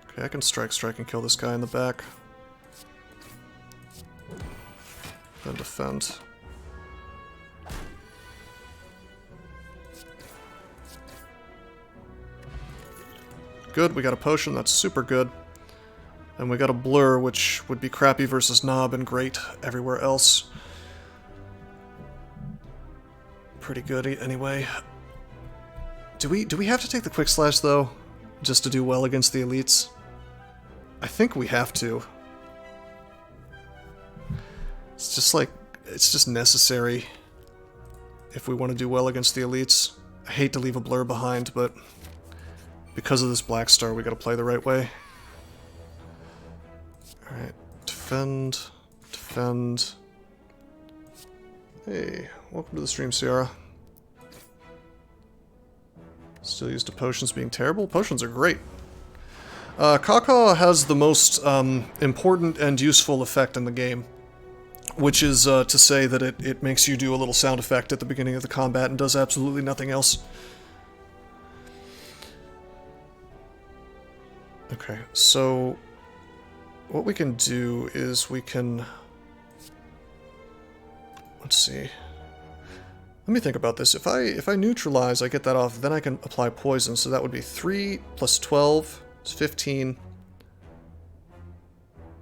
Okay, I can strike and kill this guy in the back. Then defend. Good, we got a potion, that's super good. And we got a blur, which would be crappy versus Nob and great everywhere else. Pretty good anyway. Do we have to take the Quick Slash though? Just to do well against the elites? I think we have to. It's just necessary if we want to do well against the elites. I hate to leave a blur behind, but because of this Black Star, we gotta play the right way. Alright, defend, defend. Hey, welcome to the stream, Ciara. Still used to potions being terrible? Potions are great. Kaka has the most important and useful effect in the game, which is to say that it makes you do a little sound effect at the beginning of the combat and does absolutely nothing else. Okay, so what we can do is we can... Let's see. Let me think about this. If I neutralize, I get that off, then I can apply poison, so that would be 3 plus 12 is 15.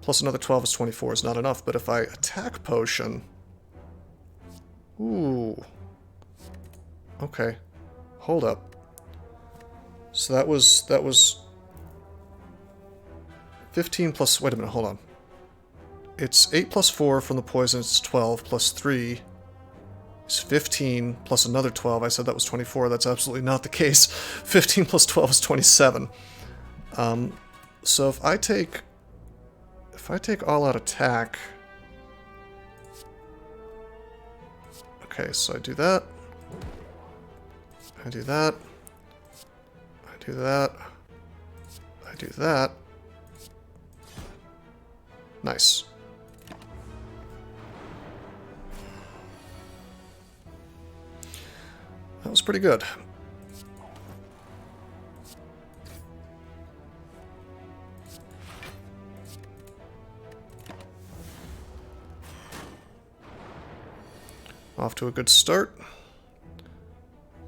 Plus another 12 is 24 is not enough, but if I attack potion... Ooh. Okay. Hold up. So that was 15 plus... Wait a minute, hold on. It's 8 plus 4 from the poison, it's 12 plus 3 is 15 plus another 12. I said that was 24. That's absolutely not the case. 15 plus 12 is 27. So if I take all-out attack... Okay, so I do that. I do that. I do that. I do that. Nice. That was pretty good. Off to a good start.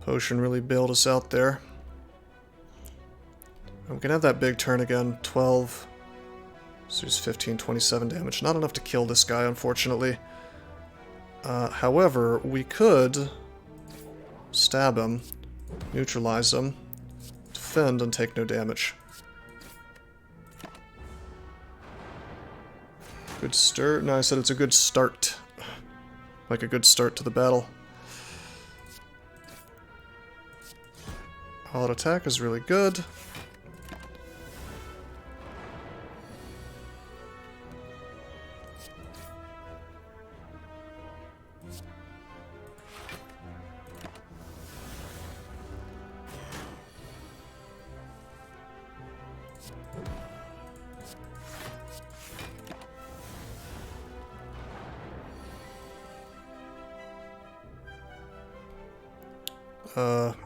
Potion really bailed us out there. We can have that big turn again. 12. So he's 15, 27 damage. Not enough to kill this guy, unfortunately. However, we could stab him, neutralize him, defend, and take no damage. Good start. No, I said it's a good start. like a good start to the battle. All-out attack is really good.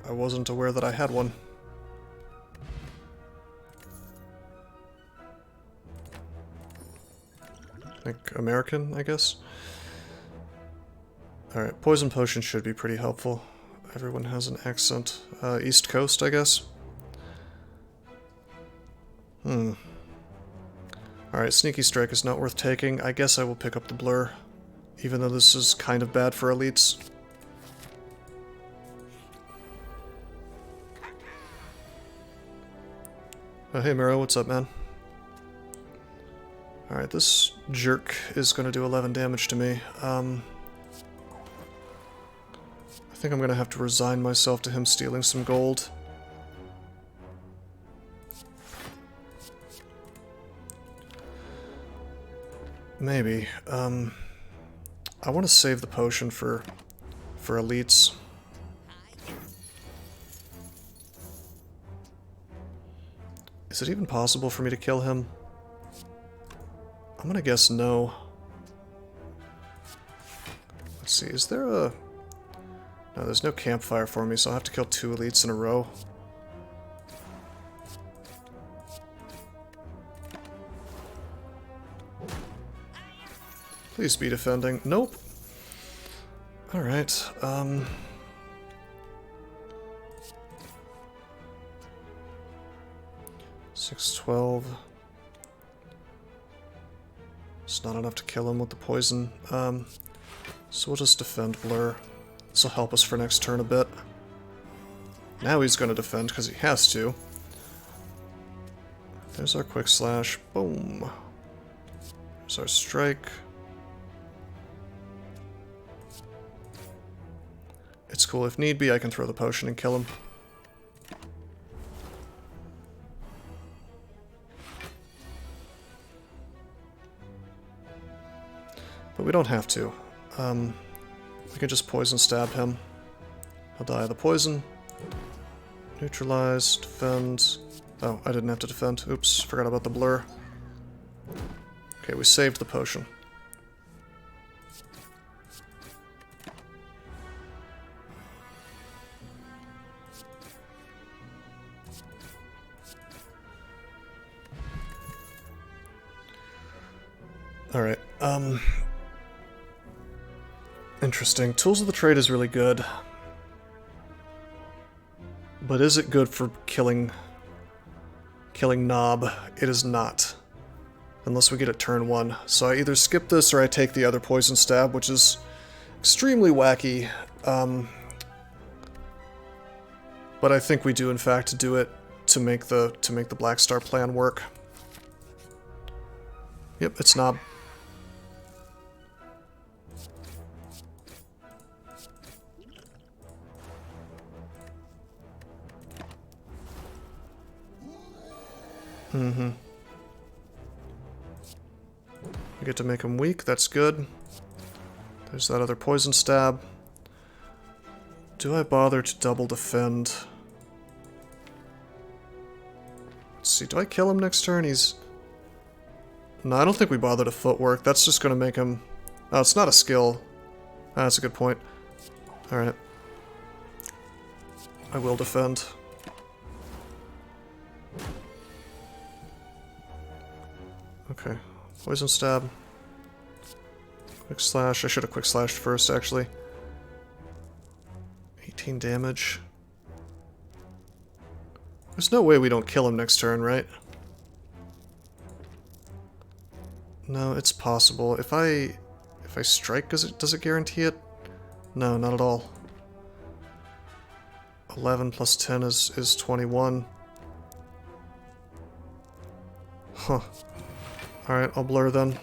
I wasn't aware that I had one. Like American, I guess. Alright, poison potion should be pretty helpful. Everyone has an accent. East Coast, I guess. Alright, Sneaky Strike is not worth taking. I guess I will pick up the Blur, even though this is kind of bad for elites. Hey Miro, what's up, man? Alright, this jerk is going to do 11 damage to me. I think I'm going to have to resign myself to him stealing some gold. Maybe. I want to save the potion for elites. Is it even possible for me to kill him? I'm gonna guess no. Let's see, is there a... No, there's no campfire for me, so I'll have to kill 2 elites in a row. Please be defending. Nope. Alright, 612. It's not enough to kill him with the poison. So we'll just defend Blur. This will help us for next turn a bit. Now he's going to defend because he has to. There's our quick slash. Boom. There's our strike. It's cool. If need be, I can throw the potion and kill him. But we don't have to. We can just poison stab him. He'll die of the poison. Neutralize, defend. Oh, I didn't have to defend. Oops, forgot about the Blur. Okay, we saved the potion. Alright, interesting. Tools of the Trade is really good. But is it good for killing Knob? It is not. Unless we get it turn 1. So I either skip this or I take the other poison stab, which is extremely wacky. But I think we do in fact do it to make the Black Star plan work. Yep, it's Knob. We get to make him weak, that's good. There's that other poison stab. Do I bother to double defend? Let's see, do I kill him next turn? He's... No, I don't think we bother to footwork. That's just gonna make him... Oh, it's not a skill. Ah, that's a good point. Alright. I will defend. Okay. Poison stab. Quick slash. I should have quick slashed first, actually. 18 damage. There's no way we don't kill him next turn, right? No, it's possible. If I strike, does it guarantee it? No, not at all. 11 plus 10 is 21. Huh. Alright, I'll blur then.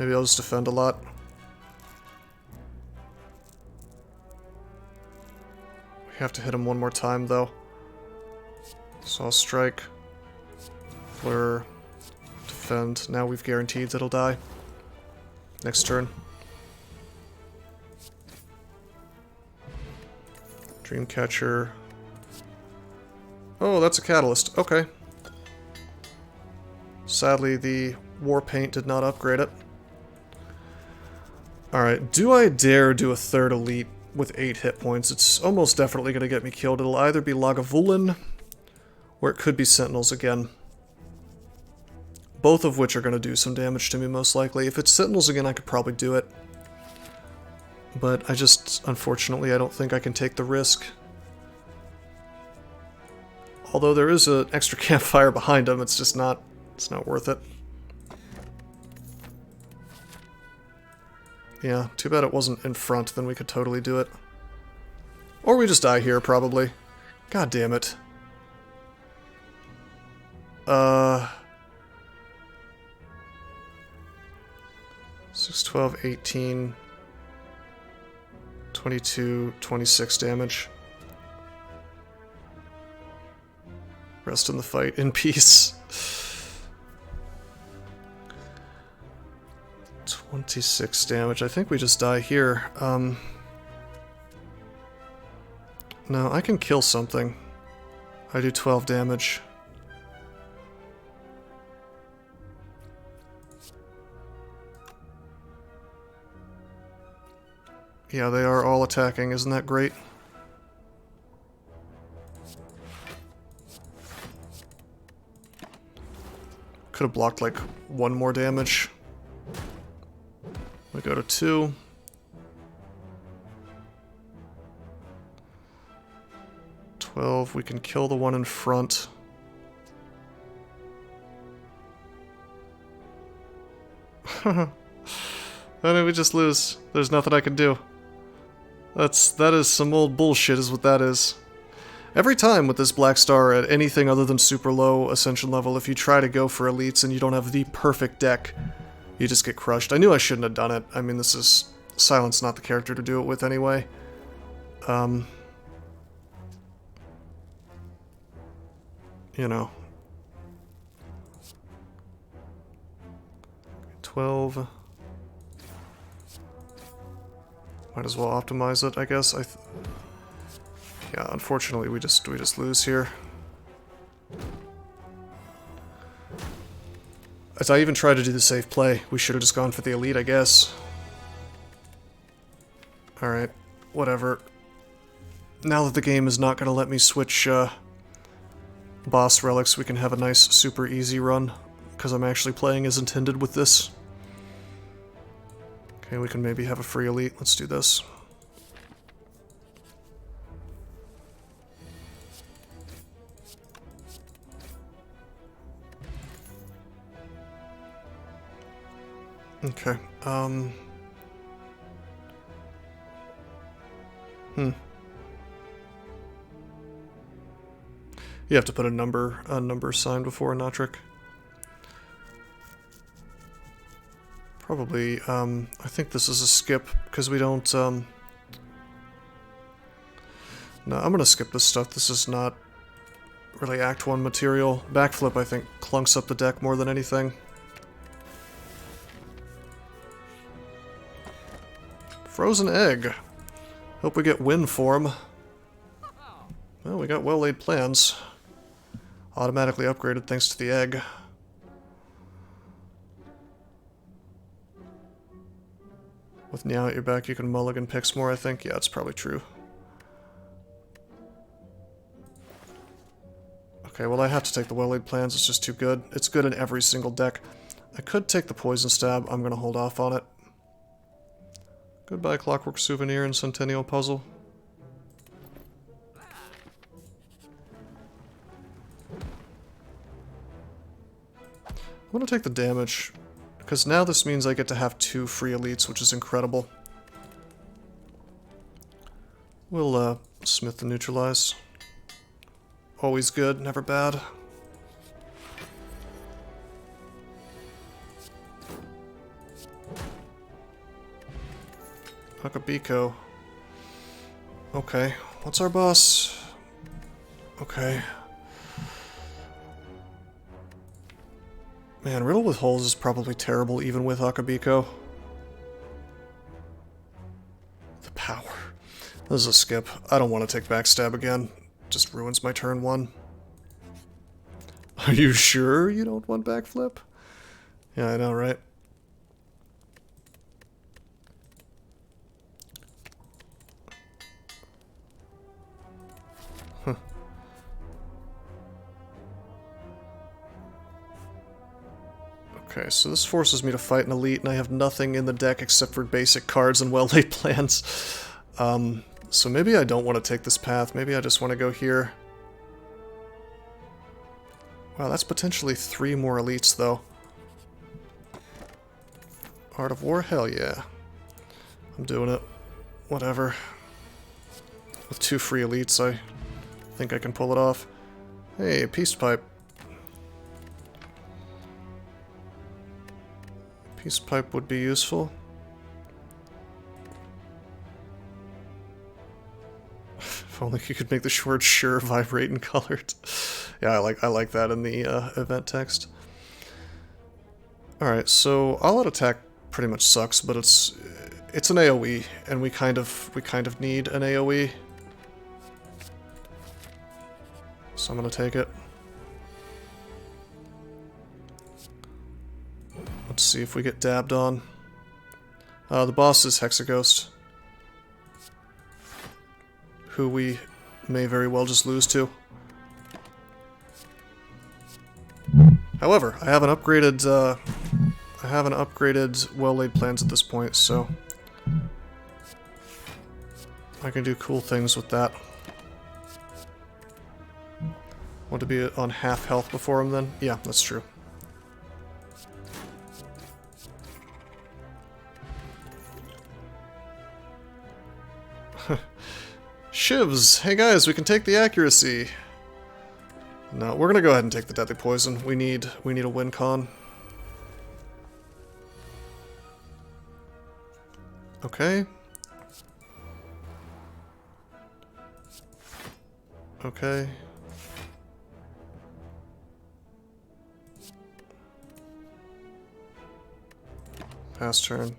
Maybe I'll just defend a lot. We have to hit him one more time, though. So I'll strike. Fleur. Defend. Now we've guaranteed that he'll die. Next turn. Dreamcatcher. Oh, that's a catalyst. Okay. Sadly, the war paint did not upgrade it. Alright, do I dare do a third elite with 8 hit points? It's almost definitely going to get me killed. It'll either be Lagavulin, or it could be Sentinels again. Both of which are going to do some damage to me, most likely. If it's Sentinels again, I could probably do it. But I just, unfortunately, I don't think I can take the risk. Although there is an extra campfire behind him, it's just not, it's not worth it. Yeah, too bad it wasn't in front, then we could totally do it. Or we just die here, probably. God damn it. 6, 12, 18, 22, 26 damage. Rest in the fight in peace. 26 damage. I think we just die here. No, I can kill something. I do 12 damage. Yeah, they are all attacking. Isn't that great? Could have blocked like 1 more damage. We go to 2. We can kill the one in front. Why did we just lose? There's nothing I can do. That is some old bullshit is what that is. Every time with this Black Star at anything other than super low Ascension level, if you try to go for elites and you don't have the perfect deck, you just get crushed. I knew I shouldn't have done it. I mean, this is... Silent's not the character to do it with anyway. You know. 12. Might as well optimize it, I guess. Yeah, unfortunately, we just lose here. As I even tried to do the safe play, we should have just gone for the elite, I guess. Alright, whatever. Now that the game is not going to let me switch boss relics, we can have a nice, super easy run, because I'm actually playing as intended with this. Okay, we can maybe have a free elite. Let's do this. Okay, You have to put a number sign before a Notric. Probably, I think this is a skip, because we don't, No, I'm gonna skip this stuff. This is not really Act 1 material. Backflip, I think, clunks up the deck more than anything. Frozen Egg. Hope we get Wind Form. Well, we got well-laid plans. Automatically upgraded thanks to the egg. With Meow at your back, you can mulligan picks more, I think. Yeah, it's probably true. Okay, well, I have to take the well-laid plans. It's just too good. It's good in every single deck. I could take the Poison Stab. I'm going to hold off on it. Goodbye, Clockwork Souvenir and Centennial Puzzle. I'm going to take the damage, because now this means I get to have 2 free elites, which is incredible. We'll, Smith and Neutralize. Always good, never bad. Akabiko. Okay, what's our boss? Okay. Man, Riddle with Holes is probably terrible even with Akabiko. The power. This is a skip. I don't want to take Backstab again. Just ruins my turn 1. Are you sure you don't want Backflip? Yeah, I know, right? Huh. Okay, so this forces me to fight an elite, and I have nothing in the deck except for basic cards and well-laid plans. So maybe I don't want to take this path. Maybe I just want to go here. Wow, that's potentially 3 more elites, though. Art of War? Hell yeah. I'm doing it. Whatever. With 2 free elites, I think I can pull it off. Hey, Peace Pipe. Peace Pipe would be useful. If only you could make the word sure vibrate and colored. Yeah, I like that in the event text. Alright, so all-out attack pretty much sucks, but it's an AoE, and we kind of need an AoE. So I'm gonna take it. Let's see if we get dabbed on. The boss is Hexaghost, who we may very well just lose to. However, I have an upgraded well-laid plans at this point, so I can do cool things with that. Want to be on half health before him then? Yeah, that's true. Shivs! Hey guys, we can take the accuracy! No, we're gonna go ahead and take the deadly poison. We need a win con. Okay. Okay. Pass turn.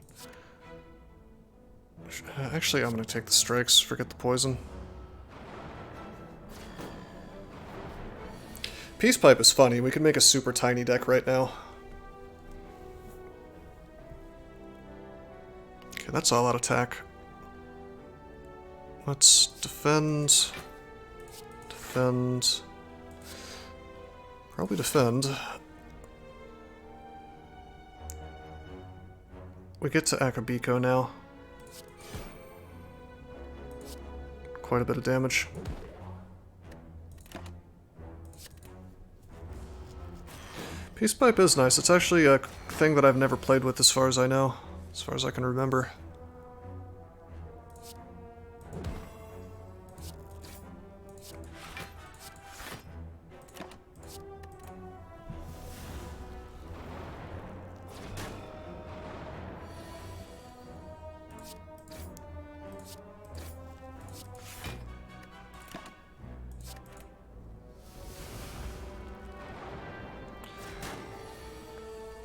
Actually, I'm gonna take the strikes, forget the poison. Peace Pipe is funny, we can make a super tiny deck right now. Okay, that's all out attack. Let's defend. Defend. Probably defend. We get to Akabiko now. Quite a bit of damage. Peace Pipe is nice. It's actually a thing that I've never played with as far as I know. As far as I can remember.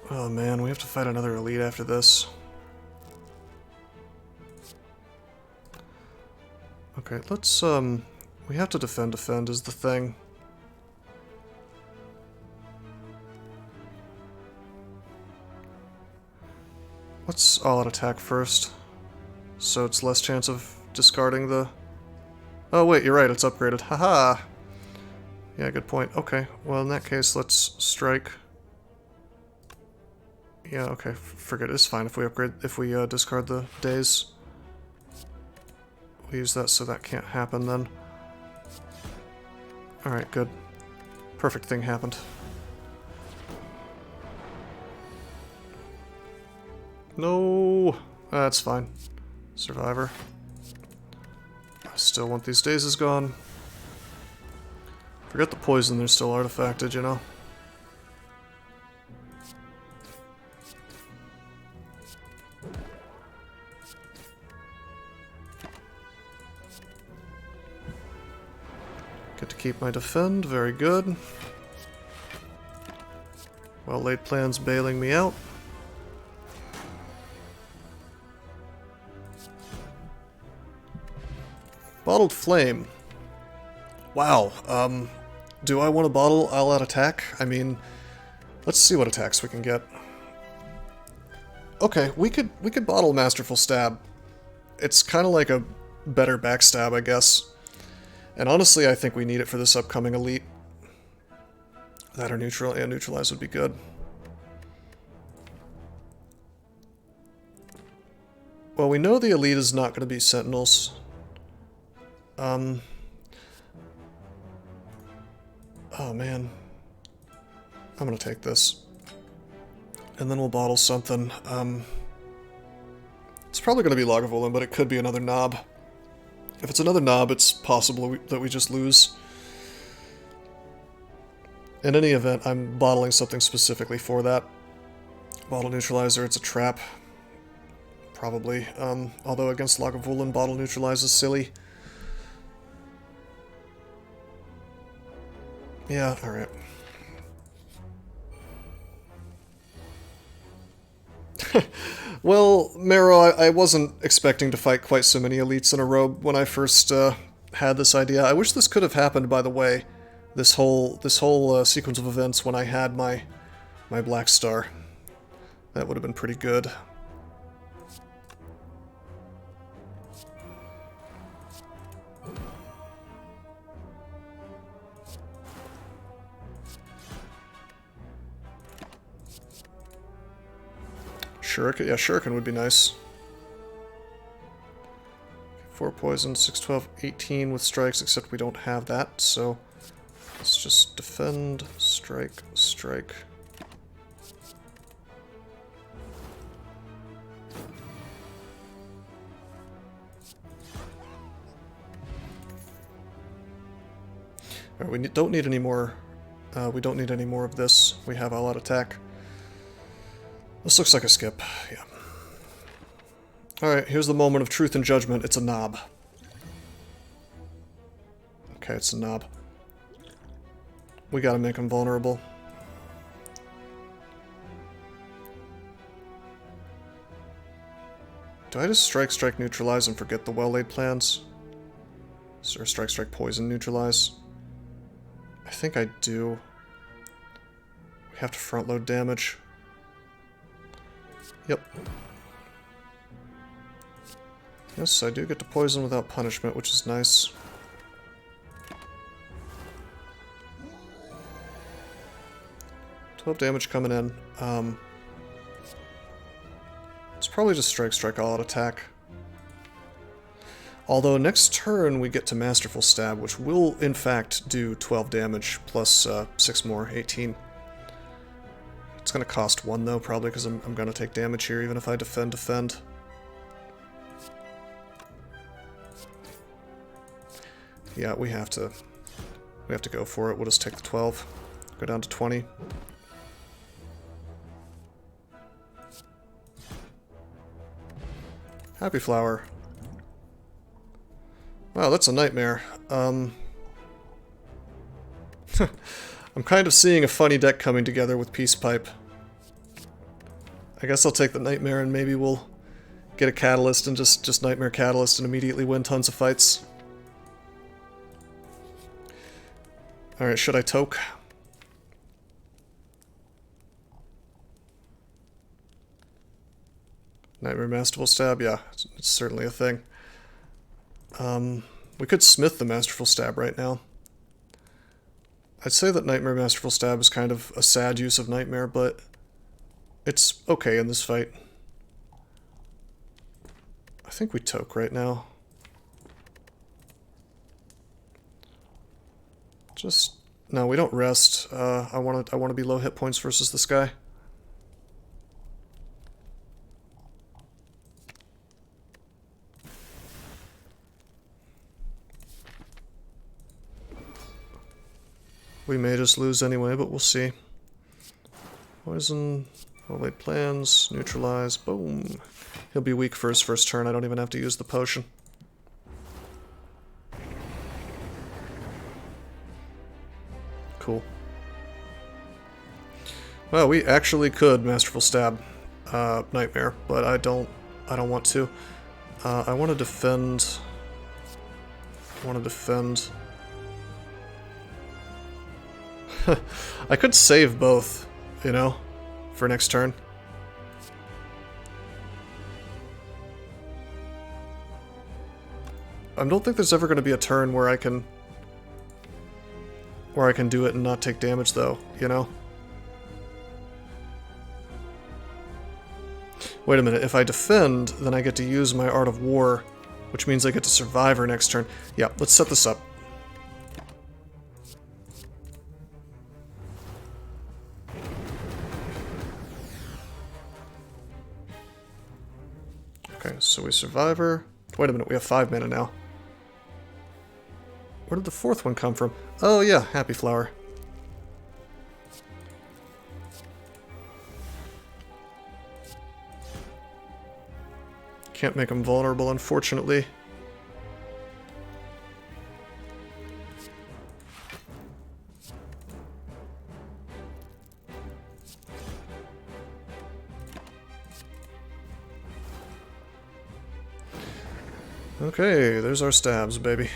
Oh man, we have to fight another elite after this. Okay, let's, we have to defend is the thing. Let's all-out attack first, so it's less chance of discarding the... Oh wait, you're right, it's upgraded. Haha! Yeah, good point. Okay, well in that case, let's strike. Yeah, okay, forget it. It's fine if we upgrade, if we discard the days. We use that so that can't happen then. Alright, good. Perfect thing happened. No! That's fine. Survivor. I still want these daisies gone. Forget the poison, they're still artifacted, you know? Get to keep my defend, very good. Well, laid plans bailing me out. Bottled Flame. Wow, do I want to bottle all-out attack? I mean, let's see what attacks we can get. Okay, we could bottle Masterful Stab. It's kind of like a better backstab, I guess. And honestly, I think we need it for this upcoming elite. That or neutral and neutralize would be good. Well, we know the elite is not going to be Sentinels. Oh man. I'm going to take this. And then we'll bottle something. It's probably going to be Lagavulin, but it could be another knob. If it's another knob, it's possible that we just lose. In any event, I'm bottling something specifically for that. Bottle Neutralizer, it's a trap. Probably. Although against Lagavulin, Bottle Neutralize is silly. Yeah, alright. Well, Marrow, I wasn't expecting to fight quite so many elites in a row when I first had this idea. I wish this could have happened, by the way, this whole sequence of events when I had my Black Star. That would have been pretty good. Shuriken? Yeah, Shuriken would be nice. 4 poison, 6, 12, 18 with strikes, except we don't have that, so let's just defend, strike, strike. Alright, we don't need any more. We don't need any more of this. We have all-out attack. This looks like a skip, yeah. Alright, here's the moment of truth and judgment. It's a knob. Okay, it's a knob. We gotta make him vulnerable. Do I just strike, strike, neutralize and forget the well-laid plans? Or strike, strike, poison, neutralize? I think I do. We have to front-load damage. Yep. Yes, I do get to poison without punishment, which is nice. Damage coming in. It's probably just strike, strike, all out attack. Although next turn we get to Masterful Stab, which will in fact do 12 damage plus 6 more, 18. It's going to cost 1 though, probably because I'm going to take damage here, even if I defend. Yeah, we have to go for it. We'll just take the 12, go down to 20. Happy Flower. Wow, that's a nightmare. I'm kind of seeing a funny deck coming together with Peace Pipe. I guess I'll take the Nightmare and maybe we'll get a Catalyst and just Nightmare Catalyst and immediately win tons of fights. Alright, should I toke? Nightmare Masterful Stab, yeah, it's certainly a thing. We could smith the Masterful Stab right now. I'd say that Nightmare Masterful Stab is kind of a sad use of Nightmare, but it's okay in this fight. I think we toke right now. No, we don't rest. I want to be low hit points versus this guy. We may just lose anyway, but we'll see. Poison, well-laid plans, neutralize, boom. He'll be weak for his first turn. I don't even have to use the potion. Cool. Well, we actually could Masterful Stab Nightmare, but I don't want to. I want to defend. I could save both, you know, for next turn. I don't think there's ever going to be a turn where I can do it and not take damage, though, you know? Wait a minute, if I defend, then I get to use my Art of War, which means I get to Survivor next turn. Yeah, let's set this up. Okay, so we Survivor. Wait a minute, we have 5 mana now. Where did the 4th one come from? Oh yeah, Happy Flower. Can't make him vulnerable, unfortunately. Okay, there's our stabs, baby.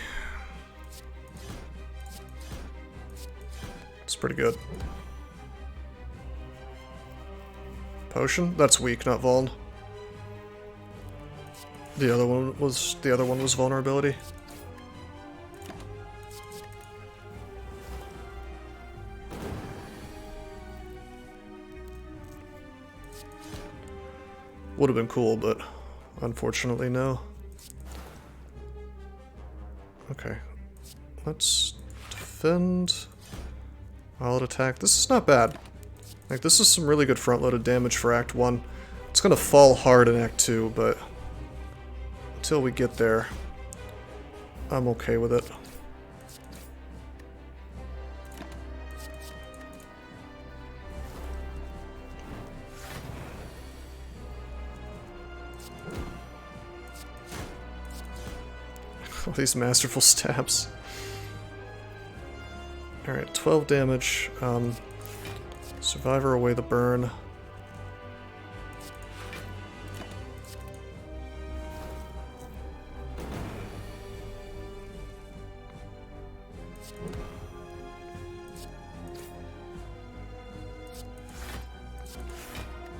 It's pretty good. Potion? That's weak, not vuln. The other one was vulnerability. Would have been cool, but unfortunately no. Okay. Let's defend. I'll attack. This is not bad. Like, this is some really good front-loaded damage for Act 1. It's gonna fall hard in Act 2, but until we get there, I'm okay with it. All these masterful stabs. Alright, 12 damage. Survivor away the burn.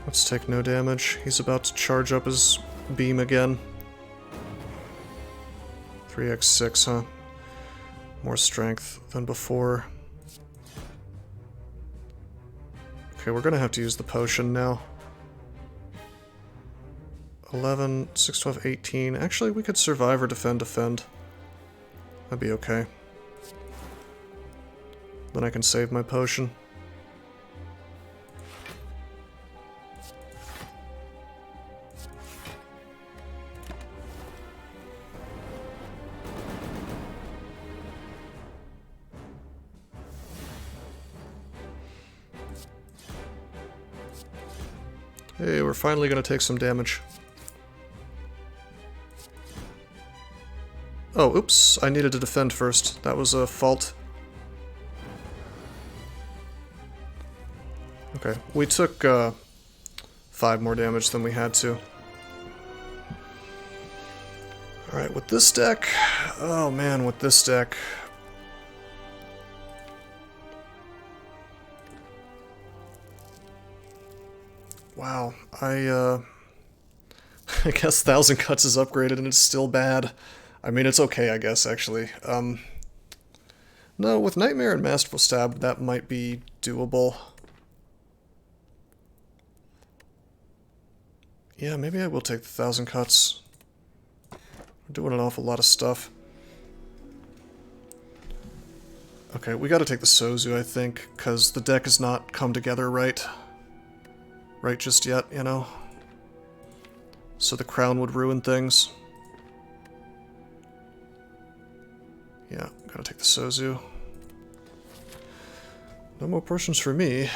Let's take no damage. He's about to charge up his beam again. 3x6, huh? More strength than before. Okay, we're gonna have to use the potion now. 11, 6, 12, 18. Actually, we could survive or defend. That'd be okay. Then I can save my potion. Hey, we're finally gonna take some damage. Oh, oops, I needed to defend first. That was a fault. Okay, we took 5 more damage than we had to. Alright, with this deck... Oh man, with this deck... Wow, I guess 1000 Cuts is upgraded and it's still bad. I mean, it's okay, I guess, actually. No, with Nightmare and Masterful Stab, that might be doable. Yeah, maybe I will take the 1000 Cuts. We're doing an awful lot of stuff. Okay, we gotta take the Sozu, I think, because the deck has not come together right just yet, you know? So the crown would ruin things. Yeah, gotta take the Sozu. No more potions for me.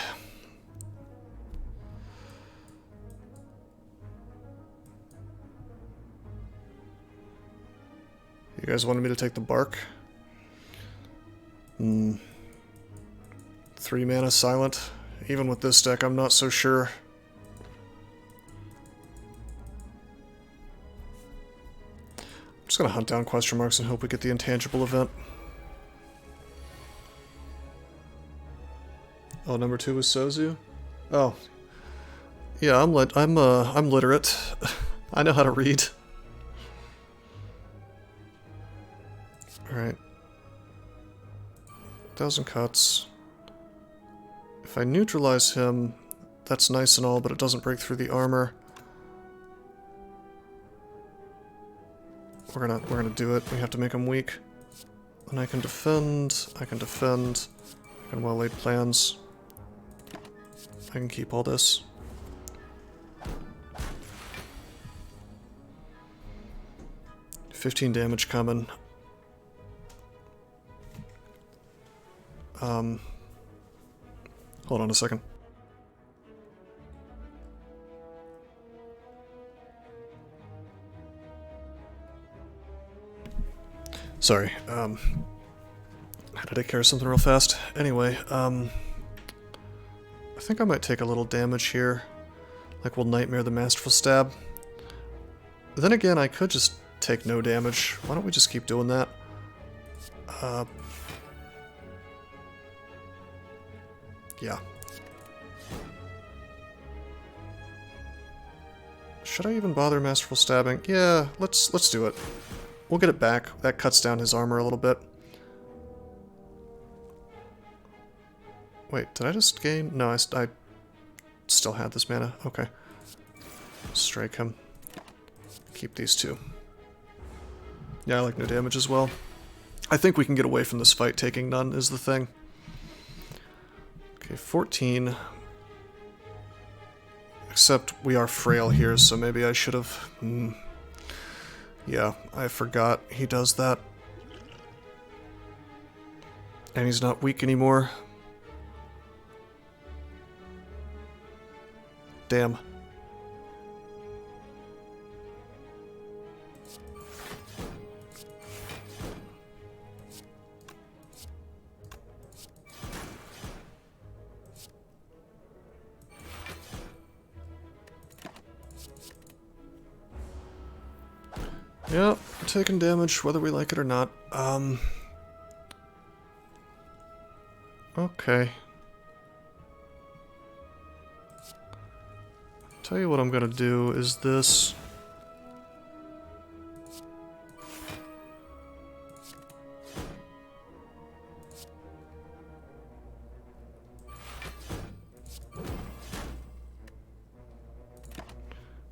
You guys wanted me to take the bark? 3 mana silent. Even with this deck, I'm not so sure. I'm just gonna hunt down question marks and hope we get the intangible event. Oh, number 2 was Sozu? Oh. Yeah, I'm literate. I know how to read. Alright. 1,000 cuts. If I neutralize him, that's nice and all, but it doesn't break through the armor. We're gonna do it. We have to make him weak. And I can defend, I can well-laid plans. I can keep all this. $15 damage coming. Hold on a second. Sorry, had to take care of something real fast. Anyway, I think I might take a little damage here. Like, we'll Nightmare the Masterful Stab. Then again, I could just take no damage. Why don't we just keep doing that? Yeah. Should I even bother Masterful Stabbing? Yeah, let's do it. We'll get it back. That cuts down his armor a little bit. Wait, did I just gain? No, I still had this mana. Okay. Strike him. Keep these 2. Yeah, I like no damage as well. I think we can get away from this fight taking none is the thing. Okay, 14. Except we are frail here, so maybe I should have... Yeah, I forgot he does that. And he's not weak anymore. Damn. Yeah, we're taking damage, whether we like it or not. Okay. Tell you what I'm gonna do is this.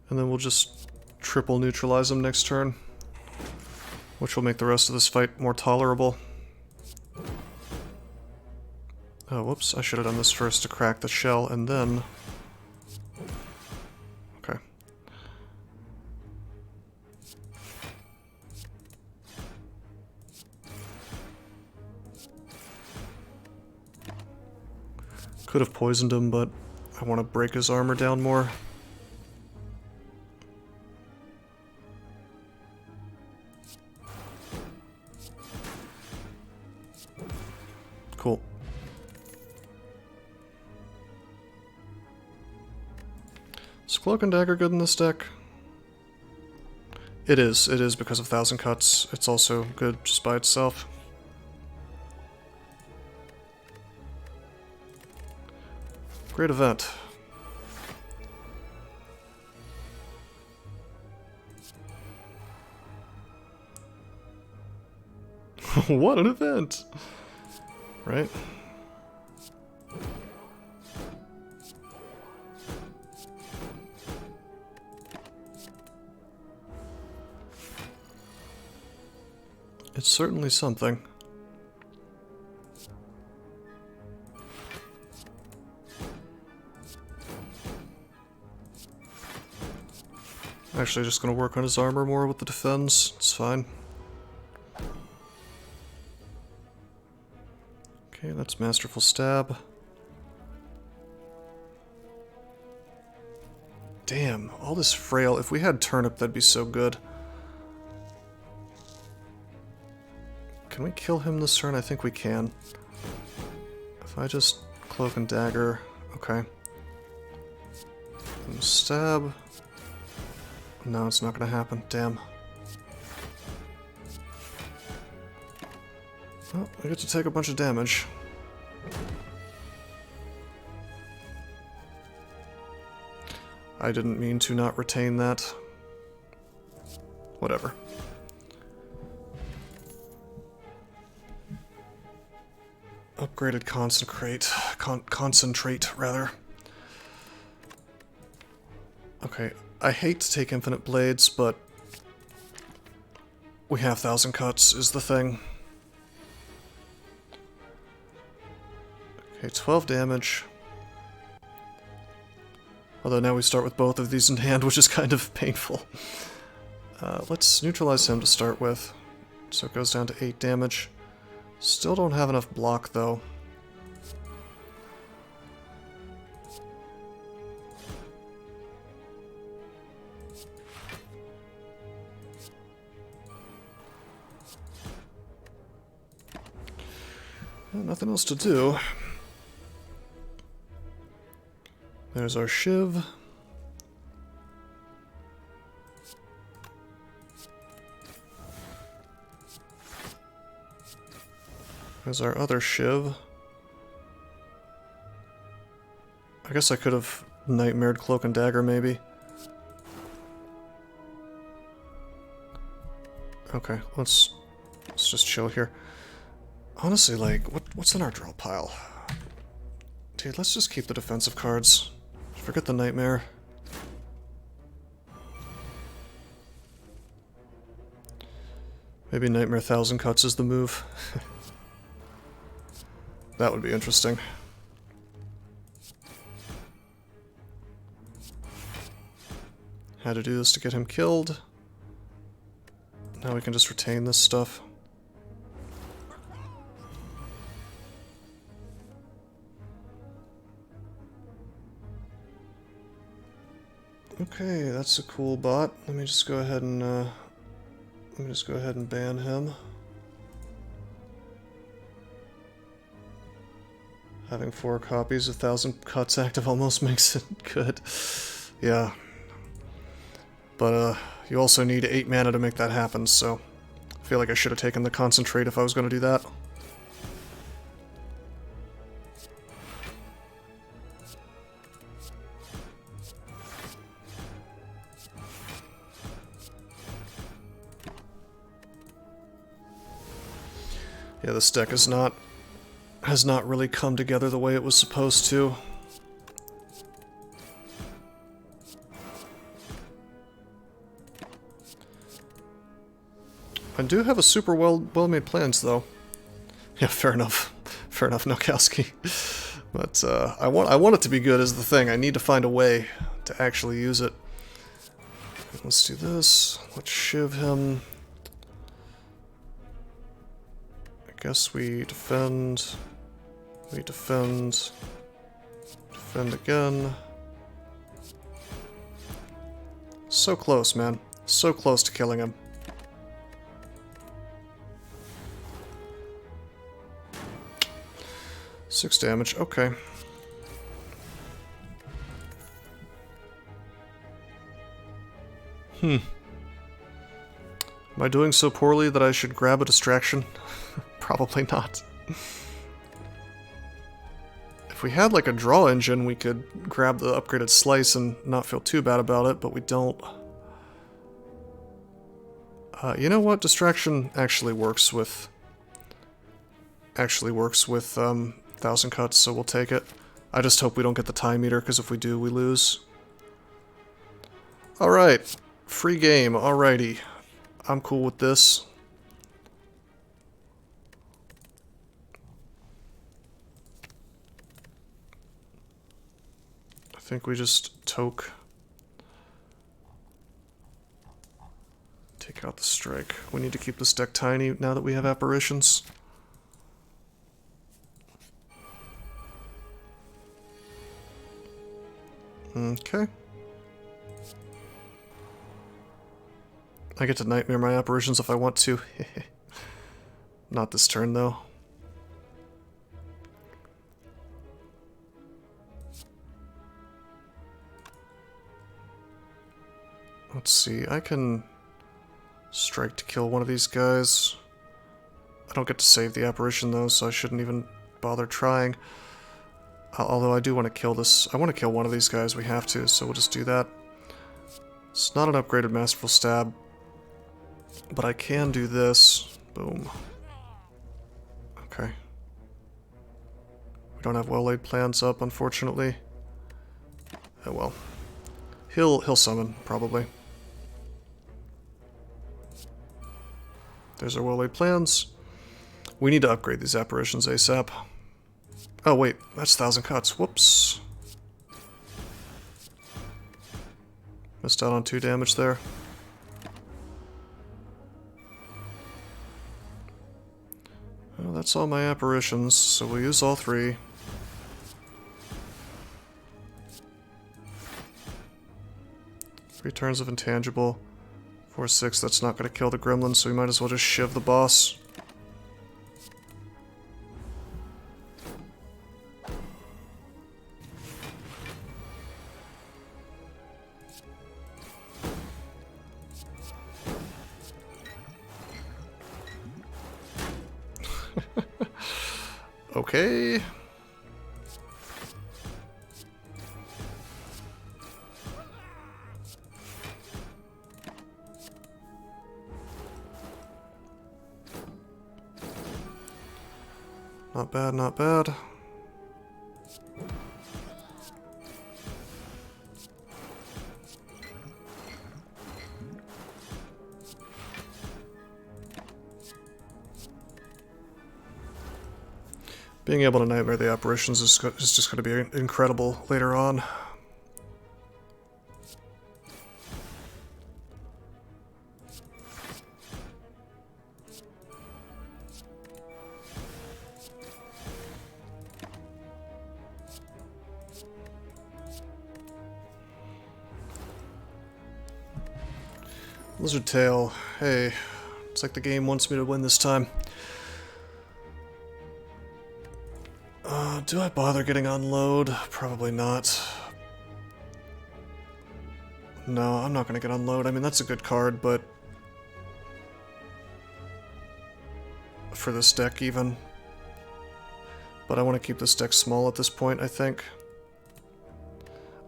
And then we'll just triple neutralize him next turn, which will make the rest of this fight more tolerable. Oh, whoops, I should have done this first to crack the shell, and then... Okay. Could have poisoned him, but I want to break his armor down more. Cool. Is Cloak and Dagger good in this deck? It is because of 1,000 cuts. It's also good just by itself. Great event. What an event! Right? It's certainly something. Actually, just gonna work on his armor more with the defense. It's fine. Okay, that's Masterful Stab. Damn, all this frail. If we had Turnip, that'd be so good. Can we kill him this turn? I think we can. If I just Cloak and dagger. Okay. And stab. No, it's not gonna happen. Damn. Well, I get to take a bunch of damage. I didn't mean to not retain that. Whatever. Upgraded concentrate, rather. Okay, I hate to take infinite blades, but we have 1,000 cuts is the thing. Okay, 12 damage. Although now we start with both of these in hand, which is kind of painful. Let's neutralize him to start with. So it goes down to 8 damage. Still don't have enough block, though. Nothing else to do. There's our shiv. There's our other shiv. I guess I could have nightmared Cloak and Dagger, maybe. Okay, let's just chill here. Honestly, like, what's in our draw pile? Dude, let's just keep the defensive cards. Forget the nightmare. Maybe Nightmare 1,000 cuts is the move. That would be interesting. Had to do this to get him killed. Now we can just retain this stuff. Okay, that's a cool bot. Let me just go ahead and ban him. Having 4 copies of 1,000 cuts active almost makes it good. Yeah. But you also need 8 mana to make that happen, so I feel like I should have taken the concentrate if I was going to do that. Yeah, this deck has not really come together the way it was supposed to. I do have a super well-made plans, though. Yeah, fair enough. Fair enough, Nokowski. But I want it to be good is the thing. I need to find a way to actually use it. Let's do this. Let's shiv him. I guess we defend. We defend. Defend again. So close, man. So close to killing him. Six damage, okay. Am I doing so poorly that I should grab a distraction? Probably not. If we had like a draw engine, we could grab the upgraded slice and not feel too bad about it, but we don't. You know what? Distraction actually works with 1,000 cuts, so we'll take it. I just hope we don't get the time meter, because if we do, we lose. Alright. Free game, alrighty. I'm cool with this. I think we just toke. Take out the strike. We need to keep this deck tiny now that we have apparitions. Okay. I get to nightmare my apparitions if I want to. Not this turn, though. Let's see, I can strike to kill one of these guys. I don't get to save the apparition though, so I shouldn't even bother trying. Although I do want to kill this. I want to kill one of these guys, we have to, so we'll just do that. It's not an upgraded Masterful Stab, but I can do this. Boom. Okay. We don't have well-laid plans up, unfortunately. Oh well. He'll summon, probably. There's our well-laid plans. We need to upgrade these apparitions ASAP. Oh wait, that's 1,000 cuts. Whoops. Missed out on 2 damage there. Well, that's all my apparitions, so we'll use all 3. Three turns of intangible. 4/6, that's not going to kill the gremlin, so we might as well just shiv the boss. Okay. Not bad, not bad. Being able to nightmare the apparitions is just going to be incredible later on. Lizard Tail, hey, it's like the game wants me to win this time. Do I bother getting unload? Probably not. No, I'm not going to get unload. I mean, that's a good card, but for this deck even. But I want to keep this deck small at this point, I think.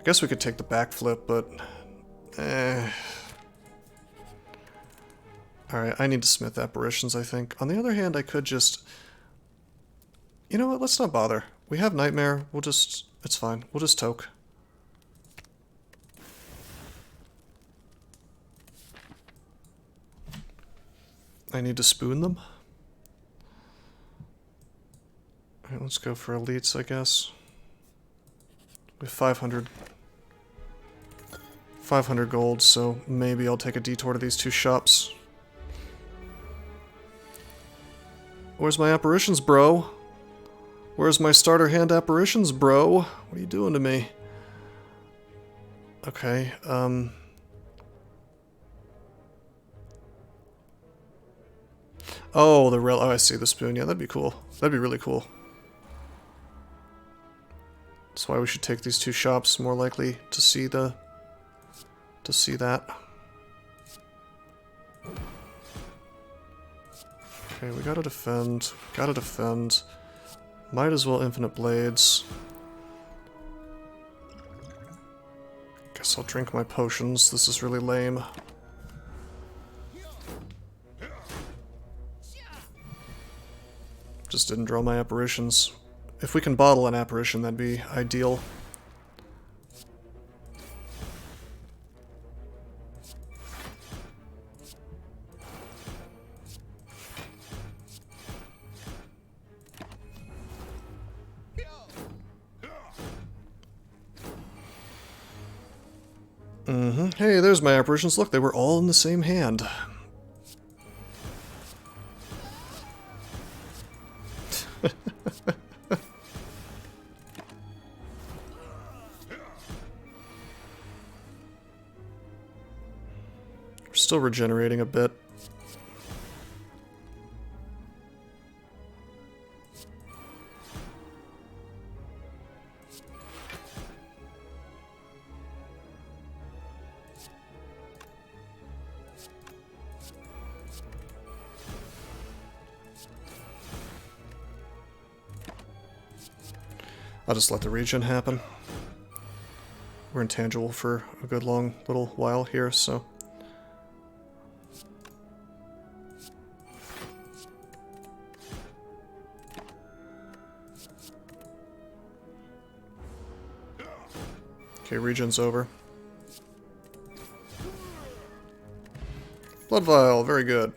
I guess we could take the backflip, but Alright, I need to smith apparitions, I think. On the other hand, I could just... You know what, let's not bother. We have Nightmare, we'll just... It's fine, we'll just toke. I need to spoon them. Alright, let's go for elites, I guess. We have 500 gold, so maybe I'll take a detour to these 2 shops. Where's my apparitions, bro? Where's my starter hand apparitions, bro? What are you doing to me? Okay, Oh, the rail. Oh, I see the spoon. Yeah, that'd be cool. That'd be really cool. That's why we should take these 2 shops, more likely to see the... to see that. Okay, we gotta defend. Gotta defend. Might as well infinite blades. Guess I'll drink my potions. This is really lame. Just didn't draw my apparitions. If we can bottle an apparition, that'd be ideal. Hey, there's my apparitions. Look, they were all in the same hand. We're still regenerating a bit. I'll just let the regen happen. We're intangible for a good long little while here, so... Okay, regen's over. Blood vial, very good.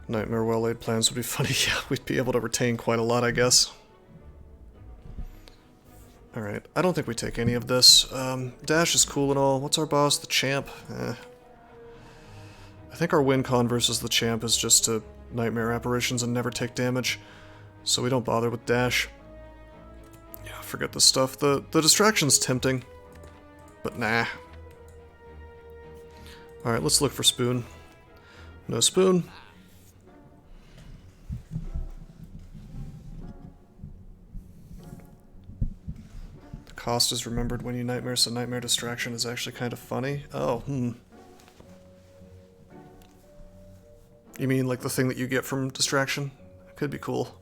Nightmare well-laid plans would be funny. Yeah, we'd be able to retain quite a lot, I guess. Alright, I don't think we take any of this. Dash is cool and all. What's our boss? The champ? I think our win con versus the champ is just to nightmare apparitions and never take damage. So we don't bother with dash. Yeah, forget this stuff. The distraction's tempting. But nah. Alright, let's look for spoon. No spoon. The cost is remembered when you nightmare, so nightmare distraction is actually kind of funny. Oh, You mean like the thing that you get from distraction? Could be cool.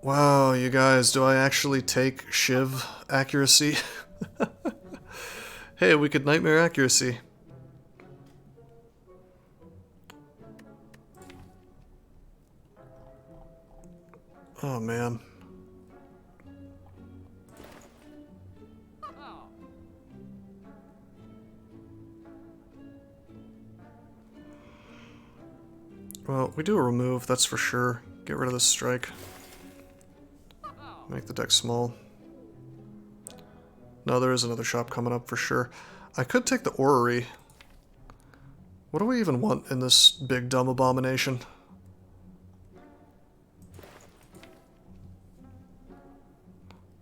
Wow, you guys, do I actually take Shiv accuracy? Hey, we could nightmare accuracy. Oh, man. Well, we do a remove, that's for sure. Get rid of this strike. Make the deck small. No, there is another shop coming up for sure. I could take the orrery. What do we even want in this big dumb abomination?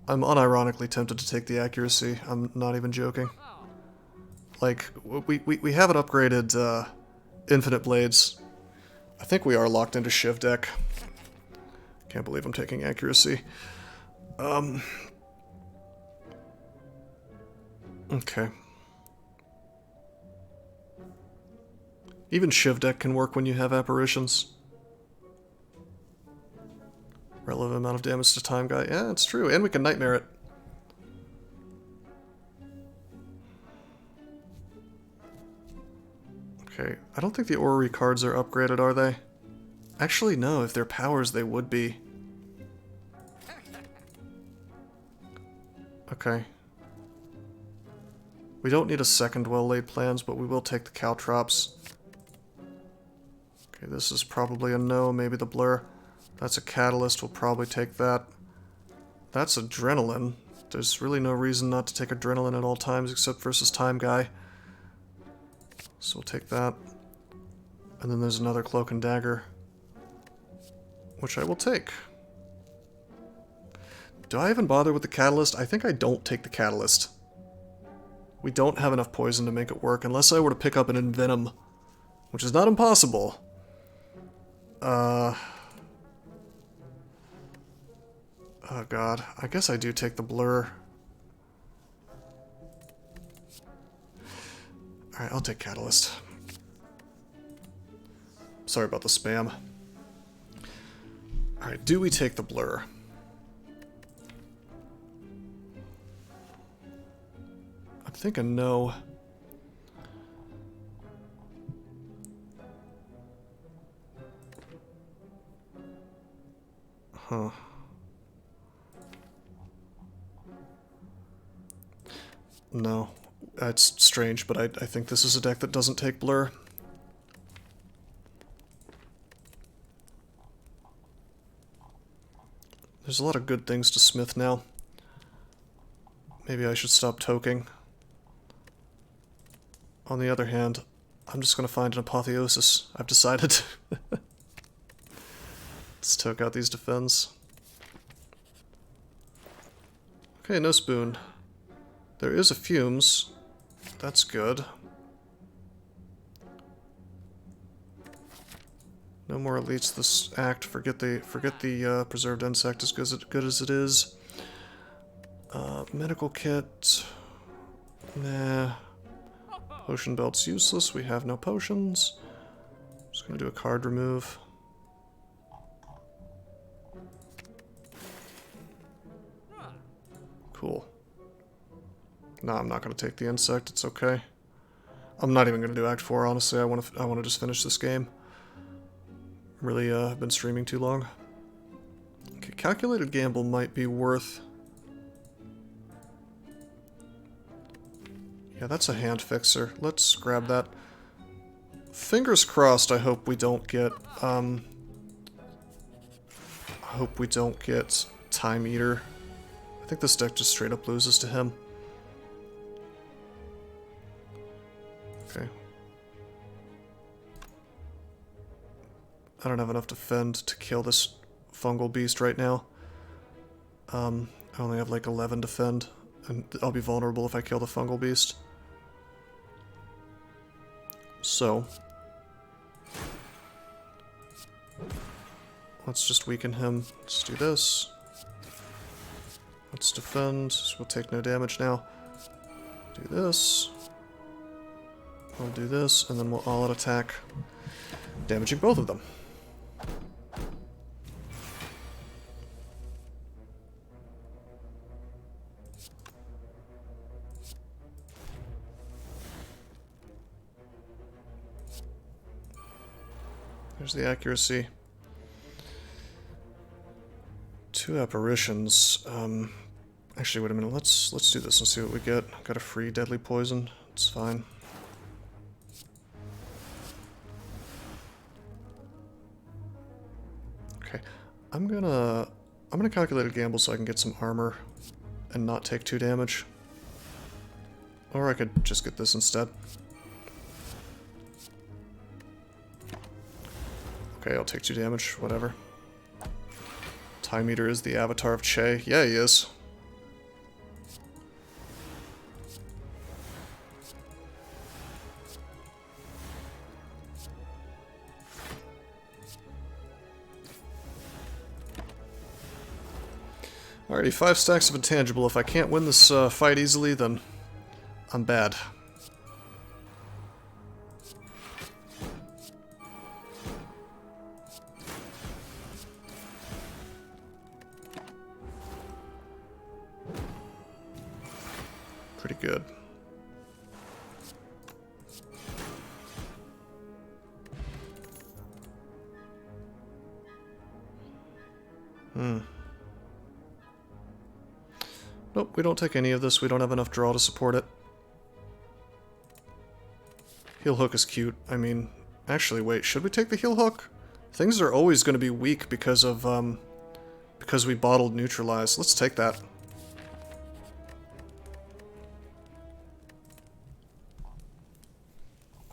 I'm unironically tempted to take the accuracy. I'm not even joking. Like, we haven't upgraded infinite blades. I think we are locked into Shiv deck. Can't believe I'm taking accuracy. Okay. Even Shiv deck can work when you have apparitions. Relevant amount of damage to time guy. Yeah, it's true. And we can nightmare it. Okay, I don't think the orrery cards are upgraded, are they? Actually, no. If they're powers, they would be. Okay. We don't need a second well-laid plans, but we will take the caltrops. Okay, this is probably a no, maybe the blur. That's a catalyst, we'll probably take that. That's adrenaline. There's really no reason not to take adrenaline at all times except versus time guy. So we'll take that. And then there's another cloak and dagger, which I will take. Do I even bother with the catalyst? I think I don't take the catalyst. We don't have enough poison to make it work, unless I were to pick up an envenom, which is not impossible. Oh god, I guess I do take the blur. Alright, I'll take catalyst. Sorry about the spam. Alright, do we take the blur? I'm thinking no. Huh. No. It's strange, but I think this is a deck that doesn't take blur. There's a lot of good things to smith now. Maybe I should stop toking. On the other hand, I'm just going to find an apotheosis. I've decided. Let's toke out these defends. Okay, no spoon. There is a fumes. That's good. No more elites this act. Forget the preserved insect as good as it is. Medical kit. Nah. Potion belt's useless. We have no potions. Just gonna do a card remove. Cool. No, I'm not gonna take the insect. It's okay. I'm not even gonna do Act 4. Honestly, I want to just finish this game. Really, I've been streaming too long. Okay, calculated gamble might be worth. Yeah, that's a hand fixer. Let's grab that. Fingers crossed. I hope we don't get. I hope we don't get Time Eater. I think this deck just straight up loses to him. Okay. I don't have enough defend to kill this fungal beast right now. I only have like 11 defend, and I'll be vulnerable if I kill the fungal beast. So, let's just weaken him. Let's do this. Let's defend. So we'll take no damage now. Do this. We'll do this, and then we'll all-out attack, damaging both of them. There's the accuracy. 2 apparitions. Actually, wait a minute. Let's do this and see what we get. Got a free deadly poison. It's fine. Okay, I'm gonna calculate a gamble so I can get some armor and not take 2 damage. Or I could just get this instead. Okay, I'll take 2 damage, whatever. Time Eater is the avatar of Che. Yeah, he is. Alrighty, 5 stacks of intangible. If I can't win this fight easily, then I'm bad. Pretty good. Nope, we don't take any of this. We don't have enough draw to support it. Heal Hook is cute. I mean, actually, wait, should we take the Heal Hook? Things are always going to be weak because of, because we bottled Neutralize. Let's take that.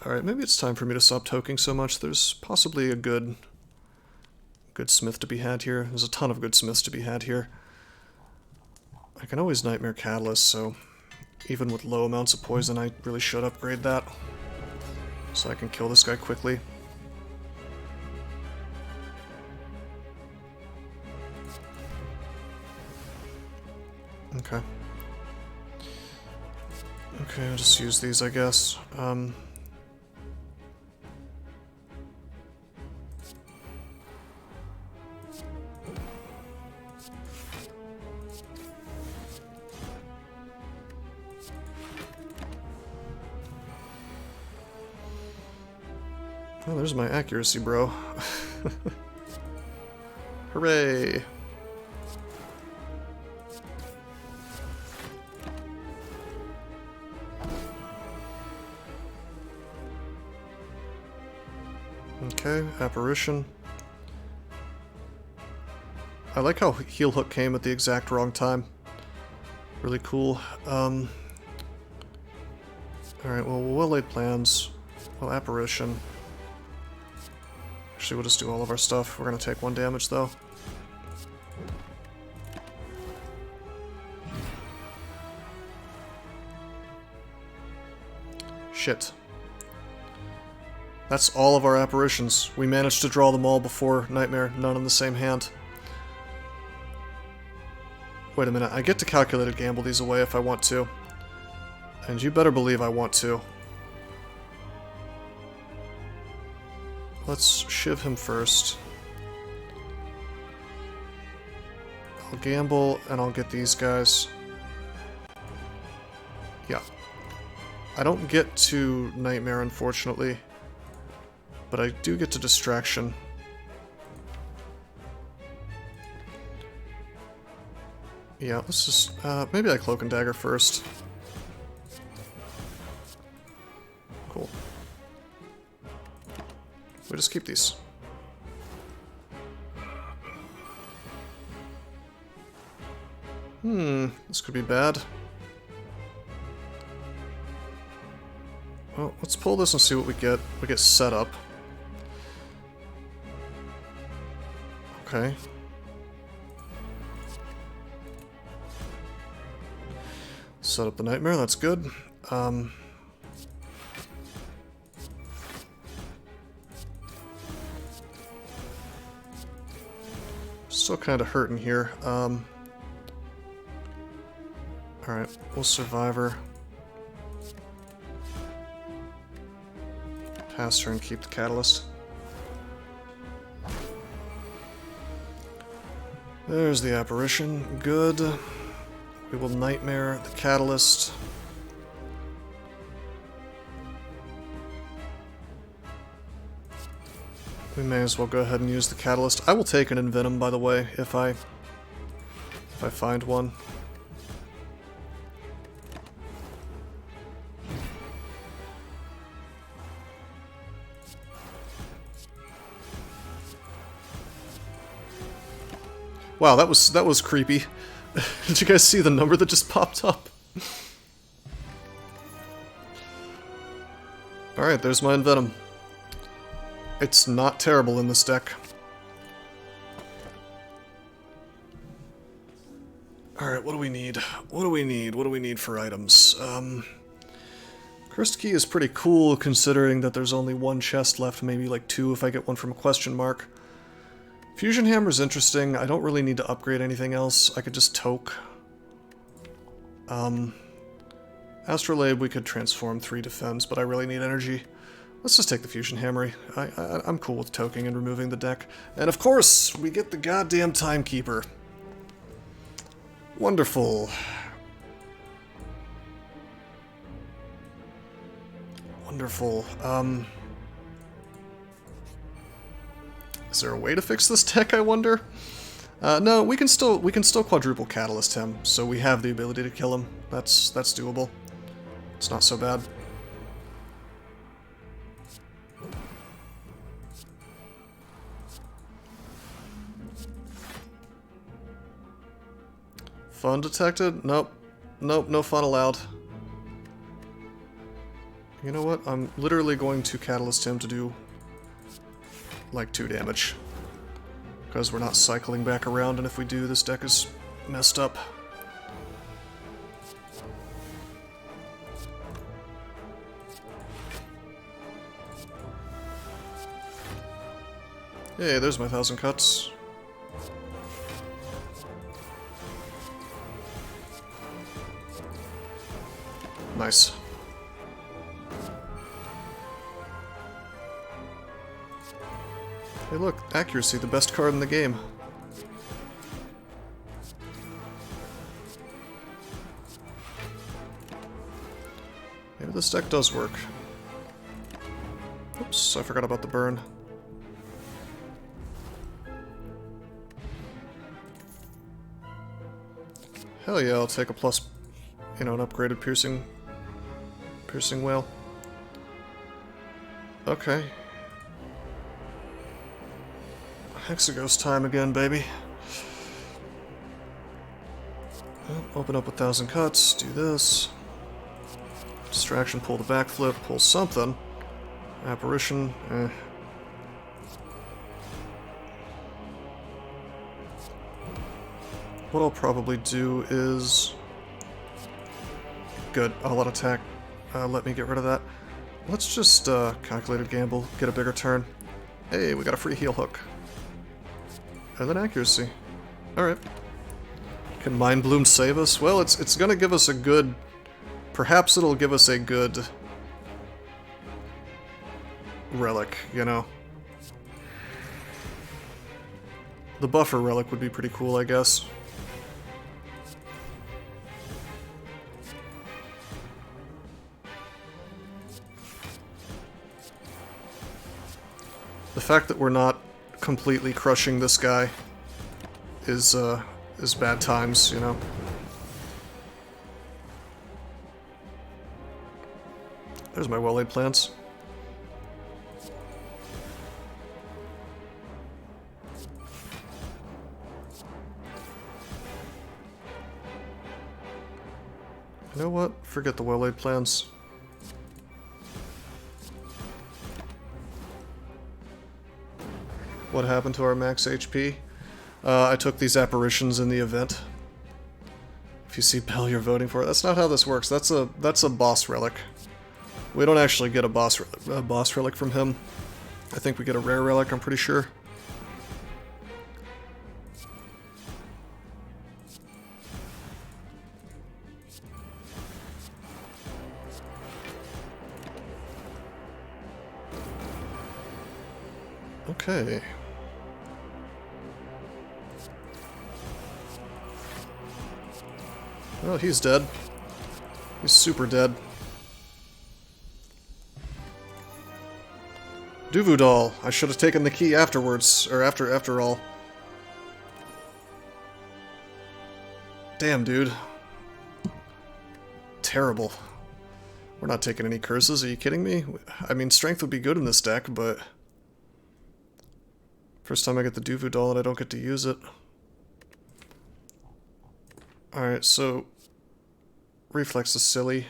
Alright, maybe it's time for me to stop toking so much. There's possibly a good smith to be had here. There's a ton of good smiths to be had here. I can always Nightmare Catalyst, so even with low amounts of poison, I really should upgrade that. So I can kill this guy quickly. Okay. Okay, I'll just use these, I guess. Oh, there's my accuracy, bro. Hooray! Okay, apparition. I like how Heal Hook came at the exact wrong time. Really cool. Alright, well, well-laid plans. Well, apparition. Actually, we'll just do all of our stuff. We're gonna take 1 damage, though. Shit. That's all of our apparitions. We managed to draw them all before Nightmare, none in the same hand. Wait a minute, I get to calculated gamble these away if I want to. And you better believe I want to. Let's shiv him first. I'll gamble, and I'll get these guys. Yeah. I don't get to Nightmare, unfortunately. But I do get to Distraction. Yeah, let's just... maybe I Cloak and Dagger first. Cool. We just keep these. This could be bad. Well, let's pull this and see what we get. We get set up. Okay. Set up the Nightmare, that's good. Still kind of hurting here. Alright, we'll Survivor. Pass her and keep the Catalyst. There's the Apparition. Good. We will Nightmare the Catalyst. We may as well go ahead and use the Catalyst. I will take an Envenom, by the way, if I find one. Wow, that was creepy. Did you guys see the number that just popped up? Alright, there's my Envenom. It's not terrible in this deck. Alright, what do we need? What do we need? What do we need for items? Cursed Key is pretty cool considering that there's only one chest left, maybe like two if I get one from a question mark. Fusion Hammer's interesting. I don't really need to upgrade anything else. I could just toke. Astrolabe we could transform 3 defense, but I really need energy. Let's just take the Fusion Hammer. I'm cool with toking and removing the deck. And of course, we get the goddamn Timekeeper. Wonderful. Wonderful. Is there a way to fix this deck, I wonder? No, we can still quadruple Catalyst him, so we have the ability to kill him. That's doable. It's not so bad. Fun detected? Nope. Nope, no fun allowed. You know what? I'm literally going to Catalyst him to do like 2 damage. Because we're not cycling back around, and if we do, this deck is messed up. Hey, there's my 1,000 cuts. Nice. Hey look, accuracy, the best card in the game. Maybe this deck does work. Oops, I forgot about the burn. Hell yeah, I'll take a plus, you know, an upgraded piercing whale. Okay. Hexaghost time again, baby. Well, open up 1,000 cuts, do this. Distraction, pull the backflip, pull something. Apparition, eh. What I'll probably do is... Good, I'll let attack. Let me get rid of that. Let's just calculated gamble, get a bigger turn. Hey, we got a free heal hook. And then accuracy. Alright. Can Mind Bloom save us? Well, it's gonna give us a good... Perhaps it'll give us a good... relic, you know? The buffer relic would be pretty cool, I guess. The fact that we're not completely crushing this guy is bad times, you know. There's my well-laid plans. You know what? Forget the well-laid plans. What happened to our max HP? I took these apparitions in the event. If you see Bell, you're voting for it. That's not how this works. That's a boss relic. We don't actually get a boss relic from him. I think we get a rare relic, I'm pretty sure. Okay. Well, he's dead. He's super dead. Duvu doll. I should have taken the key afterwards, or after all. Damn, dude. Terrible. We're not taking any curses, are you kidding me? I mean, strength would be good in this deck, but... First time I get the Duvu doll and I don't get to use it. Alright, so... Reflex is silly.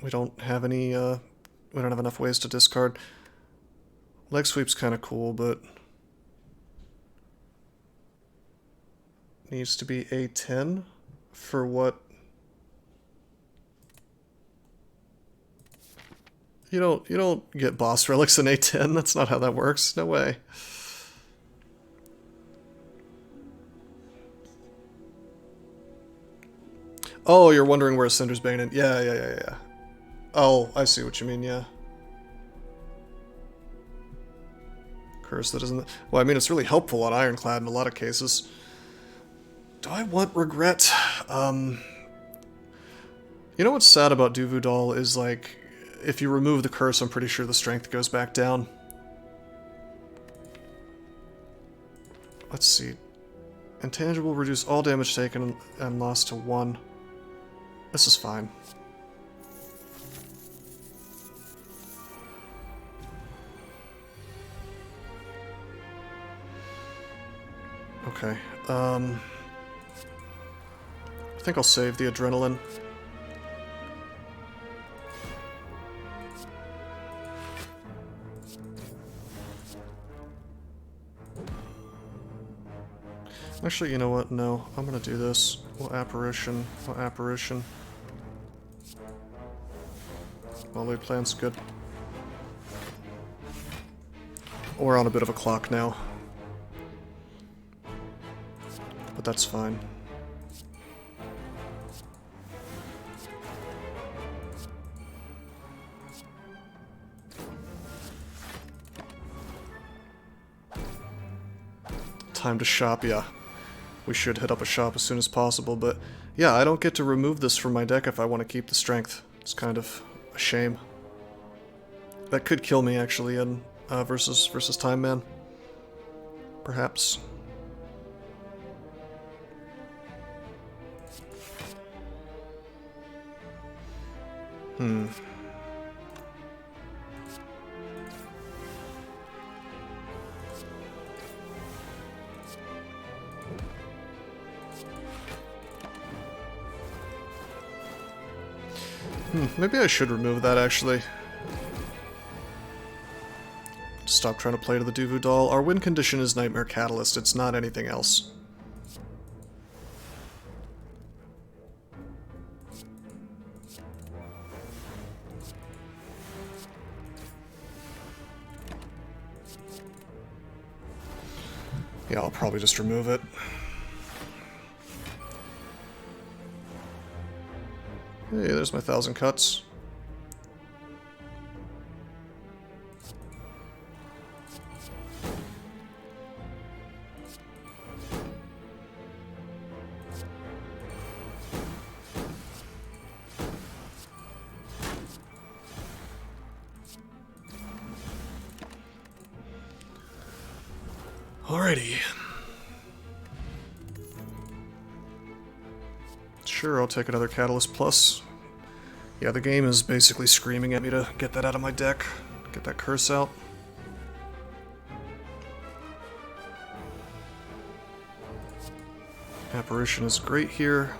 We don't have any, we don't have enough ways to discard. Leg sweep's kind of cool, but... Needs to be A10 for what? You don't get boss relics in A10. That's not how that works. No way. Oh, you're wondering where Cinder's Bane? Yeah. Oh, I see what you mean. Yeah. Curse that isn't... Well, I mean, it's really helpful on Ironclad in a lot of cases. Do I want regret? You know what's sad about Duvu doll is, like, if you remove the curse, I'm pretty sure the strength goes back down. Let's see. Intangible, reduce all damage taken and lost to 1. This is fine. Okay, I think I'll save the adrenaline. Actually, you know what? No, I'm gonna do this. Well, apparition. Well-laid plan's good. We're on a bit of a clock now. But that's fine. Time to shop, yeah. We should hit up a shop as soon as possible, but yeah, I don't get to remove this from my deck if I want to keep the strength. It's kind of a shame. That could kill me, actually, in versus Time Man. Perhaps. Maybe I should remove that, actually. Stop trying to play to the Duvu doll. Our win condition is Nightmare Catalyst, it's not anything else. Yeah, I'll probably just remove it. Hey, there's my 1,000 cuts. Alrighty. Sure, I'll take another Catalyst Plus. Yeah, the game is basically screaming at me to get that out of my deck. Get that curse out. Apparition is great here.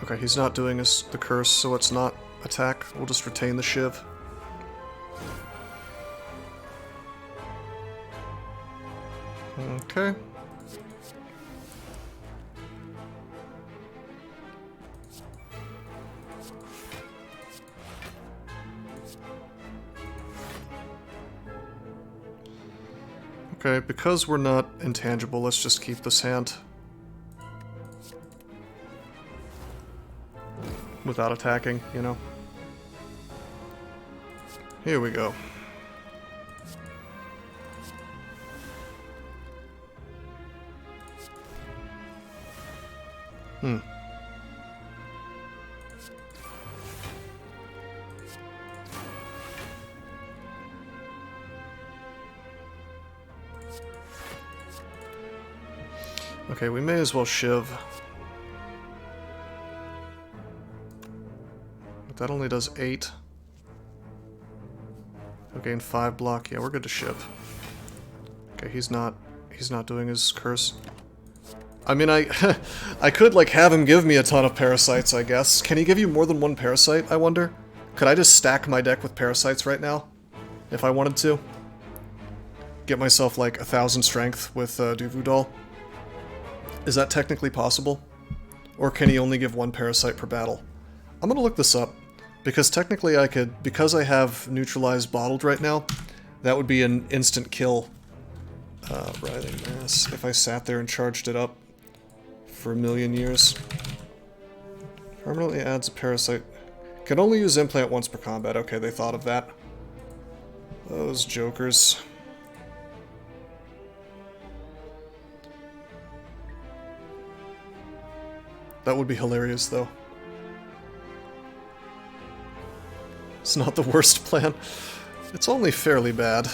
Okay, he's not doing the curse, so it's not attack. We'll just retain the Shiv. Okay. Okay, because we're not intangible, let's just keep this hand. Without attacking, you know. Here we go. Okay, we may as well Shiv. But that only does 8. He'll gain 5 block. Yeah, we're good to Shiv. Okay, he's not doing his curse. I mean, I could, like, have him give me a ton of parasites, I guess. Can he give you more than one parasite, I wonder? Could I just stack my deck with parasites right now? If I wanted to? Get myself, like, 1,000 strength with Duvu Doll? Is that technically possible? Or can he only give one parasite per battle? I'm gonna look this up, because technically I could, because I have neutralized bottled right now, that would be an instant kill. Writhing Mass, if I sat there and charged it up for a million years. Permanently adds a parasite. Can only use implant once per combat. Okay, they thought of that. Those jokers. That would be hilarious, though. It's not the worst plan. It's only fairly bad.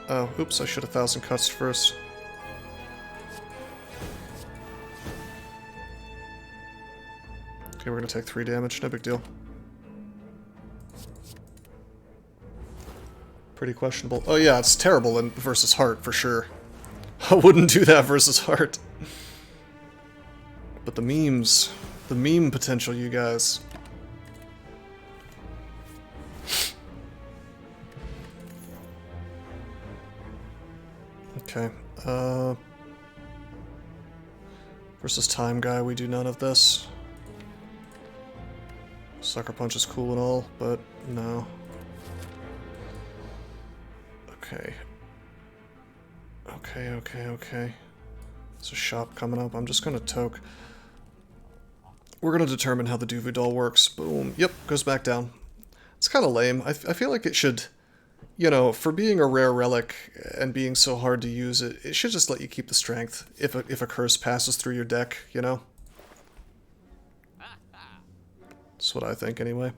Oh, oops, I should have 1,000 cuts first. Okay, we're gonna take 3 damage, no big deal. Pretty questionable. Oh yeah, it's terrible in versus Heart, for sure. I wouldn't do that versus Heart. But the memes, the meme potential, you guys. Okay, versus Time Guy, we do none of this. Sucker Punch is cool and all, but no. Okay. Okay. There's a shop coming up. I'm just gonna toke. We're gonna determine how the Duvu Doll works. Boom. Yep, goes back down. It's kind of lame. I feel like it should, you know, for being a rare relic and being so hard to use, it should just let you keep the strength if a curse passes through your deck, you know? That's what I think, anyway.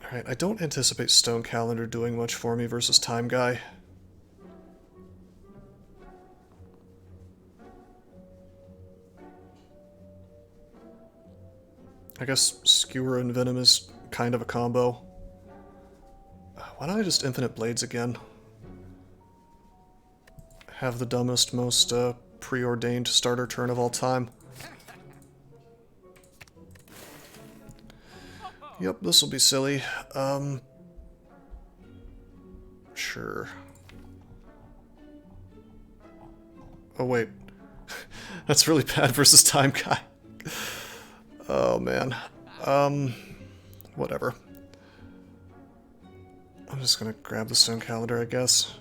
Alright, I don't anticipate Stone Calendar doing much for me versus Time Guy. I guess Skewer and Venom is kind of a combo. Why don't I just Infinite Blades again? Have the dumbest, most preordained starter turn of all time. Yep, this will be silly. Sure. Oh wait. That's really bad versus Time Guy. Oh man. Whatever. I'm just gonna grab the Stone Calendar, I guess.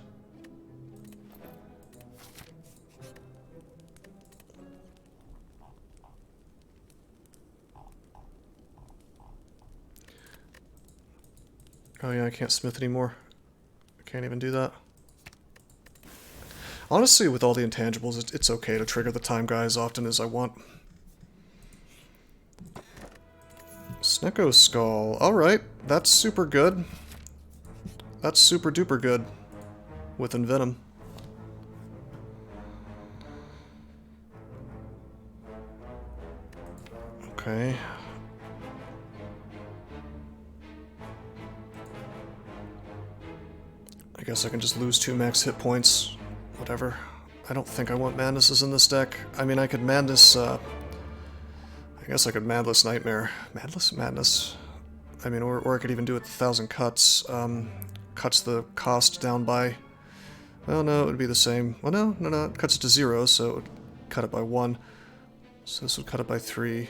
Oh yeah, I can't smith anymore. I can't even do that. Honestly, with all the intangibles, it's okay to trigger the time guy as often as I want. Snecko Skull. Alright, that's super good. That's super duper good. With Envenom. Okay. I guess I can just lose 2 max hit points. Whatever. I don't think I want Madnesses in this deck. I mean, I could Madness, I guess I could Madless Nightmare. Madness? I mean, or I could even do it 1,000 cuts. Cuts the cost down by... Well, no, it would be the same. Well, no, it cuts it to 0, so it would cut it by 1. So this would cut it by 3.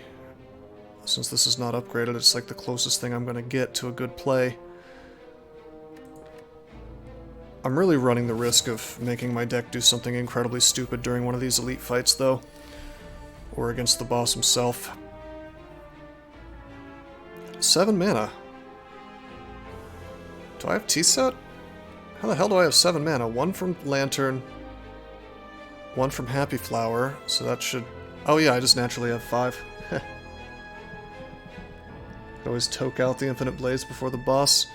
Since this is not upgraded, it's like the closest thing I'm going to get to a good play. I'm really running the risk of making my deck do something incredibly stupid during one of these elite fights, though. Or against the boss himself. 7 mana. Do I have T-Set? How the hell do I have 7 mana? 1 from Lantern, 1 from Happy Flower, so that should... Oh yeah, I just naturally have 5. Could always toke out the Infinite Blaze before the boss.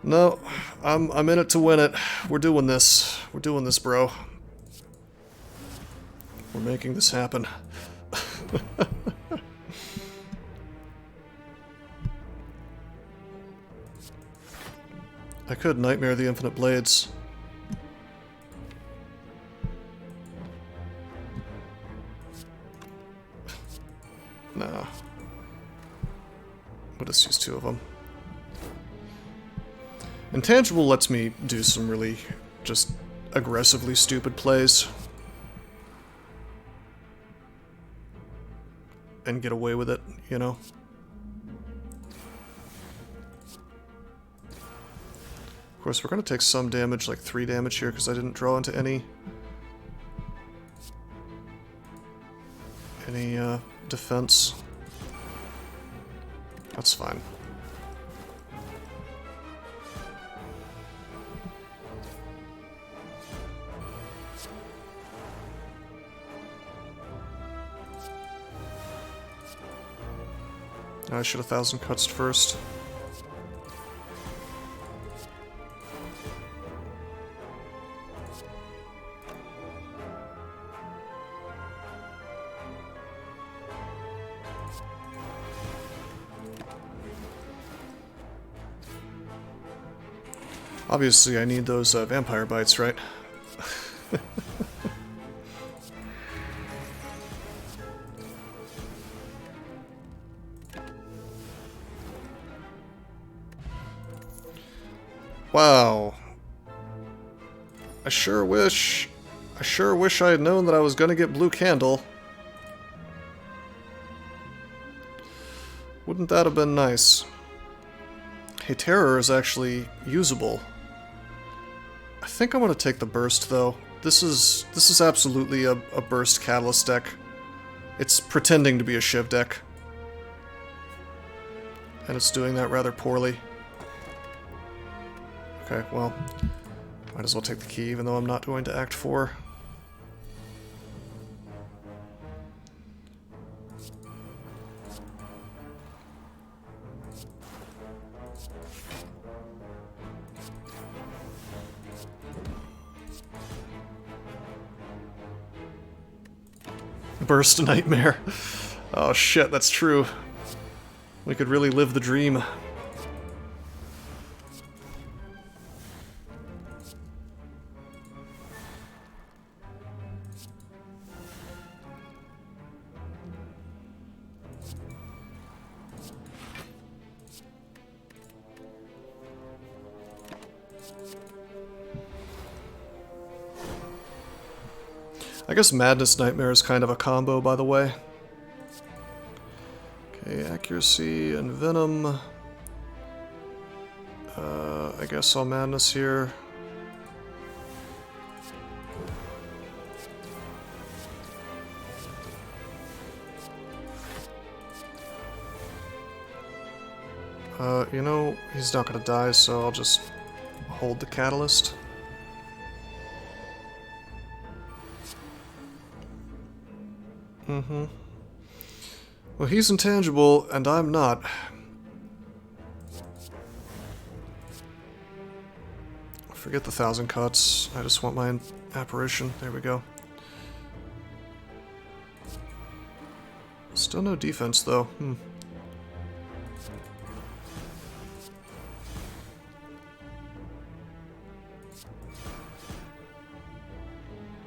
No, I'm in it to win it. We're doing this. We're doing this, bro. We're making this happen. I could Nightmare the Infinite Blades. Nah. We'll just use 2 of them. Intangible lets me do some really just aggressively stupid plays. And get away with it, you know? Of course, we're going to take some damage, like 3 damage here, because I didn't draw into any defense. That's fine. I should have 1,000 cuts first. Obviously, I need those vampire bites, right? Wow. I sure wish I had known that I was gonna get Blue Candle. Wouldn't that have been nice? Hey, Terror is actually usable. I think I want to take the Burst, though. This is absolutely a Burst Catalyst deck. It's pretending to be a Shiv deck. And it's doing that rather poorly. Okay, well, might as well take the key, even though I'm not going to Act 4. Burst Nightmare. Oh shit, that's true. We could really live the dream. I guess Madness Nightmare is kind of a combo, by the way. Okay, Accuracy and Venom. I guess I'll Madness here. You know, he's not gonna die, so I'll just hold the Catalyst. Mm-hmm. Well, he's intangible, and I'm not. Forget the 1,000 cuts. I just want my apparition. There we go. Still no defense, though.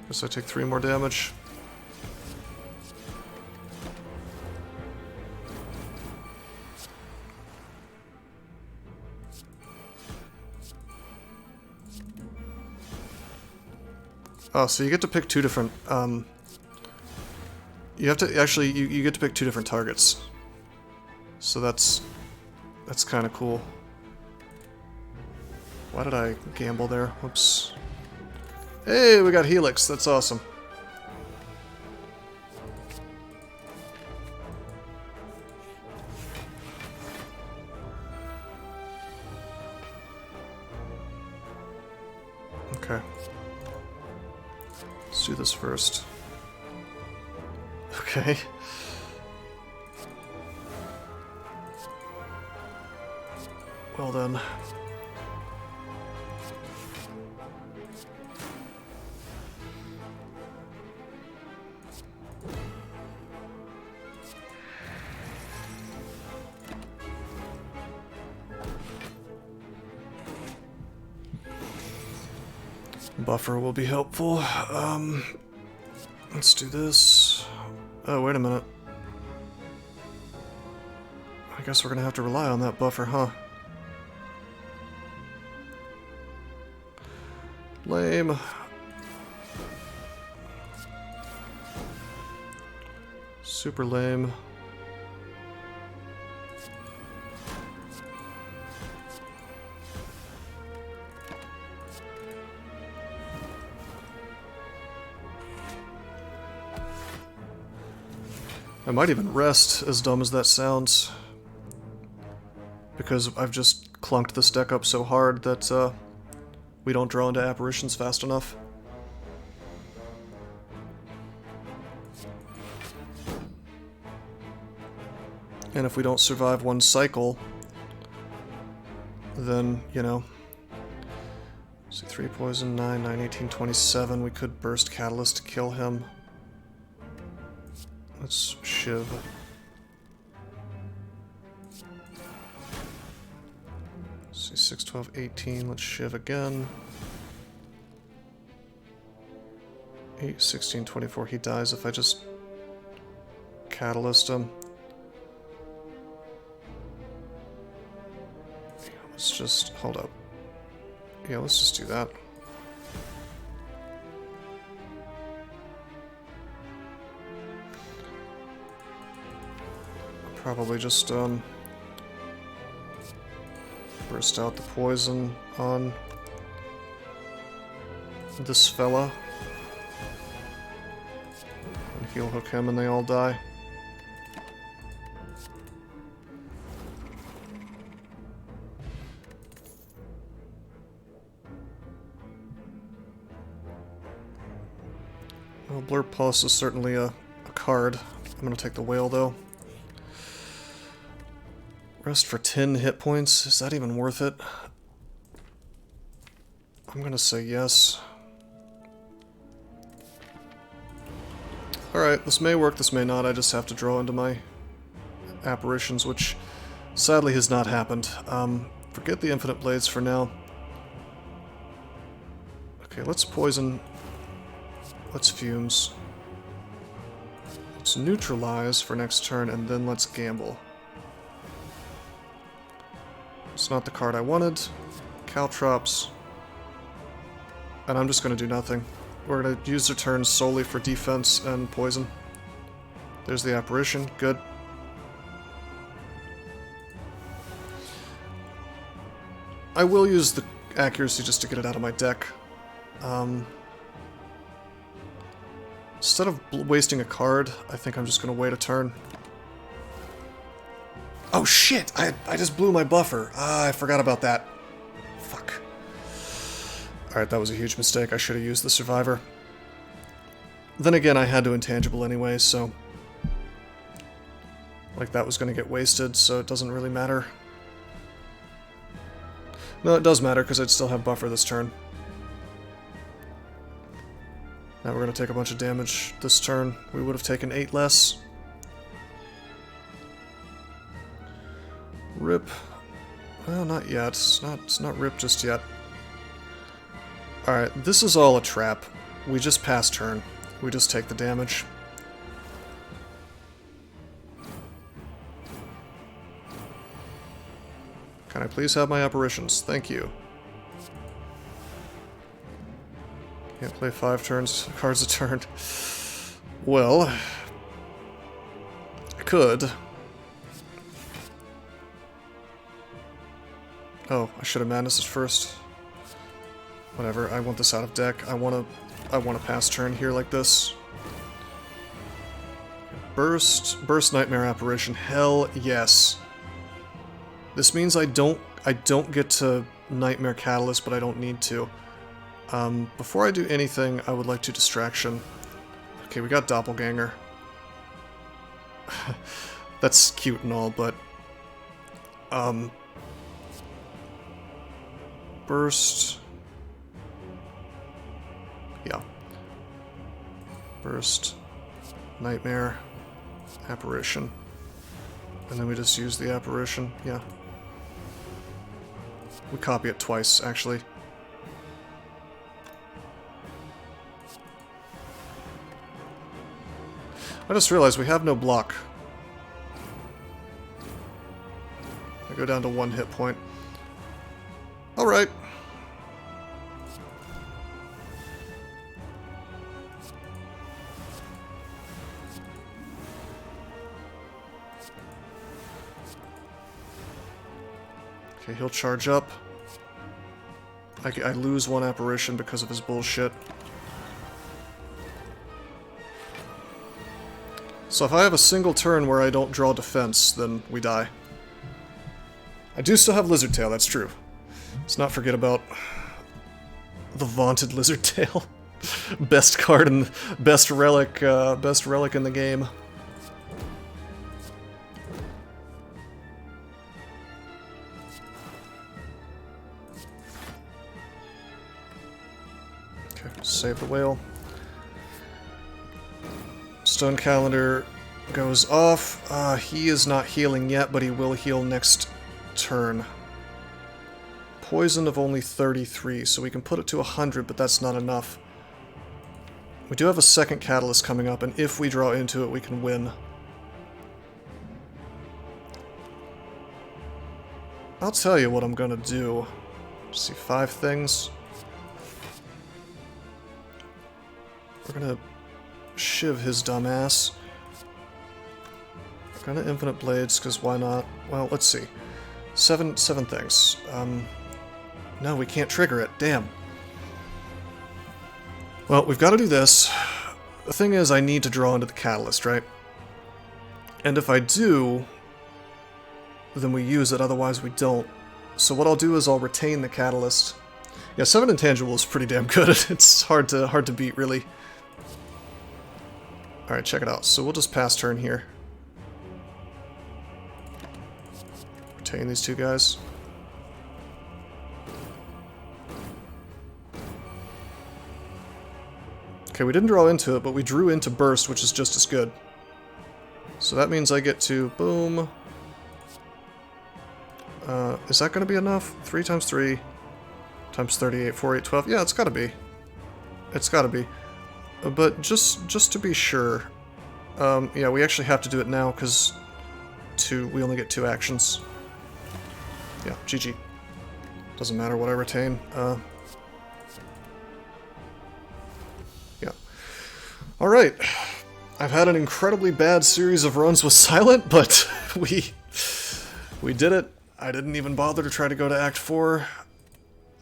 Guess I take 3 more damage. Oh, so you get to pick 2 different, you have to, actually, you get to pick 2 different targets. So that's kind of cool. Why did I gamble there? Whoops. Hey, we got Helix. That's awesome. Okay. Let's do this first. Okay. Well done. Buffer will be helpful. Let's do this. Oh, wait a minute. I guess we're gonna have to rely on that buffer, huh? Lame. Super lame. I might even rest, as dumb as that sounds, because I've just clunked this deck up so hard that we don't draw into apparitions fast enough. And if we don't survive one cycle, then, you know, see, 3 poison, 9, 9, 18, 27, we could burst Catalyst to kill him. Let's shiv. See, 6, 12, 18, let's shiv again. 8, 16, 24, he dies if I just Catalyst him. Let's just, hold up. Yeah, let's just do that. Probably just, burst out the poison on this fella. And heal hook him and they all die. Well, Blurb Pulse is certainly a card. I'm gonna take the whale though. Rest for 10 hit points. Is that even worth it? I'm gonna say yes. Alright, this may work, this may not. I just have to draw into my apparitions, which sadly has not happened. Forget the Infinite Blades for now. Okay, let's poison. Let's fumes. Let's neutralize for next turn, and then let's gamble. It's not the card I wanted. Caltrops. And I'm just going to do nothing. We're going to use their turns solely for defense and poison. There's the apparition. Good. I will use the accuracy just to get it out of my deck. Instead of wasting a card, I think I'm just going to wait a turn. Oh shit! I just blew my buffer. Ah, I forgot about that. Fuck. Alright, that was a huge mistake. I should have used the survivor. Then again, I had to intangible anyway, so Like that was going to get wasted, so it doesn't really matter. No, it does matter, because I'd still have buffer this turn. Now we're going to take a bunch of damage this turn. We would have taken 8 less. Rip. Well, not yet. It's not rip just yet. Alright, this is all a trap. We just pass turn. We just take the damage. Can I please have my apparitions? Thank you. Can't play 5 cards a turn. Well, I could. Oh, I should have madnessed it first. Whatever, I want this out of deck. I want to pass turn here like this. Burst Nightmare Apparition. Hell yes. This means I don't get to Nightmare Catalyst, but I don't need to. Before I do anything, I would like to Distraction. Okay, we got Doppelganger. That's cute and all, but Burst. Yeah. Burst. Nightmare. Apparition. And then we just use the apparition. Yeah. We copy it twice, actually. I just realized we have no block. I go down to 1 hit point. Alright. Okay, he'll charge up. I lose 1 apparition because of his bullshit. So if I have a single turn where I don't draw defense, then we die. I do still have Lizard Tail, that's true. Let's not forget about the vaunted Lizard Tail. Best card and best relic in the game. Okay, save the whale. Stone Calendar goes off. He is not healing yet, but he will heal next turn. Poison of only 33, so we can put it to 100, but that's not enough. We do have a second catalyst coming up, and if we draw into it, we can win. I'll tell you what I'm gonna do. Let's see, 5 things. We're gonna shiv his dumbass. We're gonna Infinite Blades, because why not? Well, let's see. 7 things. No, we can't trigger it. Damn. Well, we've got to do this. The thing is, I need to draw into the catalyst, right? And if I do, then we use it, otherwise we don't. So what I'll do is I'll retain the catalyst. Yeah, 7 intangible is pretty damn good. It's hard to beat, really. Alright, check it out. So we'll just pass turn here. Retain these 2 guys. Okay, we didn't draw into it, but we drew into Burst, which is just as good. So that means I get to, boom. Is that going to be enough? 3 times 3 times 38, 4, 8, 12. Yeah, it's got to be. It's got to be. But just to be sure, yeah, we actually have to do it now, because we only get 2 actions. Yeah, GG. Doesn't matter what I retain. Yeah. Alright. I've had an incredibly bad series of runs with Silent, but we did it. I didn't even bother to try to go to Act 4.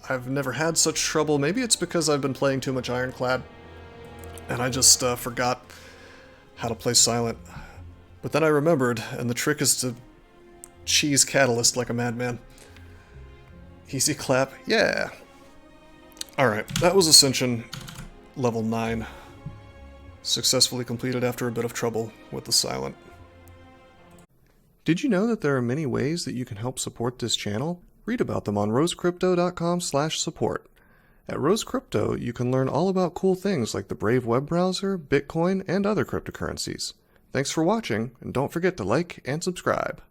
I've never had such trouble. Maybe it's because I've been playing too much Ironclad, and I just forgot how to play Silent. But then I remembered, and the trick is to cheese Catalyst like a madman. Easy clap, yeah. Alright, that was Ascension level 9. Successfully completed after a bit of trouble with the Silent. Did you know that there are many ways that you can help support this channel? Read about them on rosecrypto.com/support. At Rose Crypto, you can learn all about cool things like the Brave web browser, Bitcoin, and other cryptocurrencies. Thanks for watching, and don't forget to like and subscribe.